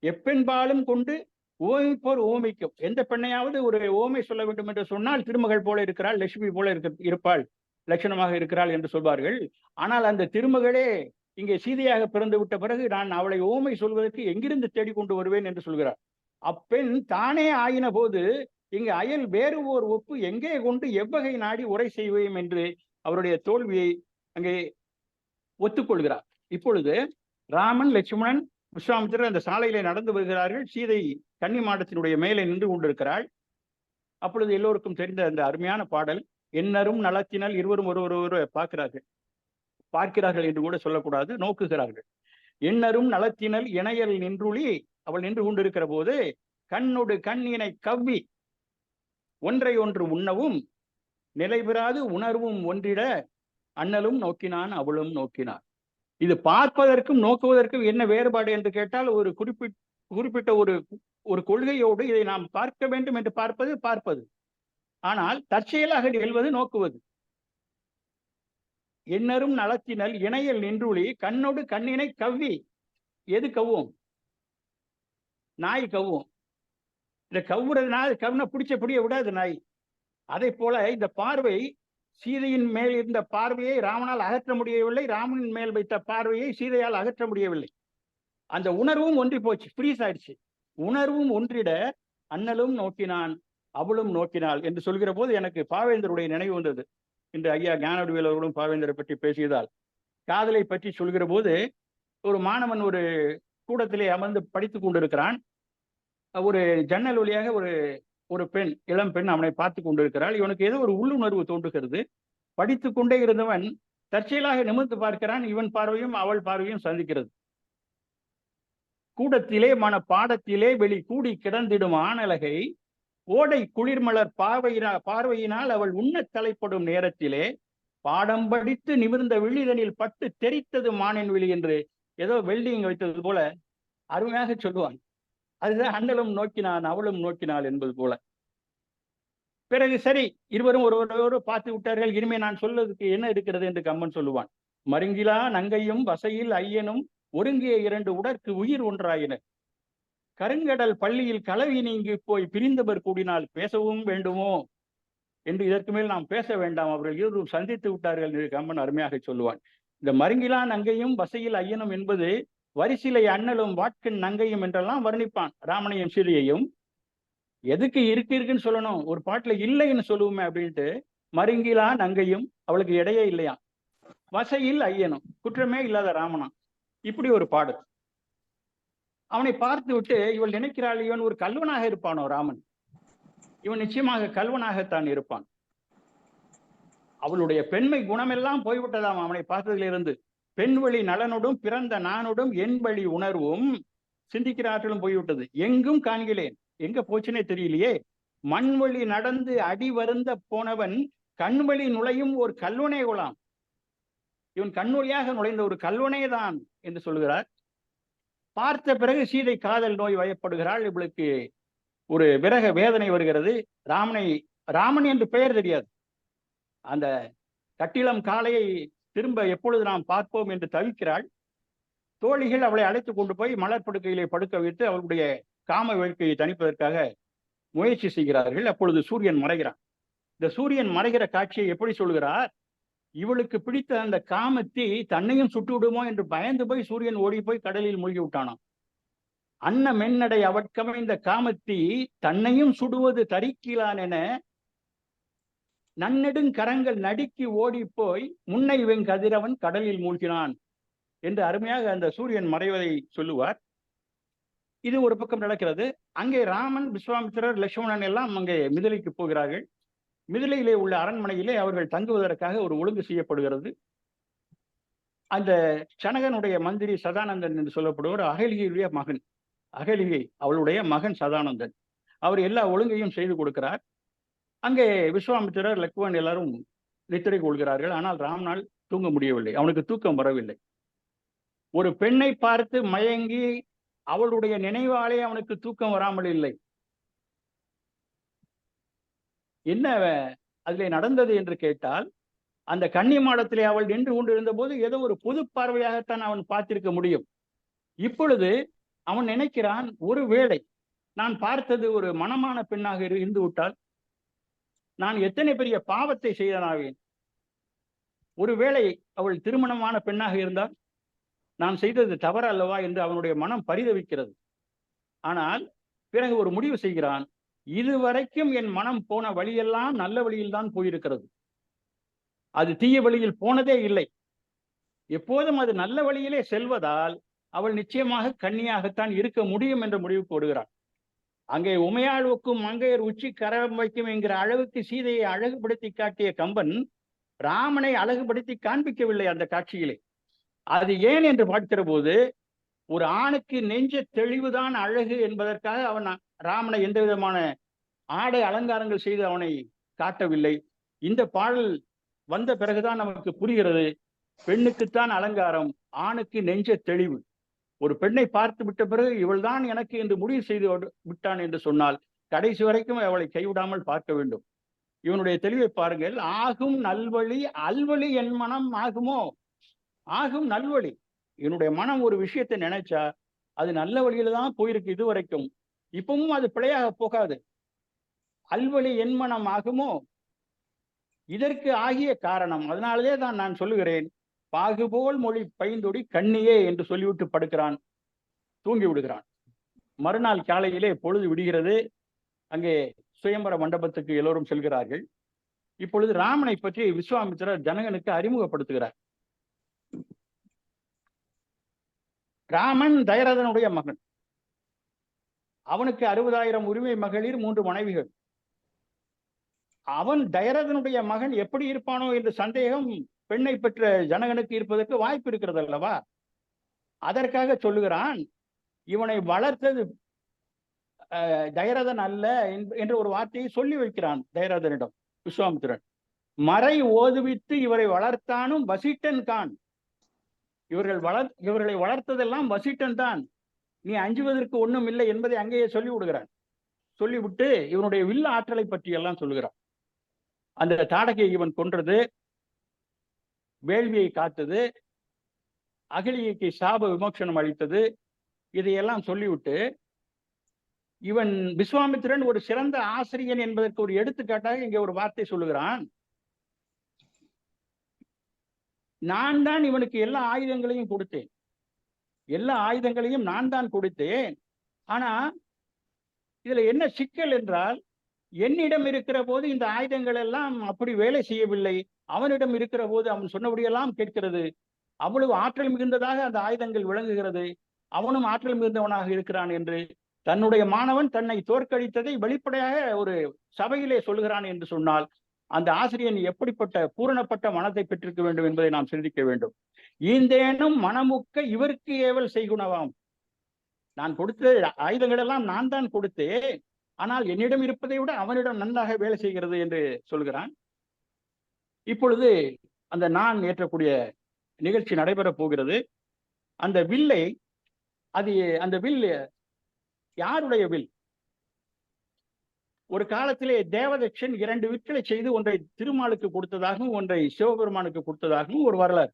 எப்பெண்பாலும் கொண்டு ஓமைப்போர் ஓமைக்கும். எந்த பெண்ணையாவது ஒரு ஓமை சொல்ல வேண்டும் என்று சொன்னால் திருமகள் போல இருக்கிறாள், லட்சுமி போல இருப்பாள், லட்சணமாக இருக்கிறாள் என்று சொல்வார்கள். ஆனால் அந்த திருமகளே இங்கே சீதையாக பிறந்து விட்ட பிறகு நான் அவளை ஓமை சொல்வதற்கு எங்கிருந்து தேடிக்கொண்டு வருவேன் என்று சொல்கிறார். அப்பெண் தானே ஆயின போது இங்கு அயல் வேறு ஓர் ஒப்பு எங்கே கொண்டு எவ்வகை நாடி உரை செய்வேன் என்று அவருடைய தோல்வியை அங்கே ஒத்துக்கொள்கிறார். இப்பொழுது ராமன், லட்சுமணன், விஸ்வாமித்திரர் அந்த சாலையிலே நடந்து வருகிறார்கள். சீதை கன்னி மாடத்தினுடைய மேலே நின்று கொண்டிருக்கிறாள். அப்பொழுது எல்லோருக்கும் தெரிந்த அந்த அருமையான பாடல், எண்ணரும் நலத்தினால் இருவரும் ஒருவர் பார்க்கிறார்கள் என்று கூட சொல்லக்கூடாது, நோக்குகிறார்கள். எண்ணரும் நலத்தினல் இணையல் நின்றுளி, அவள் நின்று கொண்டிருக்கிற போது கண்ணொடு கண்ணினை கவ்வி ஒன்றை ஒன்று உண்ணவும் நிலைபெறாது உணர்வும் ஒன்றிட அண்ணலும் நோக்கினான் அவளும் நோக்கினார். இது பார்ப்பதற்கும் நோக்குவதற்கும் என்ன வேறுபாடு என்று கேட்டால், ஒரு குறிப்பிட்ட ஒரு கொள்கையோடு இதை நாம் பார்க்க வேண்டும் என்று பார்ப்பது, ஆனால் தற்செயலாக நிகழ்வது நோக்குவது. எண்ணரும் நலத்தினல் இணையல் நின்றுளி கண்ணோடு கண்ணினை கவ்வி. எது கவ்வும்? நாய் கவ்வும். இந்த கவ்வுறதுனால கவ்ன பிடிச்சபடியே விடாது நாய். அதே போல இந்த பார்வை, சீதையின் மேல் இருந்த பார்வையை ராமனால் அகற்ற முடியவில்லை, ராமனின் மேல் வைத்த பார்வையை சீதையால் அகற்ற முடியவில்லை. அந்த உணர்வும் ஒன்றி போச்சு, ஃப்ரீஸ் ஆயிடுச்சு. உணர்வும் ஒன்றிட அண்ணலும் நோக்கினான் அவளும் நோக்கினாள் என்று சொல்கிற போது எனக்கு பாவேந்தருடைய நினைவு வந்தது. இன்று ஐயா ஞானவடிவேல் அவர்களும் பாவேந்தரை பற்றி பேசியதால் காதலை பற்றி சொல்கிற போது, ஒரு மாணவன் ஒரு கூடத்திலே அமர்ந்து படித்துக் கொண்டிருக்கிறான். ஒரு ஜன்னல் வழியாக ஒரு பெண், இளம் பெண் அவனை பார்த்து கொண்டிருக்கிறாள். இவனுக்கு ஏதோ ஒரு உள்ளுணர்வு தோன்றுகிறது. படித்து கொண்டே இருந்தவன் தற்செயலாக நிமிர்ந்து பார்க்கிறான். இவன் பார்வையும் அவள் பார்வையும் சந்திக்கிறது. கூடத்திலே மன பாடத்திலே வெளி கூடி கிடந்திடும் ஆணலகை ஓடை குளிர்மலர் பார்வையினால் அவள் உண்ணத் தலைப்படும் நேரத்திலே பாடம் படித்து நிமிர்ந்த விழிதனில் பட்டு தெரித்தது மானின் விழி என்று ஏதோ வெல்டிங் வைத்தது போல அருமையாக சொல்லுவான். அதுதான் அண்ணலும் நோக்கினான் அவளும் நோக்கினாள் என்பது போல. பிறகு சரி, இருவரும் ஒருவரோடு பார்த்து விட்டார்கள். இனிமே நான் சொல்வதற்கு என்ன இருக்கிறது என்று கம்பன் சொல்லுவான். மருங்கிலா நங்கையும் வசையில் ஐயனும் ஒருங்கிய 2 உடற்கு உயிர் ஒன்றாயினர். கருங்கடல் பள்ளியில் கலவி நீங்கி போய் பிரிந்தவர் கூடினால் பேசவும் வேண்டுமோ என்று இதற்கு மேல் நாம் பேச வேண்டாம், அவர்கள் இருவரும் சந்தித்து விட்டார்கள் என்று கம்பன் அருமையாக சொல்லுவான். இந்த மருங்கிலா நங்கையும் வசையில் ஐயனும் என்பது வரிசிலை அண்ணலும் வாட்கன் நங்கையும் என்றெல்லாம் வர்ணிப்பான் ராமனையும் சீதையையும். எதுக்கு இருக்குன்னு சொல்லணும், ஒரு பாட்டுல இல்லைன்னு சொல்லுவோமே அப்படின்ட்டு மருங்கிலா நங்கையும், அவளுக்கு இடையே இல்லையா, வசையில் ஐயனும், குற்றமே இல்லாத ராமனா, இப்படி ஒரு பாடல். அவனை பார்த்து விட்டு இவள் நினைக்கிறாள், இவன் ஒரு கல்வனாக இருப்பானோ ராமன், இவன் நிச்சயமாக கல்வனாகத்தான் இருப்பான். அவளுடைய பெண்மை குணமெல்லாம் போய்விட்டதாம் அவனை பார்த்ததிலிருந்து. பெண்வழி நலனோடும் பிறந்த நானோடும் என் வழி உணர்வும் சிந்திக்கிற ஆற்றலும் போய்விட்டது. எங்கும் காண்கிறேன், எங்க போச்சுன்னே தெரியலையே. மண்வழி நடந்து அடி வருந்த போனவன் கண்வழி நுழையும் ஒரு கல்வனே குலாம். இவன் கண்ணொழியாக நுழைந்த ஒரு கல்வனே தான் என்று சொல்கிறார். பார்த்த பிறகு சீதை காதல் நோய் வயப்படுகிறாள். இவளுக்கு ஒரு விரக வேதனை வருகிறது. ராமன் என்று பெயர் தெரியாது. அந்த கட்டிலம் காளையை திரும்ப எப்பொழுது நாம் பார்ப்போம் என்று தவிக்கிறாள். தோழிகள் அவளை அழைத்து கொண்டு போய் மலர் படுக்கையிலே படுக்க வைத்து அவளுடைய காம வேட்கையை தணிப்பதற்காக முயற்சி செய்கிறார்கள். அப்பொழுது சூரியன் மறைகிறான். இந்த சூரியன் மறைகிற காட்சியை எப்படி சொல்கிறார்? இவளுக்கு பிடித்த அந்த காமத்தி தன்னையும் சுட்டு விடுமோ என்று பயந்து போய் சூரியன் ஓடி போய் கடலில் மூழ்கி விட்டானாம். அன்ன மென்னடை அவட்கமைந்த காமத்தி தன்னையும் சுடுவது தரிக்கிலான் என நன்னெடுங்கரங்கள் நடுக்கி ஓடி போய் முன்னை வெங்கதிரவன் கடலில் மூழ்கினான் என்று அருமையாக அந்த சூரியன் மறைவதை சொல்லுவார். இது ஒரு பக்கம் நடக்கிறது. அங்கே ராமன், விஸ்வாமித்திரர், லட்சுமணன் எல்லாம் அங்கே மிதிலைக்கு போகிறார்கள். மிதிலையிலே உள்ள அரண்மனையிலே அவர்கள் தங்குவதற்காக ஒரு ஒழுங்கு செய்யப்படுகிறது. அந்த சனகனுடைய மந்திரி சதானந்தன் என்று சொல்லப்படுவர் அகலிகையுடைய மகன். அகலிகை அவளுடைய மகன் சதானந்தன். அவர் எல்லா ஒழுங்கையும் செய்து கொடுக்கிறார். அங்கே விஸ்வாமித்திரர், லக்ஷ்மணன் எல்லாரும் நித்திரை கொள்கிறார்கள். ஆனால் ராமனால் தூங்க முடியவில்லை. அவனுக்கு தூக்கம் வரவில்லை. ஒரு பெண்ணை பார்த்து மயங்கி அவளுடைய நினைவாலே அவனுக்கு தூக்கம் வராமல் இல்லை. என்ன அதிலே நடந்தது என்று கேட்டால், அந்த கன்னி மாடத்திலே அவள் நின்று கொண்டிருந்த போது ஏதோ ஒரு பொது பார்வையாகத்தான் அவன் பார்த்திருக்க முடியும். இப்பொழுது அவன் நினைக்கிறான், ஒருவேளை நான் பார்த்தது ஒரு மணமான பெண்ணாக இருந்து விட்டால் நான் எத்தனை பெரிய பாவத்தை செய்தனாவேன். ஒருவேளை அவள் திருமணமான பெண்ணாக இருந்தால் நான் செய்தது தவறு அல்லவா என்று அவனுடைய மனம் பரிதவிக்கிறது. ஆனால் பிறகு ஒரு முடிவு செய்கிறான், இதுவரைக்கும் என் மனம் போன வழியெல்லாம் நல்ல வழியில் தான் போயிருக்கிறது. அது தீய வழியில் போனதே இல்லை. எப்போதும் அது நல்ல வழியிலே செல்வதால் அவள் நிச்சயமாக கன்னியாகத்தான் இருக்க முடியும் என்ற முடிவுக்கு வருகிறாள். அங்கே உமையாளுக்கும் மங்கையர் உச்சி கரம் வைக்கும் என்கிற அளவுக்கு சீதையை அழகுபடுத்தி காட்டிய கம்பன் ராமனை அழகுபடுத்தி காண்பிக்கவில்லை அந்த காட்சியிலே. அது ஏன் என்று பார்க்கிற போது, ஒரு ஆணுக்கு நெஞ்ச தெளிவுதான் அழகு என்பதற்காக அவன் ராமனை எந்த விதமான ஆடை அலங்காரங்கள் செய்து அவனை காட்டவில்லை. இந்த பாடல் வந்த பிறகுதான் நமக்கு புரிகிறது, பெண்ணுக்குத்தான் அலங்காரம், ஆணுக்கு நெஞ்ச தெளிவு. ஒரு பெண்ணை பார்த்து விட்ட பிறகு இவள்தான் எனக்கு என்று முடிவு செய்து விட்டான் என்று சொன்னால் கடைசி வரைக்கும் அவளை கைவிடாமல் பார்க்க வேண்டும். இவனுடைய தெளிவை பாருங்கள். ஆகும் நல்வழி அல்வழி என் மனம் ஆகுமோ? ஆகும் நல்வழி. என்னுடைய மனம் ஒரு விஷயத்தை நினைச்சா அது நல்ல வழியில தான் போயிருக்கு இதுவரைக்கும், இப்பவும் அது பிழையாக போகாது. அல்வழி என் மனம் ஆகுமோ? இதற்கு ஆகிய காரணம் அதனாலே தான் நான் சொல்லுகிறேன், பாகுபோல் மொழி பைந்தொடி கண்ணியே என்று சொல்லிவிட்டு படுக்கிறான், தூங்கி விடுகிறான். மறுநாள் காலையிலே பொழுது விடுகிறது. அங்கே சுயம்பர மண்டபத்துக்கு எல்லோரும் செல்கிறார்கள். இப்பொழுது ராமனை பற்றி விஸ்வாமித்திரர் ஜனகனுக்கு அறிமுகப்படுத்துகிறார். ராமன் தயரதனுடைய மகன். அவனுக்கு 60,000 உரிமை மகளிர், 3 மனைவிகள். அவன் தயரதனுடைய மகன் எப்படி இருப்பானோ என்ற சந்தேகம் பெண்ணை பெற்ற ஜனகனுக்கு இருப்பதற்கு வாய்ப்பு இருக்கிறது அல்லவா? அதற்காக சொல்லுகிறான், இவனை வளர்த்தது தயரதன் அல்ல என்று ஒரு வார்த்தையை சொல்லி வைக்கிறான் தயரதனிடம் விஸ்வாமித்திரன். மறை ஓதுவித்து இவரை வளர்த்தானும் வசிட்டன் கான். இவர்களை வளர்த்ததெல்லாம் வசிட்டன் தான், நீ அஞ்சுவதற்கு ஒண்ணும் இல்லை என்பதை அங்கேயே சொல்லி விடுகிறான். சொல்லிவிட்டு இவனுடைய வில்ல ஆற்றலை பற்றி எல்லாம் சொல்லுகிறான். அந்த தாடகையை இவன் கொன்றது, வேள்வியை காத்தது, அகலிகைக்கு சாப விமோசனம் அளித்தது, இதையெல்லாம் சொல்லிவிட்டு இவன் விஸ்வாமித்திரன் ஒரு சிறந்த ஆசிரியன் என்பதற்கு ஒரு எடுத்துக்காட்டாக இங்கே ஒரு வார்த்தை சொல்லுகிறான். நான் தான் இவனுக்கு எல்லா ஆயுதங்களையும் கொடுத்தேன், எல்லா ஆயுதங்களையும் நான் தான் கொடுத்தேன். ஆனா இதுல என்ன சிக்கல் என்றால், என்னிடம் இருக்கிற போது இந்த ஆயுதங்கள் எல்லாம் அப்படி வேலை செய்யவில்லை, அவனிடம் இருக்கிற போது அவன் சொன்னபடியெல்லாம் கேட்கிறது. அவ்வளவு ஆற்றல் மிகுந்ததாக அந்த ஆயுதங்கள் விளங்குகிறது, அவனும் ஆற்றல் மிகுந்தவனாக இருக்கிறான் என்று தன்னுடைய மாணவன் தன்னை தோற்கடித்ததை வெளிப்படையாக ஒரு சபையிலே சொல்லுகிறான் என்று சொன்னால் அந்த ஆசிரியன் எப்படிப்பட்ட பூரணப்பட்ட மனத்தை பெற்றிருக்க வேண்டும் என்பதை நாம் சிந்திக்க வேண்டும். ஈந்தேனும் மனமுக்க இவருக்கு ஏவல் செய்குணவாம். நான் கொடுத்த ஆயுதங்கள் எல்லாம் நான் தான் கொடுத்தேன், ஆனால் என்னிடம் இருப்பதை விட அவனிடம் நன்றாக வேலை செய்கிறது என்று சொல்கிறான். இப்பொழுது அந்த நான் ஏற்றக்கூடிய நிகழ்ச்சி நடைபெறப் போகிறது. அந்த வில்லை அந்த வில் யாருடைய வில்? ஒரு காலத்திலே தேவதட்சன் 2 விற்களை செய்து ஒன்றை திருமாலுக்கு கொடுத்ததாகவும் ஒன்றை சிவபெருமானுக்கு கொடுத்ததாகவும் ஒரு வரலாறு.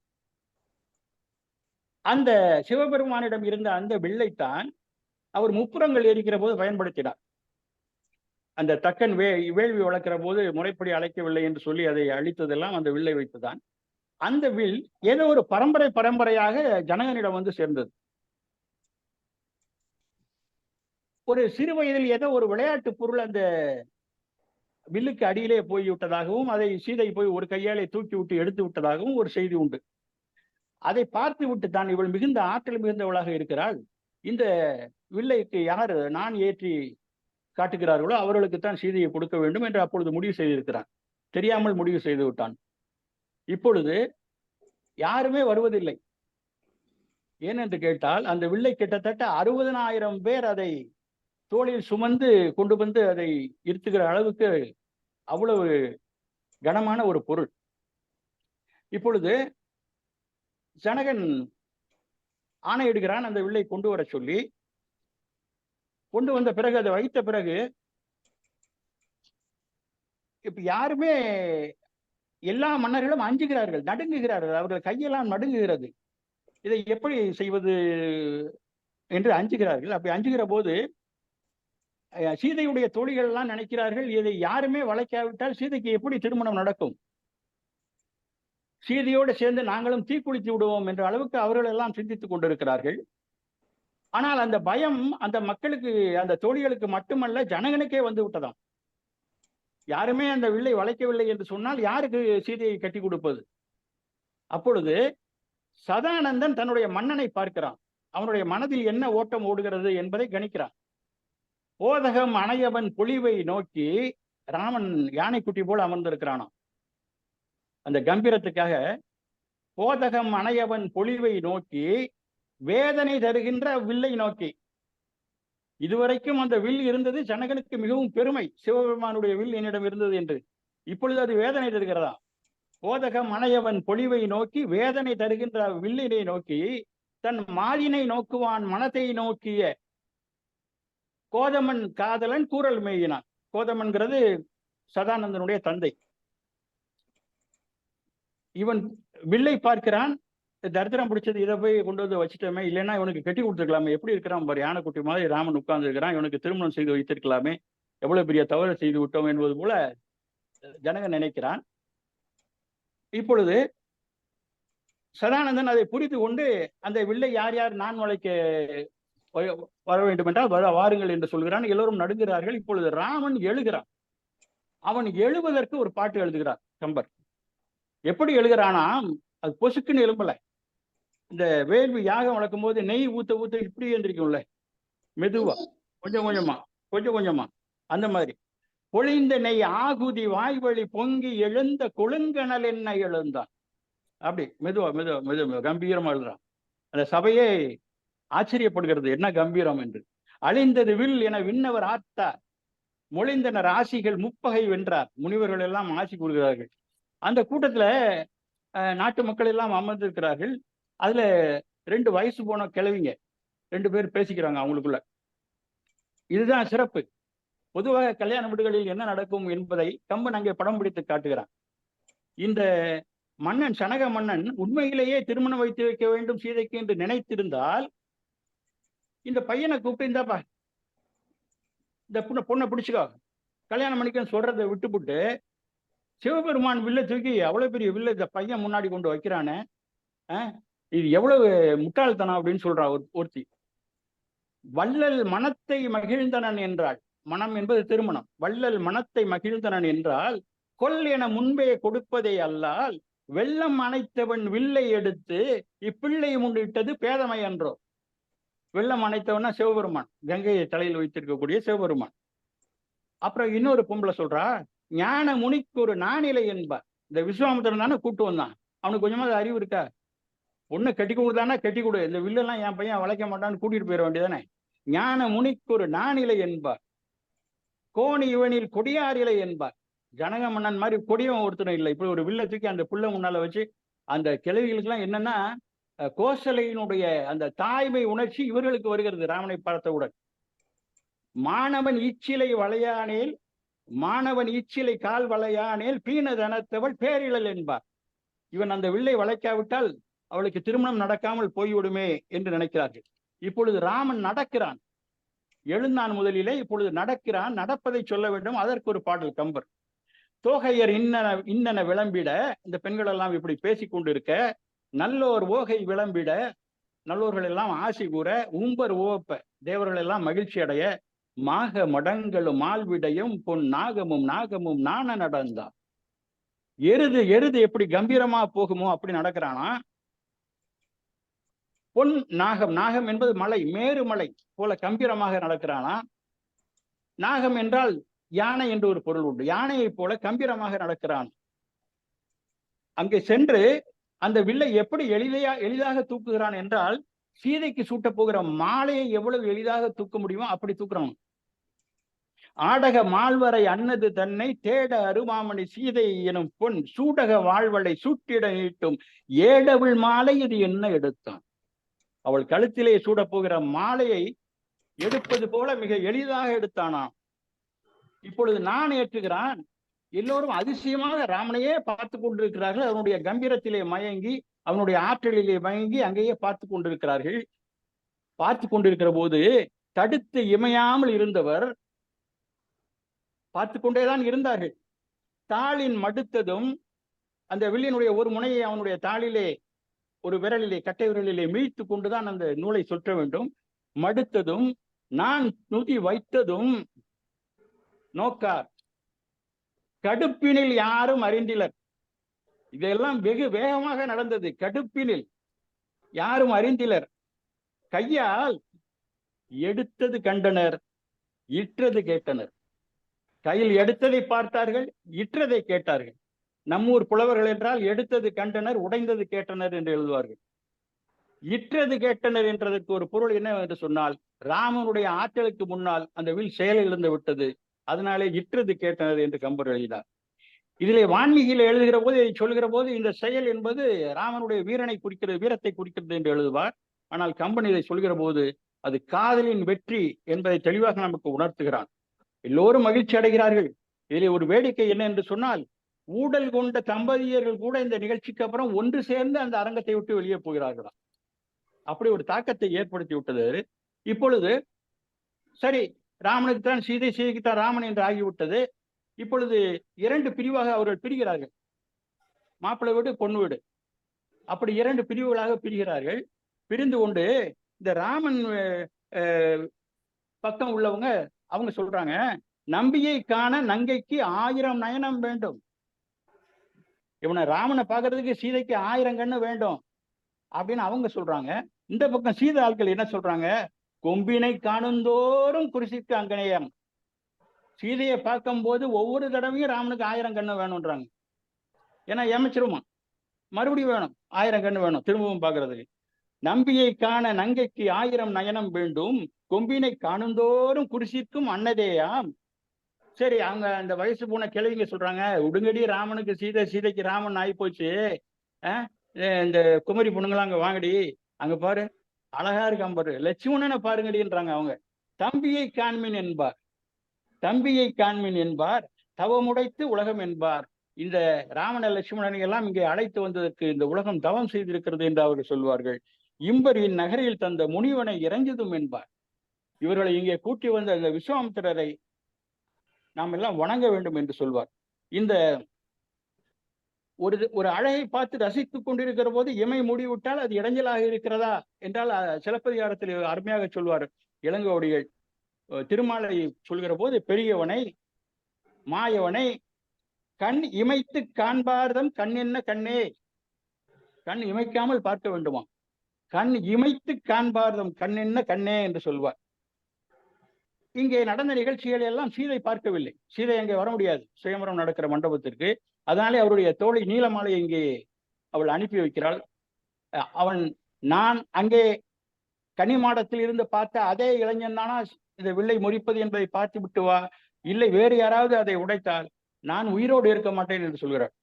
அந்த சிவபெருமானிடம் இருந்த அந்த வில்லைத்தான் அவர் முப்புறங்கள் எரிக்கிற போது பயன்படுத்தினார். அந்த தக்கன் வேள்வி வளர்க்கிற போது முறைப்படி அழைக்கவில்லை என்று சொல்லி அதை அழித்ததெல்லாம் அந்த வில்லை வைத்துதான். அந்த வில் ஏதோ ஒரு பரம்பரையாக ஜனகனிடம் வந்து சேர்ந்தது. ஒரு சிறு வயதில் ஏதோ ஒரு விளையாட்டு பொருள் அந்த வில்லுக்கு அடியிலே போய்விட்டதாகவும் அதை சீதை போய் ஒரு கையாலே தூக்கி விட்டு எடுத்து விட்டதாகவும் ஒரு செய்தி உண்டு. அதை பார்த்து விட்டு தான் இவள் மிகுந்த ஆற்றல் மிகுந்தவளாக இருக்கிறாள், இந்த வில்லைக்கு யார் நான் ஏற்றி காட்டுகிறார்களோ அவர்களுக்குத்தான் சீதையை கொடுக்க வேண்டும் என்று அப்பொழுது முடிவு செய்திருக்கிறான். தெரியாமல் முடிவு செய்து விட்டான். இப்பொழுது யாருமே வருவதில்லை. ஏனென்று கேட்டால் அந்த வில்லை கிட்டத்தட்ட 60,000 பேர் அதை தோளில் சுமந்து கொண்டு வந்து அதை இருத்துகிற அளவுக்கு அவ்வளவு கனமான ஒரு பொருள். இப்பொழுது ஜனகன் ஆணையிடுகிறான் அந்த வில்லை கொண்டு வர சொல்லி. கொண்டு வந்த பிறகு அதை வைத்த பிறகு இப்ப யாருமே எல்லா மன்னர்களும் அஞ்சுகிறார்கள், நடுங்குகிறார்கள். அவர்கள் கையெல்லாம் நடுங்குகிறது. இதை எப்படி செய்வது என்று அஞ்சுகிறார்கள். அப்படி அஞ்சுகிற போது சீதையுடைய தோழிகள் எல்லாம் நினைக்கிறார்கள், இதை யாருமே வளைக்காவிட்டால் சீதைக்கு எப்படி திருமணம் நடக்கும்? சீதையோடு சேர்ந்து நாங்களும் தீக்குளித்து விடுவோம் என்ற அளவுக்கு அவர்கள் எல்லாம் சிந்தித்துக் கொண்டிருக்கிறார்கள். ஆனால் அந்த பயம் அந்த மக்களுக்கு, அந்த தோழிகளுக்கு மட்டுமல்ல, ஜனகனுக்கே வந்து விட்டதாம். யாருமே அந்த வில்லை வளைக்கவில்லை என்று சொன்னால் யாருக்கு சீதையை கட்டி கொடுப்பது? அப்பொழுது சதானந்தன் தன்னுடைய மன்னனை பார்க்கிறான். அவனுடைய மனதில் என்ன ஓட்டம் ஓடுகிறது என்பதை கணிக்கிறான். போதகம் அணையவன் பொலிவை நோக்கி ராமன் யானைக்குட்டி போல் அமர்ந்திருக்கிறானாம். அந்த கம்பீரத்துக்காக போதகம் அணையவன் பொலிவை நோக்கி வேதனை தருகின்ற வில்லை நோக்கி. இதுவரைக்கும் அந்த வில் இருந்தது ஜனகனுக்கு மிகவும் பெருமை, சிவபெருமானுடைய வில் என்னிடம் இருந்தது என்று. இப்பொழுது அது வேதனை தருகிறதா? போதகம் அணையவன் பொலிவை நோக்கி வேதனை தருகின்ற வில்லினை நோக்கி தன் மாலினை நோக்குவான் மனத்தை நோக்கிய கோதமன் காதலன் கூறல் மேயினான். கோதமன்கிறது சதானந்தனுடைய தந்தை. இவன் வில்லை பார்க்கிறான், தரித்திரம் பிடிச்சது, இதை போய் கொண்டு வந்து வச்சுட்டோமே, இல்லைன்னா இவனுக்கு கட்டி கொடுத்துருக்கலாமே, எப்படி இருக்கிறான் பாரு, யானைக்குட்டி மாதிரி ராமன் உட்கார்ந்து இருக்கிறான், இவனுக்கு திருமணம் செய்து வைத்திருக்கலாமே, எவ்வளவு பெரிய தவறு செய்து விட்டோம் என்பது போல ஜனகன் நினைக்கிறான். இப்பொழுது சதானந்தன் அதை புரிந்து கொண்டு அந்த வில்லை யார் யார் நான் வளைக்க வர வேண்டும் என்றால் வாருங்கள் என்று சொல்கிறான். எல்லோரும் நடுங்கிறார்கள். இப்பொழுது ராமன் எழுகிறான். அவன் எழுவதற்கு ஒரு பாட்டு எழுதுகிறார் கம்பர். எப்படி எழுகிறானா, அது பொசுக்குன்னு எழும்பல. இந்த வேள்வி யாகம் வளர்க்கும் போது நெய் ஊத்த ஊத்த இப்படி எழுந்திருக்கும்ல, மெதுவா கொஞ்சம் கொஞ்சமா அந்த மாதிரி. பொழிந்த நெய் ஆகுதி வாய்வழி பொங்கி எழுந்த கொழுங்கணல் என்ன எழுந்தான். அப்படி மெதுவா கம்பீரமா எழுதுறான். அந்த சபையே ஆச்சரியப்படுகிறது, என்ன கம்பீரம் என்று. அழிந்தது வில் என விண்ணவர் ஆத்தார், மொழிந்தனர் ஆசிகள் முப்பகை வென்றார். முனிவர்கள் எல்லாம் ஆசி கூறுகிறார்கள். அந்த கூட்டத்துல நாட்டு மக்கள் எல்லாம் அமர்ந்திருக்கிறார்கள். அதுல 2 வயசு போன கிழவிங்க 2 பேர் பேசிக்கிறாங்க அவங்களுக்குள்ள. இதுதான் சிறப்பு. பொதுவாக கல்யாண வீடுகளில் என்ன நடக்கும் என்பதை கம்பன் அங்கே படம் பிடித்து காட்டுகிறான். இந்த மன்னன், சனக மன்னன், உண்மையிலேயே திருமணம் வைத்து வைக்க வேண்டும் சீதைக்கு என்று நினைத்திருந்தால் இந்த பையனை கூப்பிட்டு, இந்தாப்பா இந்த பொண்ணை பிடிச்சுக்கோ, கல்யாணம் பண்ணிக்கன்னு சொல்றதை விட்டுப்புட்டு சிவபெருமான் வில்லை தூக்கி, அவ்வளவு பெரிய வில்லை இந்த பையன் முன்னாடி கொண்டு வைக்கிறானே, இது எவ்வளவு முட்டாள்தனம் அப்படின்னு சொல்றா ஒருத்தி. வள்ளல் மனத்தை மகிழ்ந்தனன் என்றாள். மனம் என்பது திருமணம். வள்ளல் மனத்தை மகிழ்ந்தனன் என்றால் கொல் என முன்பே கொடுப்பதே அல்லால் வெள்ளம் அணைத்தவன் வில்லை எடுத்து இப்பிள்ளை முன்னிட்டது பேதமை என்றோ. வெள்ளம் அணைத்தவன்னா சிவபெருமான், கங்கையை தலையில் வைத்திருக்கக்கூடிய சிவபெருமான். அப்புறம் இன்னொரு பொம்பளை சொல்றா, ஞான முனிக்கு ஒரு நானிலை என்பார். இந்த விஸ்வாமித்திரன் தானே கூட்டு வந்தான், அவனுக்கு கொஞ்சமாவது அறிவு இருக்கா? ஒண்ணு கட்டி கொடுத்தானா கட்டி கொடு, இந்த வில்லெல்லாம் என் பையன் வளைக்க மாட்டான்னு கூட்டிட்டு போயிட வேண்டியதானே. ஞான முனிக்கு ஒரு நானிலை என்பார், கோணி இவனில் கொடியாரிலை என்பார். ஜனக மன்னன் மாதிரி கொடியவன் ஒருத்தரும் இல்லை. இப்படி ஒரு வில்லை தூக்கி அந்த புள்ள முன்னால வச்சு அந்த கிழவிகளுக்கெல்லாம் என்னன்னா கோசலையினுடைய அந்த தாய்மை உணர்ச்சி இவர்களுக்கு வருகிறது. ராமனை பார்த்தவுடன் மாணவன் ஈச்சிலை வளையானேல் மாணவன் ஈச்சிலை கால் வளையானேல் பீனதனத்தவள் பேரிழல் என்பார். இவன் அந்த வில்லை வளைக்காவிட்டால் அவளுக்கு திருமணம் நடக்காமல் போய்விடுமே என்று நினைக்கிறார்கள். இப்பொழுது ராமன் நடக்கிறான். எழுந்தான் முதலிலே, இப்பொழுது நடக்கிறான். நடப்பதை சொல்ல வேண்டும். அதற்கு ஒரு பாடல் கம்பர். தோகையர் இன்னன விளம்பிட, இந்த பெண்கள் எல்லாம் இப்படி பேசிக் கொண்டிருக்க, நல்லோர் ஓகை விளம்பிட, நல்லோர்கள் எல்லாம் ஆசி கூற, உம்பர் ஓப்ப, தேவர்கள் எல்லாம் மகிழ்ச்சி அடைய, மாக மடங்களும் மால்விடையும் பொன் நாகமும் நாகமும் நாண நடந்தான். எருது எப்படி கம்பீரமா போகுமோ அப்படி நடக்கிறானா. பொன் நாகம், நாகம் என்பது மலை, மேருமலை போல கம்பீரமாக நடக்கிறானா. நாகம் என்றால் யானை என்று ஒரு பொருள் உண்டு. யானையை போல கம்பீரமாக நடக்கிறான். அங்கே சென்று அந்த வில்லை எப்படி எளிதாக தூக்குகிறான் என்றால், சீதைக்கு சூட்ட போகிற மாலையை எவ்வளவு எளிதாக தூக்க முடியுமோ அப்படி தூக்குறான். ஆடக மால்வரை அன்னது தன்னை தேட அருமாமணி சீதை எனும் பொன் சூடக வாழ்வளை சூட்டிட நீட்டும் ஏடவிள் மாலை இது என்ன எடுத்தான். அவள் கழுத்திலே சூட போகிற மாலையை எடுப்பது போல மிக எளிதாக எடுத்தானாம். இப்பொழுது நான் ஏற்றுகிறான். எல்லோரும் அதிசயமாக ராமனையே பார்த்து கொண்டிருக்கிறார்கள். அவனுடைய கம்பீரத்திலே மயங்கி, அவனுடைய ஆற்றலிலே மயங்கி அங்கேயே பார்த்து கொண்டிருக்கிறார்கள். பார்த்து கொண்டிருக்கிற போது தடுத்து இமையாமல் இருந்தவர் பார்த்து கொண்டேதான் இருந்தார்கள். தாளின் மடுத்ததும் அந்த வில்லினுடைய ஒரு முனையை அவனுடைய தாளிலே ஒரு விரலிலே கட்டை விரலிலே மீழ்த்து கொண்டுதான் அந்த நூலை சுற்ற வேண்டும். மடுத்ததும் நான் நுதி வைத்ததும் நோக்கார் கடுப்பினில் யாரும் அறிந்திலர். இதெல்லாம் வெகு வேகமாக நடந்தது. கடுப்பினில் யாரும் அறிந்திலர். கையால் எடுத்தது கண்டனர், இற்றது கேட்டனர். கையில் எடுத்ததை பார்த்தார்கள், இற்றதை கேட்டார்கள். நம்மூர் புலவர்கள் என்றால் எடுத்தது கண்டனர், உடைந்தது கேட்டனர் என்று எழுதுவார்கள். இற்றது கேட்டனர் என்றதற்கு ஒரு பொருள் என்ன என்று சொன்னால், ராமனுடைய ஆற்றலுக்கு முன்னால் அந்த வில் செயலிழந்து விட்டது, அதனாலே இற்றது கேட்டனர் என்று கம்பர் எழுதினார். இதிலே வான்மீகியில் எழுதுகிற போது, இதை சொல்கிற போது இந்த செயல் என்பது ராமனுடைய வீரனை குறிக்கிறது, வீரத்தை குறிக்கிறது என்று எழுதுவார். ஆனால் கம்பன் இதை சொல்கிற போது அது காதலின் வெற்றி என்பதை தெளிவாக நமக்கு உணர்த்துகிறான். எல்லோரும் மகிழ்ச்சி அடைகிறார்கள். இதிலே ஒரு வேடிக்கை என்ன என்று சொன்னால், ஊடல் கொண்ட தம்பதியர்கள் கூட இந்த நிகழ்ச்சிக்கு அப்புறம் ஒன்று சேர்ந்து அந்த அரங்கத்தை விட்டு வெளியே போகிறார்களாம். அப்படி ஒரு தாக்கத்தை ஏற்படுத்தி விட்டது. இப்பொழுது சரி, ராமனுக்கு தான் சீதை, சீதைக்கு தான் ராமன் என்று ஆகிவிட்டது. இப்பொழுது இரண்டு பிரிவாக அவர்கள் பிரிகிறார்கள். மாப்பிள்ளை வீடு, பொண்ணு வீடு, அப்படி இரண்டு பிரிவுகளாக பிரிகிறார்கள். பிரிந்து கொண்டு இந்த ராமன் பக்கம் உள்ளவங்க அவங்க சொல்றாங்க, நம்பியை காண நங்கைக்கு 1000 நயனம் வேண்டும். இவனை ராமனை பாக்குறதுக்கு சீதைக்கு 1000 கண்ணு வேண்டும் அப்படின்னு அவங்க சொல்றாங்க. இந்த பக்கம் சீதை ஆட்கள் என்ன சொல்றாங்க, கொம்பினை காணுந்தோறும் குறிசிக்கு அங்கனேயம். சீதையை பார்க்கும் போது ஒவ்வொரு தடவையும் ராமனுக்கு 1000 கண்ணு வேணும்ன்றாங்க. ஏன்னா ஏமைச்சிருமா, மறுபடியும் வேணும், 1000 கண்ணு வேணும் திரும்பவும் பாக்குறதுக்கு. நம்பியை காண நங்கைக்கு 1000 நயனம் வேண்டும், கொம்பினை காணுந்தோறும் குறிசிக்கும் அன்னதேயாம். சரி, அவங்க அந்த வயசு போன கிழவிங்க சொல்றாங்க, உடுங்கடி ராமனுக்கு சீதை, சீதைக்கு ராமன் ஆகி போச்சு, இந்த குமரி பொண்ணுங்களாம் அங்க வாங்கடி, அங்க பாரு அழகா இருக்கான் பாரு, லட்சுமணனை பாருங்கடின்றாங்க அவங்க. தம்பியை காண்மின் என்பார், தம்பியை காண்மின் என்பார், தவமுடைத்து உலகம் என்பார். இந்த ராமன லட்சுமணனை எல்லாம் இங்கே அழைத்து வந்ததற்கு இந்த உலகம் தவம் செய்திருக்கிறது என்று அவர்கள் சொல்வார்கள். இம்பரின் நகரில் தந்த முனிவனை இறஞ்சதும் என்பார். இவர்களை இங்கே கூட்டி வந்த இந்த விஸ்வாமித்திரரை நாம் எல்லாம் வணங்க வேண்டும் என்று சொல்வார். இந்த ஒரு அழகை பார்த்து ரசித்துக் கொண்டிருக்கிற போது இமை மூடிவிட்டால் அது இடைஞ்சலாக இருக்கிறதா என்றால் சிலப்பதிகாரத்தில் அருமையாக சொல்வார் இளங்கோவடிகள். திருமாலை சொல்கிற போது பெரியவனை மாயவனை கண் இமைத்து காண்பார்தம் கண் என்ன கண்ணே, கண் இமைக்காமல் பார்க்க வேண்டுமா, கண் இமைத்து காண்பார்தம் கண் என்ன கண்ணே என்று சொல்வார். இங்கே நடந்த நிகழ்ச்சிகளை எல்லாம் சீதை பார்க்கவில்லை. சீதை அங்கே வர முடியாது சுயம்பரம் நடக்கிற மண்டபத்திற்கு. அதனாலே அவருடைய தோழி நீலமாலை இங்கே அவள் அனுப்பி வைக்கிறாள். நான் அங்கே கன்னிமாடத்தில் இருந்து பார்த்த அதே இளைஞன் தானா இந்த வில்லை முறிப்பது என்பதை பார்த்து விட்டு வா, இல்லை வேறு யாராவது அதை உடைத்தால் நான் உயிரோடு இருக்க மாட்டேன் என்று சொல்கிறார்.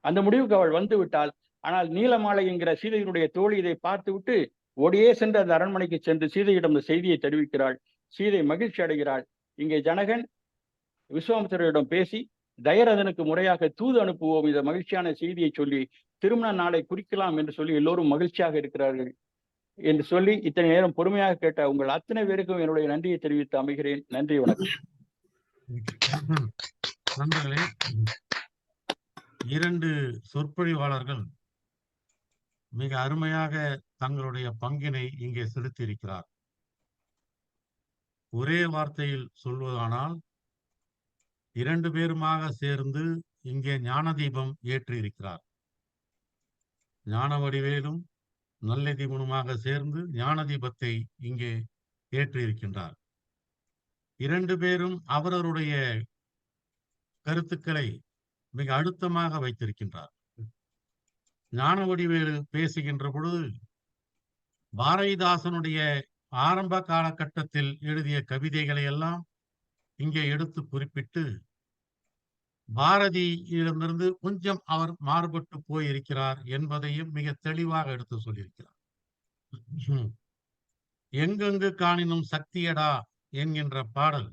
அந்த முடிவுக்கு அவள் வந்து விட்டால் ஆனால் நீலமாலை என்கிற சீதையினுடைய தோழி இதை பார்த்துவிட்டு ஓடியே சென்று அந்த அரண்மனைக்கு சென்று சீதையிடம் இந்த செய்தியை தெரிவிக்கிறாள். சீதை மகிழ்ச்சி அடைகிறாள். இங்கே ஜனகன் விஸ்வாமித்திரரிடம் பேசி தயரதனுக்கு முறையாக தூது அனுப்புவோம், இந்த மகிழ்ச்சியான செய்தியை சொல்லி திருமண நாளை குறிக்கலாம் என்று சொல்லி எல்லோரும் மகிழ்ச்சியாக இருக்கிறார்கள் என்று சொல்லி இத்தனை நேரம் பொறுமையாக கேட்ட உங்கள் அத்தனை பேருக்கும் என்னுடைய நன்றியை தெரிவித்து அமைகிறேன். நன்றி, வணக்கம். நண்பர்களே, 2 சொற்பொழிவாளர்கள் மிக அருமையாக தங்களுடைய பங்கினை இங்கே செலுத்தியிருக்கிறார். ஒரே வார்த்தையில் சொல்வதானால் 2 பேருமாக சேர்ந்து இங்கே ஞான தீபம் ஏற்றியிருக்கிறார். ஞான வடிவேலும் நல்லதீபனுமாக சேர்ந்து ஞான தீபத்தை இங்கே ஏற்றியிருக்கின்றார். 2 பேரும் அவரவருடைய கருத்துக்களை மிக அழுத்தமாக வைத்திருக்கின்றார். ஞான வடிவேலு பேசுகின்ற பொழுது பாரதிதாசனுடைய ஆரம்ப காலகட்டத்தில் எழுதிய கவிதைகளை எல்லாம் இங்கே எடுத்து குறிப்பிட்டு பாரதியிடமிருந்து கொஞ்சம் அவர் மாறுபட்டு போயிருக்கிறார் என்பதையும் மிக தெளிவாக எடுத்து சொல்லியிருக்கிறார். எங்கெங்கு காணினும் சக்தியடா என்கின்ற பாடல்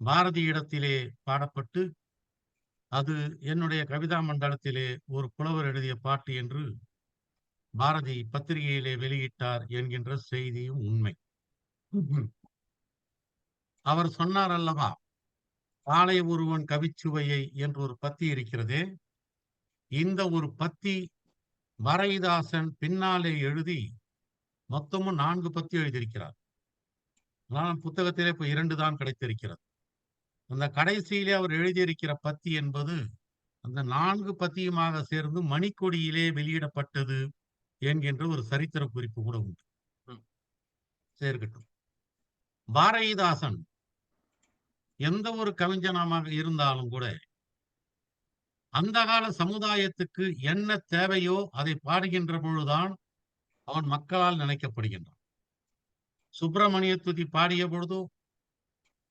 பாரதியிடத்திலே பாடப்பட்டு அது என்னுடைய கவிதா மண்டலத்திலே ஒரு புலவர் எழுதிய பாட்டு என்று பாரதி பத்திரிகையிலே வெளியிட்டார் என்கின்ற செய்தியும் உண்மை. அவர் சொன்னார் அல்லவா, காலை ஒருவன் கவிச்சுவையை என்று ஒரு பத்தி இருக்கிறதே, இந்த ஒரு பத்தி பாரதிதாசன் பின்னாலே எழுதி மொத்தமும் 4 பத்தி எழுதியிருக்கிறார். ஆனால் புத்தகத்திலே இப்ப 2 தான் கிடைத்திருக்கிறது. அந்த கடைசியிலே அவர் எழுதியிருக்கிற பத்தி என்பது அந்த 4 பத்தியுமாக சேர்ந்து மணிக்கொடியிலே வெளியிடப்பட்டது என்கின்ற ஒரு சரித்திர குறிப்பு கூட உண்டு. சேர்க்கட்டும். பாரதிதாசன் எந்த ஒரு கவிஞனாக இருந்தாலும் கூட அந்த கால சமுதாயத்துக்கு என்ன தேவையோ அதை பாடுகின்ற பொழுதுதான் அவன் மக்களால் நினைக்கப்படுகின்றான். சுப்பிரமணிய துதி பாடிய பொழுதோ,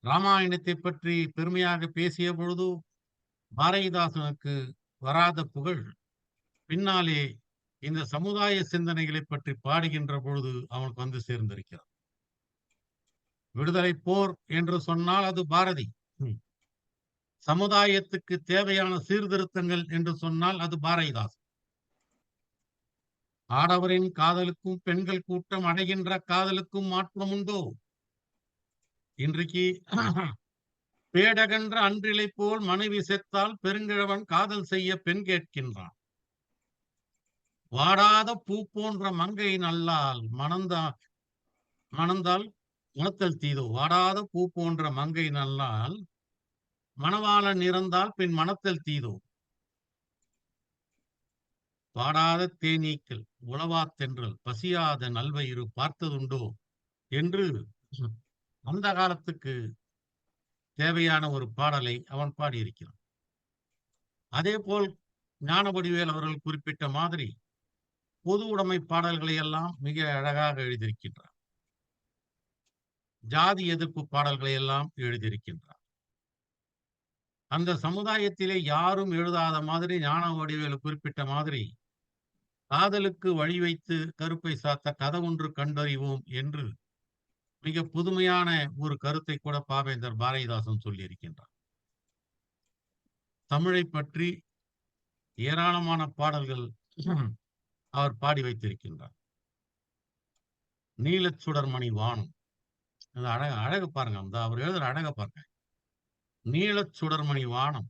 ராமாயணத்தை பற்றி பெருமையாக பேசிய பொழுதோ பாரதிதாசனுக்கு வராத புகழ் பின்னாலே இந்த சமுதாய சிந்தனைகளை பற்றி பாடுகின்ற பொழுது அவனுக்கு வந்து சேர்ந்திருக்கிறார். விடுதலை போர் என்று சொன்னால் அது பாரதி. சமுதாயத்துக்கு தேவையான சீர்திருத்தங்கள் என்று சொன்னால் அது பாரதிதாசன். ஆடவரின் காதலுக்கும் பெண்கள் கூட்டம் அடைகின்ற காதலுக்கும் மாற்றம் உண்டோ? இன்றைக்கு பேடகன்ற அன்றிலை போல் மனைவி செத்தால் பெருங்கிழவன் காதல் செய்ய பெண் கேட்கின்றான். வாடாத பூ போன்ற மங்கை நல்லால் மணந்தால் மணத்தல் தீதோ. வாடாத பூ போன்ற மங்கை நல்லால் மணவாளன் இறந்தால் பின் மணத்தல் தீதோ. பாடாத தேனீக்கள் உளவா தென்றல் பசியாத நல்வயிறு பார்த்ததுண்டோ என்று அந்த காலத்துக்கு தேவையான ஒரு பாடலை அவன் பாடியிருக்கிறான். அதே போல் ஞானவடிவேல் அவர்கள் குறிப்பிட்ட மாதிரி பொது உடைமை பாடல்களை எல்லாம் மிக அழகாக எழுதியிருக்கின்றார். ஜாதி எதிர்ப்பு பாடல்களை எல்லாம் எழுதியிருக்கின்றார். அந்த சமுதாயத்திலே யாரும் எழுதாத மாதிரி ஞானவடிவேலு குறிப்பிட்ட மாதிரி காதலுக்கு வழி வைத்து கருப்பை சாத்த கதை ஒன்று கண்டறிவோம் என்று மிக புதுமையான ஒரு கருத்தை கூட பாவேந்தர் பாரதிதாசன் சொல்லியிருக்கின்றார். தமிழை பற்றி ஏராளமான பாடல்கள் அவர் பாடி வைத்திருக்கின்றார். நீலச்சுடர்மணி வானம், அழகு பாருங்க, அந்த அவர் எழுதுற அழக பாருங்க. நீலச்சுடர்மணி வானம்,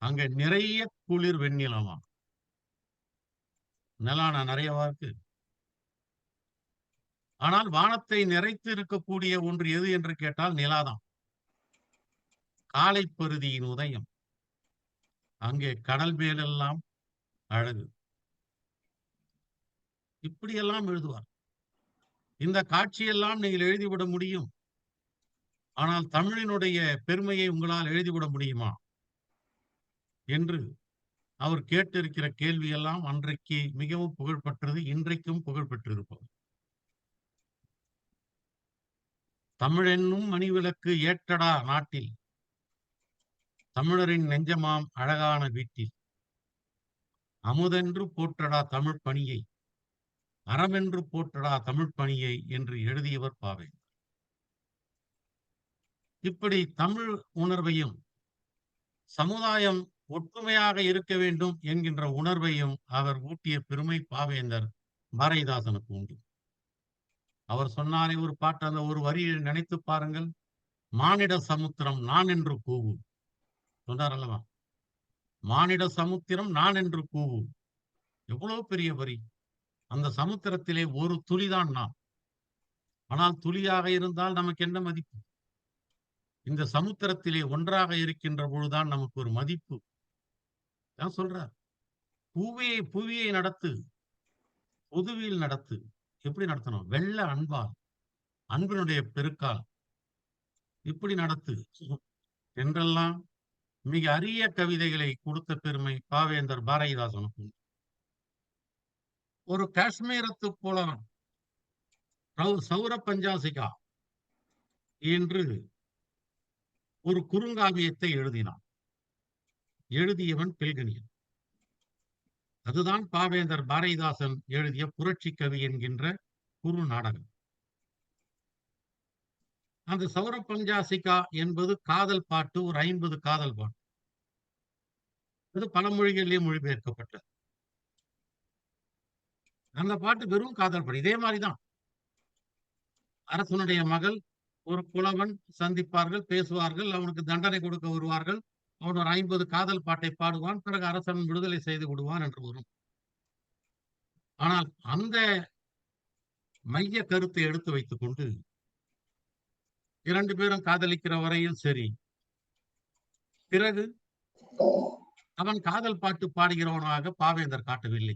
அங்க நிறைய குளிர் வெண்ணிலமா. நிலான நிறையவா இருக்கு. ஆனால் வானத்தை நிறைத்து இருக்கக்கூடிய ஒன்று எது என்று கேட்டால் நிலாதான். காலை பருதியின் உதயம், அங்கே கடல் மேலெல்லாம் அழகு. இப்படியெல்லாம் எழுதுவார். இந்த காட்சியெல்லாம் நீங்கள் எழுதிவிட முடியும். ஆனால் தமிழினுடைய பெருமையை உங்களால் எழுதிவிட முடியுமா என்று அவர் கேட்டிருக்கிற கேள்வியெல்லாம் அன்றைக்கு மிகவும் புகழ்பெற்றது, இன்றைக்கும் புகழ்பெற்றிருப்பது. தமிழென்னும் மணிவிளக்கு ஏற்றடா நாட்டில், தமிழரின் நெஞ்சமாம் அழகான வீட்டில், அமுதென்று போற்றடா தமிழ் பணியை, அறமென்று போற்றடா தமிழ் பணியை என்று எழுதியவர் பாவேந்தர். இப்படி தமிழ் உணர்வையும் சமுதாயம் ஒற்றுமையாக இருக்க வேண்டும் என்கின்ற உணர்வையும் அவர் ஊட்டிய பெருமை பாவேந்தர் பாரதிதாசனுக்கு உண்டு. அவர் சொன்னாரே ஒரு பாட்டு, அந்த ஒரு வரியை நினைத்து பாருங்கள். மானிட சமுத்திரம் நான் என்று கூவும் சொன்னார் அல்லவா? மானிட சமுத்திரம் நான் என்று கூவும். எவ்வளவு பெரிய வரி! அந்த சமுத்திரத்திலே ஒரு துளிதான் நான். ஆனால் துளியாக இருந்தால் நமக்கு என்ன மதிப்பு? இந்த சமுத்திரத்திலே ஒன்றாக இருக்கின்ற பொழுதுதான் நமக்கு ஒரு மதிப்பு. நான் சொல்றார், புவியை நடத்து, பொதுவில் நடத்து. எப்படி நடத்தணும்? வெள்ள அன்பால், அன்பினுடைய பெருக்கால் இப்படி நடத்து என்றெல்லாம் மிக அரிய கவிதைகளை கொடுத்த பெருமை பாவேந்தர் பாரதிதாசனுக்கு. ஒரு காஷ்மீரத்து புலவன் சௌர பஞ்சாசிகா என்று ஒரு குறுங்காவியத்தை எழுதினான். எழுதியவன் பில்கணியன். அதுதான் பாவேந்தர் பாரதிதாசன் எழுதிய புரட்சி கவி என்கின்ற குறு நாடகம். அந்த சௌர பஞ்சாசிகா என்பது காதல் பாட்டு, ஒரு 50 காதல் பாட்டு. அது பல மொழிகளிலே மொழிபெயர்க்கப்பட்டது. அந்த பாட்டு வெறும் காதல் பாட்டு. இதே மாதிரிதான் அரசனுடைய மகள், ஒரு புலவன் சந்திப்பார்கள், பேசுவார்கள், அவனுக்கு தண்டனை கொடுக்க வருவார்கள். அவன் ஒரு 50 காதல் பாட்டை பாடுவான், பிறகு அரசன் விடுதலை செய்து விடுவான் என்று வரும். ஆனால் அந்த மைய கருத்தை எடுத்து வைத்துக் கொண்டு 2 பேரும் காதலிக்கிற வரையில் சரி, பிறகு அவன் காதல் பாட்டு பாடுகிறவனாக பாவேந்தர் காட்டவில்லை.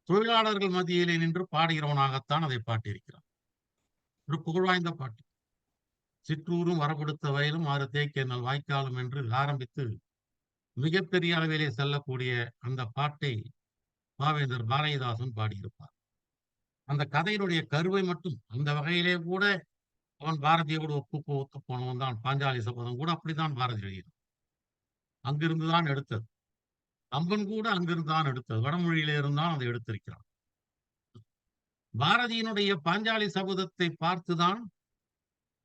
தொழிலாளர்கள் மத்தியிலே நின்று பாடுகிறவனாகத்தான் அதை பாட்டியிருக்கிறான். ஒரு புகழ்வாய்ந்த பாட்டு. சிற்றூரும் வரப்படுத்த வயலும் 6 தேக்கேனல் வாய்க்காலும் என்று ஆரம்பித்து மிகப்பெரிய அளவிலே செல்லக்கூடிய அந்த பாட்டை பாவேந்தர் பாரதிதாசன் பாடியிருப்பார். அந்த கதையினுடைய கருவை மட்டும் அந்த வகையிலே கூட அவன் பாரதியோடு ஒத்து போனவன் தான். பாஞ்சாலி சபதம் கூட அப்படித்தான் பாரதி எழுதினான். அங்கிருந்துதான் எடுத்தது. கம்பன் கூட அங்கிருந்துதான் எடுத்தது. வடமொழியிலே இருந்தான் அதை எடுத்திருக்கிறான். பாரதியினுடைய பாஞ்சாலி சபதத்தை பார்த்துதான்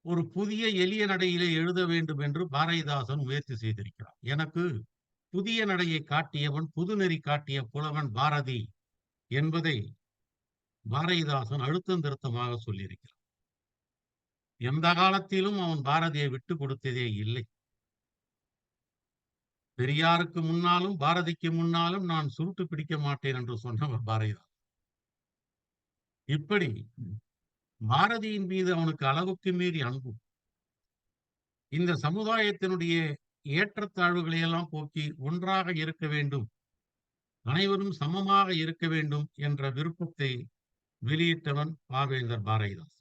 ஒரு புதிய எளிய நடையிலே எழுத வேண்டும் என்று பாரதிதாசன் முயற்சி செய்திருக்கிறார். எனக்கு புதிய நடையை காட்டியவன், புதுநெறி காட்டிய புலவன் பாரதி என்பதை பாரதிதாசன் அழுத்தம் திருத்தமாக சொல்லியிருக்கிறார். எந்த காலத்திலும் அவன் பாரதியை விட்டு கொடுத்ததே இல்லை. பெரியாருக்கு முன்னாலும் பாரதிக்கு முன்னாலும் நான் சுருட்டு பிடிக்க மாட்டேன் என்று சொன்னவர் பாரதிதாசன். இப்படி பாரதியின் மீது அவனுக்கு அளவுக்கு மீறி அன்பு, இந்த சமுதாயத்தினுடைய ஏற்றத்தாழ்வுகளை எல்லாம் போக்கி ஒன்றாக இருக்க வேண்டும், அனைவரும் சமமாக இருக்க வேண்டும் என்ற விருப்பத்தை வெளியிட்டவன் பாவேந்தர் பாரதிதாசன்.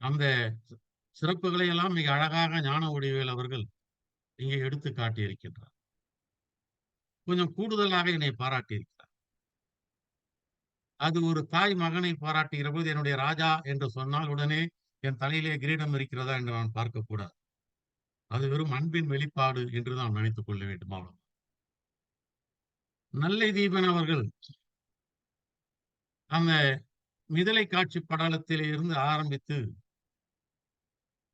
அந்த சிறப்புகளை எல்லாம் மிக அழகாக ஞான ஒளிவேல் அவர்கள் இங்கே எடுத்து காட்டியிருக்கின்றார். கொஞ்சம் கூடுதலாக என்னை பாராட்டியிருக்கிறார். அது ஒரு தாய் மகனை பாராட்டுகிற போது என்னுடைய ராஜா என்று சொன்னால் உடனே என் தலையிலே கிரீடம் இருக்கிறதா என்று நான் பார்க்கக்கூடாது. அது வெறும் அன்பின் வெளிப்பாடு என்று நான் நினைத்துக் கொள்ள வேண்டும். அவ்வளவு. நல்லை தீபன் அவர்கள் அந்த மிதலை காட்சி படலத்திலே இருந்து ஆரம்பித்து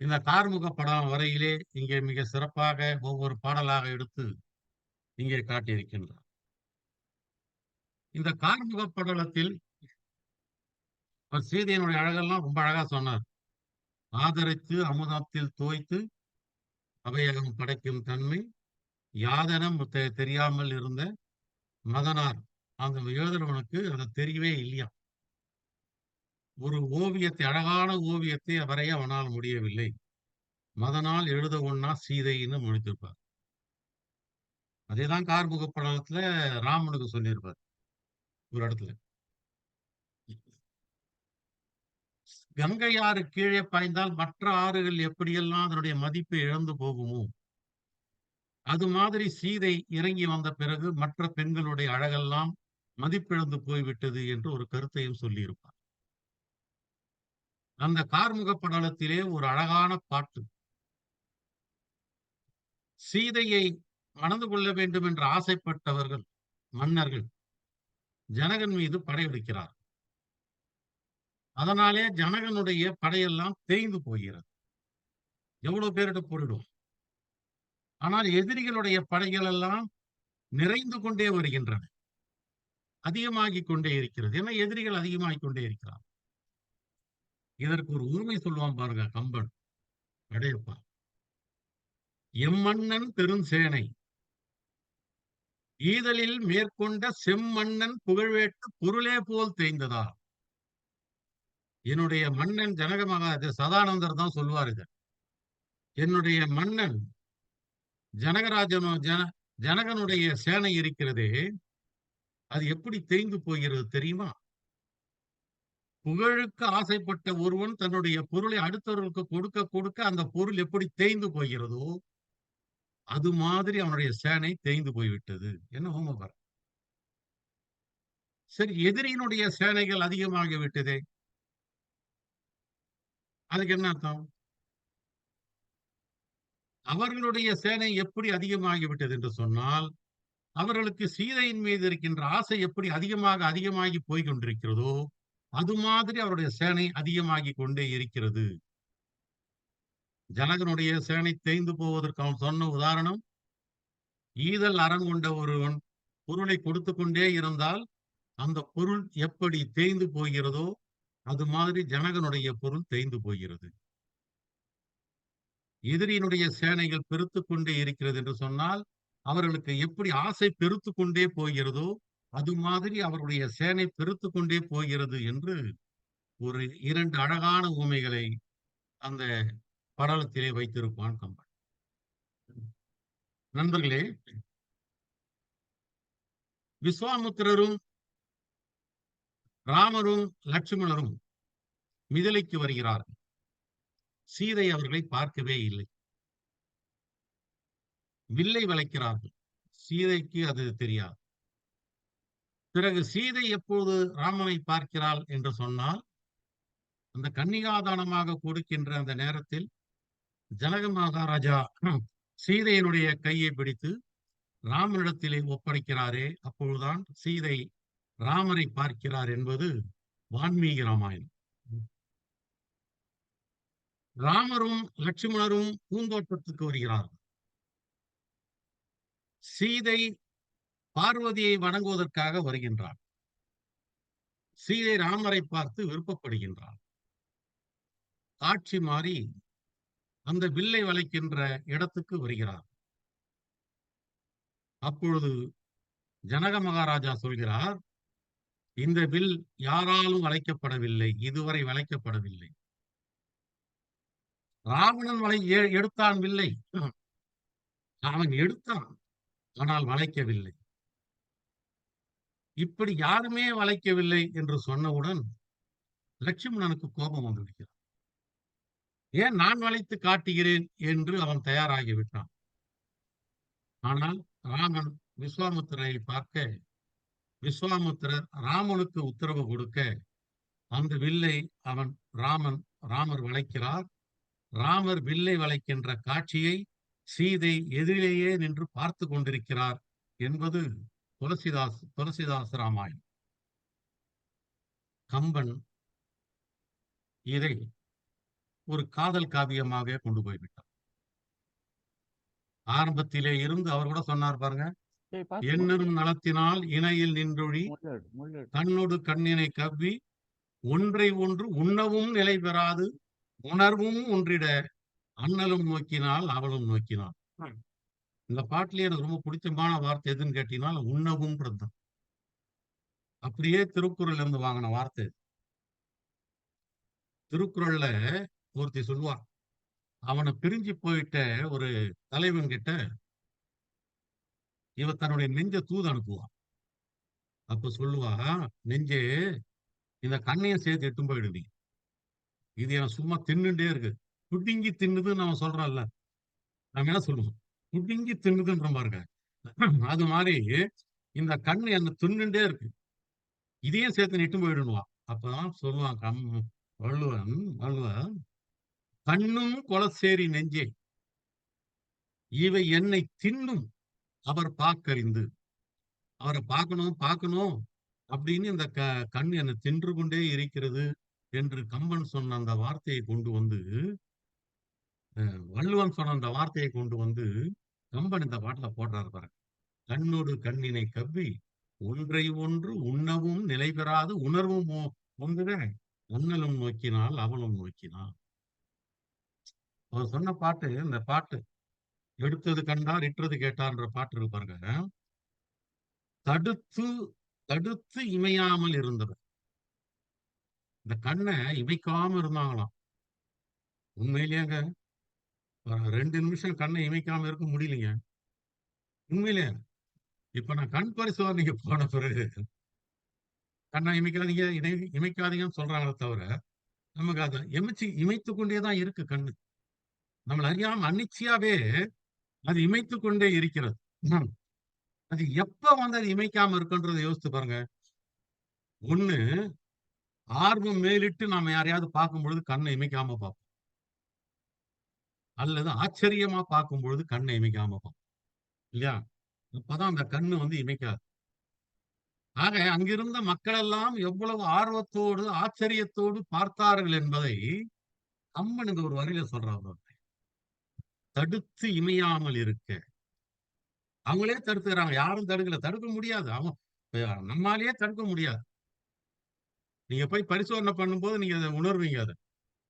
இந்த கார்முக படம் வரையிலே இங்கே மிக சிறப்பாக ஒவ்வொரு பாடலாக எடுத்து இங்கே காட்டியிருக்கின்றார். இந்த கார்முக படலத்தில் அவர் சீதையினுடைய அழகெல்லாம் ரொம்ப அழகா சொன்னார். ஆதரித்து அமுதத்தில் தோய்த்து அவையகம் படைக்கும் தன்மை யாதனம் தெரியாமல் இருந்த மதனார், அந்த எழுதுறவனுக்கு அது தெரியவே இல்லையா. ஒரு ஓவியத்தை, அழகான ஓவியத்தை வரைய அவனால் முடியவில்லை. மதனால் எழுத ஒண்ணா சீதைன்னு முடித்திருப்பார். அதேதான் கார்முக படலத்துல ராமனுக்கு சொல்லியிருப்பார் ஒரு இடத்துல. கங்கை ஆறு கீழே பாய்ந்தால் மற்ற ஆறுகள் எப்படியெல்லாம் அதனுடைய மதிப்பை இழந்து போகுமோ, அது மாதிரி சீதை இறங்கி வந்த பிறகு மற்ற பெண்களுடைய அழகெல்லாம் மதிப்பிழந்து போய்விட்டது என்று ஒரு கருத்தையும் சொல்லியிருப்பார். அந்த கார்முக படலத்திலே ஒரு அழகான பாட்டு, சீதையை மணந்து கொள்ள வேண்டும் என்று ஆசைப்பட்டவர்கள் மன்னர்கள் ஜனகன் மீது படையெடுக்கிறார். அதனாலே ஜனகனுடைய படையெல்லாம் தேய்ந்து போகிறது. எவ்வளவு பேரிட போரிடும். ஆனால் எதிரிகளுடைய படைகள் எல்லாம் நிறைந்து கொண்டே வருகின்றன, அதிகமாகிக் கொண்டே இருக்கிறது. ஏன்னா எதிரிகள் அதிகமாகிக் கொண்டே இருக்கிறார். இதற்கு ஒரு உண்மை சொல்லுவான் பாருங்க கம்பன், அடையப்பா. எம்மன்னன் பெருஞ்சேனை ஈதலில் மேற்கொண்ட செம்மன்னன் புகழ்வேட்டு பொருளே போல் தேய்ந்ததா. என்னுடைய மன்னன் ஜனக சதானந்தர் தான் சொல்லுவாருங்க. என்னுடைய மன்னன் ஜனகனுடைய சேனை இருக்கிறதே, அது எப்படி தேய்ந்து போகிறது தெரியுமா? புகழுக்கு ஆசைப்பட்ட ஒருவன் தன்னுடைய பொருளை அடுத்தவர்களுக்கு கொடுக்க கொடுக்க அந்த பொருள் எப்படி தேய்ந்து போகிறதோ அது மாதிரி அவனுடைய சேனை தேய்ந்து போய்விட்டது. என்ன ஹோமபர். சரி, எதிரியினுடைய சேனைகள் அதிகமாகி விட்டதே, அதுக்கு என்ன அர்த்தம்? அவர்களுடைய சேனை எப்படி அதிகமாகிவிட்டது என்று சொன்னால், அவர்களுக்கு சீதையின் மீது இருக்கின்ற ஆசை எப்படி அதிகமாகி போய் கொண்டிருக்கிறதோ அது மாதிரி அவருடைய சேனை அதிகமாகி கொண்டே இருக்கிறது. ஜனகனுடைய சேனை தேய்ந்து போவதற்கு அவன் சொன்ன உதாரணம், ஈதல் அறம் கொண்ட ஒருவன் பொருளை கொடுத்து கொண்டே இருந்தால் அந்த பொருள் எப்படி தேய்ந்து போகிறதோ அது மாதிரி ஜனகனுடைய பொருள் தேய்ந்து போகிறது. எதிரியினுடைய சேனைகள் பெருத்து கொண்டே இருக்கிறது என்று சொன்னால் அவர்களுக்கு எப்படி ஆசை பெருத்து கொண்டே போகிறதோ அது மாதிரி அவருடைய சேனை பெருத்து கொண்டே போகிறது என்று ஒரு 2 அழகான உவமைகளை அந்த படலத்திலே வைத்திருப்பான் கம்பன். நண்பர்களே, விஸ்வாமுத்திரரும் ராமரும் லட்சுமணரும் மிதிலைக்கு வருகிறார்கள். சீதை அவர்களை பார்க்கவே இல்லை. வில்லை வளைக்கிறார்கள். சீதைக்கு அது தெரியாது. பிறகு சீதை எப்போது ராமனை பார்க்கிறாள் என்று சொன்னால், அந்த கன்னிகாதானமாக கொடுக்கின்ற அந்த நேரத்தில் ஜனக மகாராஜா சீதையினுடைய கையை பிடித்து ராமனிடத்திலே ஒப்படைக்கிறாரே, அப்பொழுதுதான் சீதை ராமரை பார்க்கிறார் என்பது வான்மீகி ராமாயணம். ராமரும் லட்சுமணரும் பூந்தோட்டத்துக்கு வருகிறார்கள். சீதை பார்வதியை வணங்குவதற்காக வருகின்றார். சீதை ராமரை பார்த்து விருப்பப்படுகின்றார். காட்சி மாறி அந்த வில்லை வளைக்கின்ற இடத்துக்கு வருகிறார். அப்பொழுது ஜனக மகாராஜா சொல்கிறார், இந்த வில் யாராலும் வளைக்கப்படவில்லை, இதுவரை வளைக்கப்படவில்லை. ராவணன் எடுத்தான் வில்லை, அவன் எடுத்தான், ஆனால் வளைக்கவில்லை. இப்படி யாருமே வளைக்கவில்லை என்று சொன்னவுடன் லட்சுமணனுக்கு கோபம் வந்துவிடுகிறார். ஏன் நான் வளைத்து காட்டுகிறேன் என்று அவன் தயாராகிவிட்டான். ஆனால் ராமன் விஸ்வாமுத்திரரை பார்க்க, விஸ்வாமுத்திரர் ராமனுக்கு உத்தரவு கொடுக்க, அந்த வில்லை ராமர் வளைக்கிறார். ராமர் வில்லை வளைக்கின்ற காட்சியை சீதை எதிரிலேயே நின்று பார்த்து கொண்டிருக்கிறார் என்பது துளசிதாஸ் ராமாயணம். கம்பன் இதை ஒரு காதல் காவியமாக கொண்டு போய்விட்டார். ஆரம்பத்திலே இருந்து அவர் கூட சொன்னார் பாருங்க, எண்ணரும் நலத்தினால் இணையில் நின்றொழி கண்ணோடு கண்ணினை கவ்வி ஒன்றை ஒன்று உண்ணவும் நிலை பெறாது உணர்வும் ஒன்றிட அண்ணலும் நோக்கினால் அவளும் நோக்கினாள். இந்த பாட்டிலே எனக்கு ரொம்ப பிடிச்சமான வார்த்தை எதுன்னு கேட்டீங்கன்னா உண்ணவும் தான். அப்படியே திருக்குறள் இருந்து வாங்கின வார்த்தை. திருக்குறள்ல ஒருத்தி சொல்லுவா, அவனை பிரிஞ்சு போயிட்ட ஒரு தலைவன் கிட்ட இவ தன்னுடைய நெஞ்ச தூது அனுப்புவான். அப்ப சொல்லுவா, நெஞ்சே இந்த கண்ணையும் சேர்த்து எட்டும் போயிடு, இது என் சும்மா தின்னுட்டே இருக்கு, புடிங்கி தின்னுதுன்னு நம்ம சொல்றோம்ல, நம்ம என்ன சொல்லுவோம், புடிங்கி தின்னுதுன்ற பாருங்க. அது மாதிரி இந்த கண்ணு என்ன தின்னுட்டே இருக்கு, இதையும் சேர்த்து நெட்டும் போயிடுவான். அப்பதான் சொல்லுவான் வள்ளுவன், கண்ணும் கொலசேரி நெஞ்சே இவை என்னை தின்னும் அவர் பாக்கறிந்து. அவரை பார்க்கணும் பார்க்கணும் அப்படின்னு இந்த கண் என்னை தின்று கொண்டே இருக்கிறது என்று கம்பன் சொன்ன அந்த வார்த்தையை கொண்டு வந்து, வள்ளுவன் சொன்ன அந்த வார்த்தையை கொண்டு வந்து கம்பன் இந்த பாட்டுல போடுறாரு பாருங்க. கண்ணோடு கண்ணினை கவ்வி ஒன்றை ஒன்று உண்ணவும் நிலை பெறாது உணர்வும் ஒன்றுக அண்ணலும் நோக்கினால் அவளும் நோக்கினாள். அவர் சொன்ன பாட்டு, இந்த பாட்டு எடுத்தது கண்டார் இற்றது கேட்டார்ன்ற பாட்டு இருக்கு பாருங்க. தடுத்து தடுத்து இமையாமல் இருந்தவர். இந்த கண்ணை இமைக்காம இருந்தாங்களாம். உண்மையிலேங்க 2 நிமிஷம் கண்ணை இமைக்காம இருக்க முடியலைங்க. உண்மையிலே இப்ப நான் கண் பரிசோதனைக்கு போன பிறகு கண்ணை இமைக்காதீங்க இமைக்காதீங்கன்னு சொல்றாங்களே தவிர நமக்கு அதை இமைத்து கொண்டேதான் இருக்கு கண்ணு. நம்மள அறியாம அன்னிச்சையாவே அது இமைத்து கொண்டே இருக்கிறது. அது எப்ப வந்து அது இமைக்காம இருக்குன்றதை யோசித்து பாருங்க. ஒண்ணு, ஆர்வம் மேலிட்டு நாம யாரையாவது பார்க்கும் பொழுது கண்ணை இமைக்காம பார்ப்போம். அல்லது ஆச்சரியமா பார்க்கும் பொழுது கண்ணை இமைக்காம பார்ப்போம் இல்லையா? அப்பதான் அந்த கண்ணு வந்து இமைக்காது. ஆக அங்கிருந்த மக்கள் எல்லாம் எவ்வளவு ஆர்வத்தோடு ஆச்சரியத்தோடு பார்த்தார்கள் என்பதை கம்பன் இந்த ஒரு வரியில சொல்றாங்க. தடுத்து இமையாமல் இருக்க. அவங்களே தடுத்துக்கிறாங்க, யாரும் தடுக்கல. தடுக்க முடியாது. நம்மாலேயே தடுக்க முடியாது. நீங்க போய் பரிசோதனை பண்ணும்போது நீங்க அதை உணர்வீங்க. அதை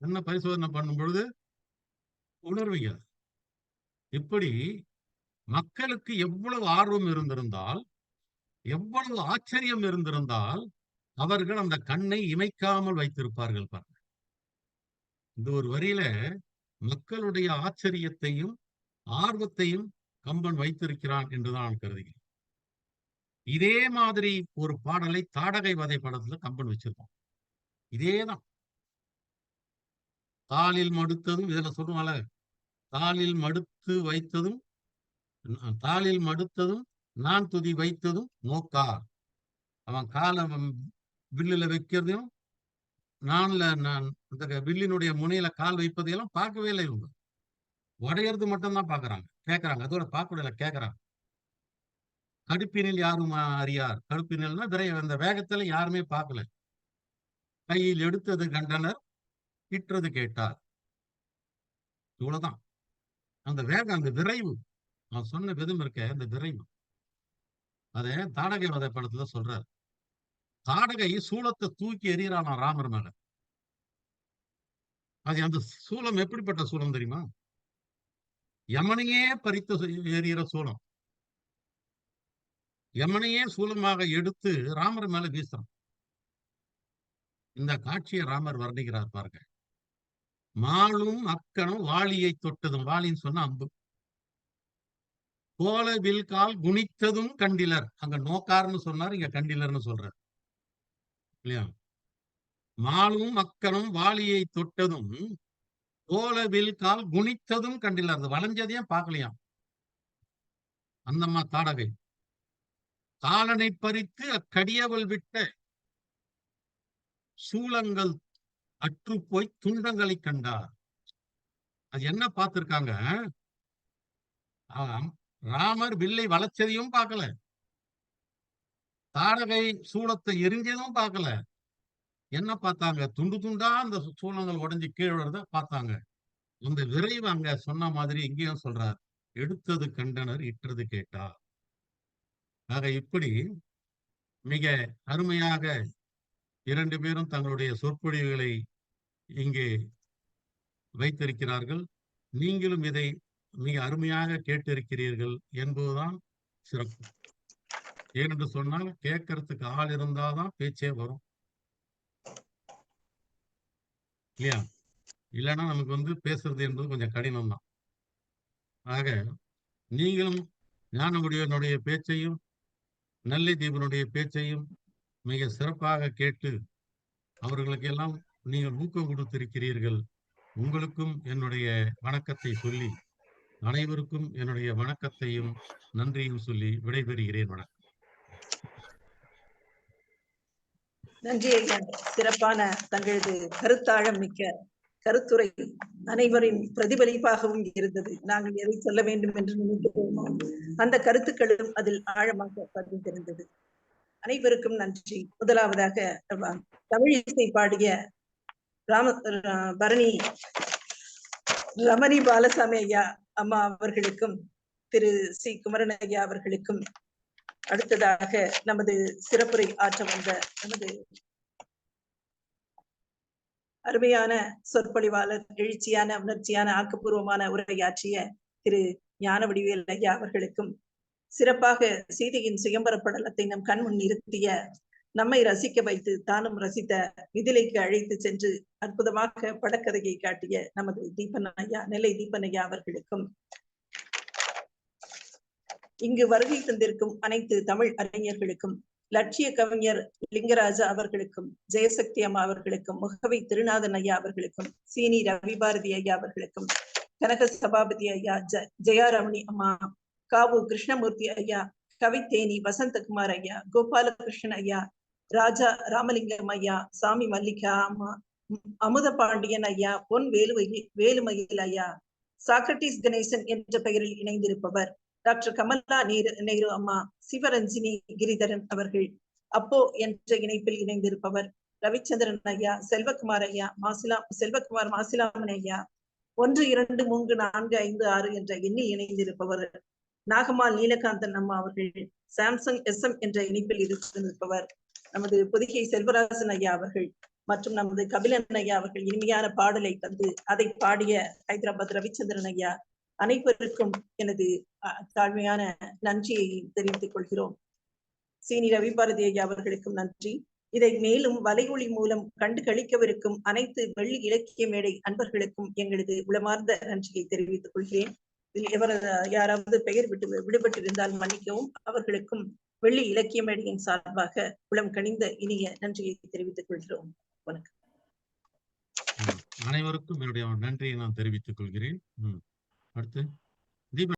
என்ன பரிசோதனை பண்ணும் பொழுது உணர்வீங்க. இப்படி மக்களுக்கு எவ்வளவு ஆர்வம் இருந்திருந்தால், எவ்வளவு ஆச்சரியம் இருந்திருந்தால் அவர்கள் அந்த கண்ணை இமைக்காமல் வைத்திருப்பார்கள் பாருங்க. இந்த ஒரு வரியில மக்களுடைய ஆச்சரியத்தையும் ஆர்வத்தையும் கம்பன் வைத்திருக்கிறான் என்றுதான் நான் கருதுகிறேன். இதே மாதிரி ஒரு பாடலை தாடகை வதை படத்துல கம்பன் வச்சிருப்பான். இதேதான். தாளில் மடுத்ததும் இதுல சொல்லுவாங்க, தாளில் மடுத்ததும் நான் துதி வைத்ததும் நோக்கார். அவன் காலை வில்லுல வைக்கிறதையும் நான் இந்த வில்லினுடைய முனையில கால் வைப்பதையெல்லாம் பார்க்கவே இல்லை. இவங்க உடையறது மட்டும்தான் பாக்குறாங்க, கேட்கறாங்க. அதோட பார்க்கல, கேட்கறாங்க. கடுப்பினில் யாரும் அறியார். கடுப்பினில்னா அந்த வேகத்துல யாருமே பார்க்கல. கையில் எடுத்தது கண்டனர் இற்றது கேட்டார். இவ்வளவுதான். அந்த வேகம், அந்த விரைவு, நான் சொன்ன விதம் இருக்க, அந்த விரைவு அத தாடகை வதை படத்துல சொல்றாரு. தாடகை சூலத்தை தூக்கி எறியறானா ராமர் மேல. அது அந்த சூலம் எப்படிப்பட்ட சூலம் தெரியுமா? யமனையே பறித்து எறிகிற சூலம். யமனையே சூலமாக எடுத்து ராமர் மேல வீசுறான். இந்த காட்சியை ராமர் வர்ணிக்கிறார் பாருங்க. மாலும் அக்கனும் வாளியை தொட்டதும், வாளின்னு சொன்ன அம்பு. கோல வில்கால் குனித்ததும் கண்டிலர். அங்க நோக்கார்னு சொன்னார், இங்க கண்டிலர்னு சொல்றார் இல்லையா? மாலும் அக்கனும் வாளியை தொட்டதும் கோல வில்கால் குனித்ததும் கண்டிலர். அது வளைஞ்சதையும் பார்க்கலையாம் அந்தம்மா தாடகை. காலனை பறித்து அக்கடியவள் விட்ட சூலங்கள் அற்று போய் துண்டங்களை கண்டார். அது என்ன பார்த்திருக்காங்க? ராமர் வில்லை வளைச்சதையும் பார்க்கல, தாடகை சூலத்தை எரிஞ்சதும் பார்க்கல. என்ன பார்த்தாங்க? துண்டு துண்டா அந்த சூலங்கள் உடைஞ்சு கீழே விழுறத பார்த்தாங்க. அந்த விரைவு அங்க சொன்ன மாதிரி இங்கேயும் சொல்றார், எடுத்தது கண்டனர் இற்றது கேட்டார். ஆக இப்படி மிக அருமையாக 2 பேரும் தங்களுடைய சொற்பொழிவுகளை இங்கே வைத்திருக்கிறார்கள். நீங்களும் இதை மிக அருமையாக கேட்டிருக்கிறீர்கள் என்பதுதான் சிறப்பு. ஏனென்று சொன்னால் கேட்கறதுக்கு ஆள் இருந்தாதான் பேச்சே வரும் இல்லையா? இல்லைன்னா நமக்கு பேசுறது என்பது கொஞ்சம் கடினம் தான். ஆக நீங்களும் ஞானமுடையவனுடைய பேச்சையும் நெல்லை தீபனுடைய பேச்சையும் மிக சிறப்பாக கேட்டு அவர்களுக்கெல்லாம் நீங்கள் ஊக்கம் கொடுத்திருக்கிறீர்கள். உங்களுக்கும் என்னுடைய வணக்கத்தை சொல்லி, அனைவருக்கும் என்னுடைய வணக்கத்தையும் நன்றியும் சொல்லி விடைபெறுகிறேன். வணக்கம். நன்றி ஐயா. சிறப்பான தங்களது கருத்தாழம் மிக்க கருத்துரை அனைவரின் பிரதிபலிப்பாகவும் இருந்தது. நாங்கள் எதை சொல்ல வேண்டும் என்று நினைக்கிறோமோ அந்த கருத்துக்களும் அதில் ஆழமாக பதிந்திருந்தது. அனைவருக்கும் நன்றி. முதலாவதாக தமிழ் இசை பாடிய பரணி ரமணி பாலசாமி ஐயா அம்மா அவர்களுக்கும் திரு சி குமரன் ஐயா அவர்களுக்கும், அடுத்ததாக நமது சிறப்புரை ஆற்ற வந்த நமது அருமையான சொற்பொழிவாளர், எழுச்சியான உணர்ச்சியான ஆக்கப்பூர்வமான உரையாற்றிய திரு ஞான வடிவேல் ஐயா அவர்களுக்கும், சிறப்பாக சீதையின் சுயம்பர படலத்தை நம் கண்முன் நிறுத்திய, நம்மை ரசிக்க வைத்து தானும் ரசித்த மிதிலைக்கு அழைத்து சென்று அற்புதமாக படக்கதையை காட்டிய நமது தீபன் ஐயா, நெல்லை தீபன் ஐயா அவர்களுக்கும், இங்கு வருகை தந்திருக்கும் அனைத்து தமிழ் அறிஞர்களுக்கும், லட்சிய கவிஞர் லிங்கராஜா அவர்களுக்கும், ஜெயசக்தி அம்மா அவர்களுக்கும், முகவை திருநாதன் ஐயா அவர்களுக்கும், சீனி ரவி பாரதி ஐயா அவர்களுக்கும், கனக சபாபதி ஐயா, ஜெயாரமணி அம்மா, காவு கிருஷ்ணமூர்த்தி ஐயா, கவித்தேனி வசந்தகுமார் ஐயா, கோபாலகிருஷ்ணன் ஐயா, ராஜா ராமலிங்கம் ஐயா, சாமி மல்லிகா அம்மா, அமுத பாண்டியன் ஐயா, பொன் வேலுமயில் ஐயா, சாக்ரட்டிஸ் கணேசன் என்ற பெயரில் இணைந்திருப்பவர் டாக்டர் கமலா நேரு அம்மா, சிவரஞ்சினி கிரிதரன் அவர்கள், அப்போ என்ற இணைப்பில் இணைந்திருப்பவர் ரவிச்சந்திரன் ஐயா, செல்வகுமார் ஐயா, செல்வகுமார் மாசிலாமன் ஐயா, 1 2 3 4 5 6 என்ற எண்ணில் இணைந்திருப்பவர் நாகம்மாள் நீலகாந்தன் அம்மா அவர்கள், சாம்சங் SM என்ற இணைப்பில் இருப்பவர் நமது பொதிகை செல்வராசன் ஐயா அவர்கள், மற்றும் நமது கபிலன் ஐயா அவர்கள் இனிமையான பாடலை தந்து அதை பாடிய ஹைதராபாத் ரவிச்சந்திரன் ஐயா, அனைவருக்கும் எனது தாழ்மையான நன்றியை தெரிவித்துக் கொள்கிறோம். சீனி ரவி பாரதி ஐயா அவர்களுக்கும் நன்றி. இதை மேலும் வலையொலி மூலம் கண்டு களிக்கவிருக்கும் அனைத்து வெள்ளி இலக்கிய மேடை அன்பர்களுக்கும் எங்களது உளமார்ந்த நன்றியை தெரிவித்துக் கொள்கிறேன். இதில் யாராவது பெயர் விடுபட்டிருந்தால் மன்னிக்கவும். அவர்களுக்கும் வெள்ளி இலக்கிய மேடையின் சார்பாக உளம் கனிந்த இனிய நன்றியை தெரிவித்துக் கொள்கிறோம். வணக்கம். அனைவருக்கும் என்னுடைய நன்றியை நான் தெரிவித்துக் கொள்கிறேன். அடுத்து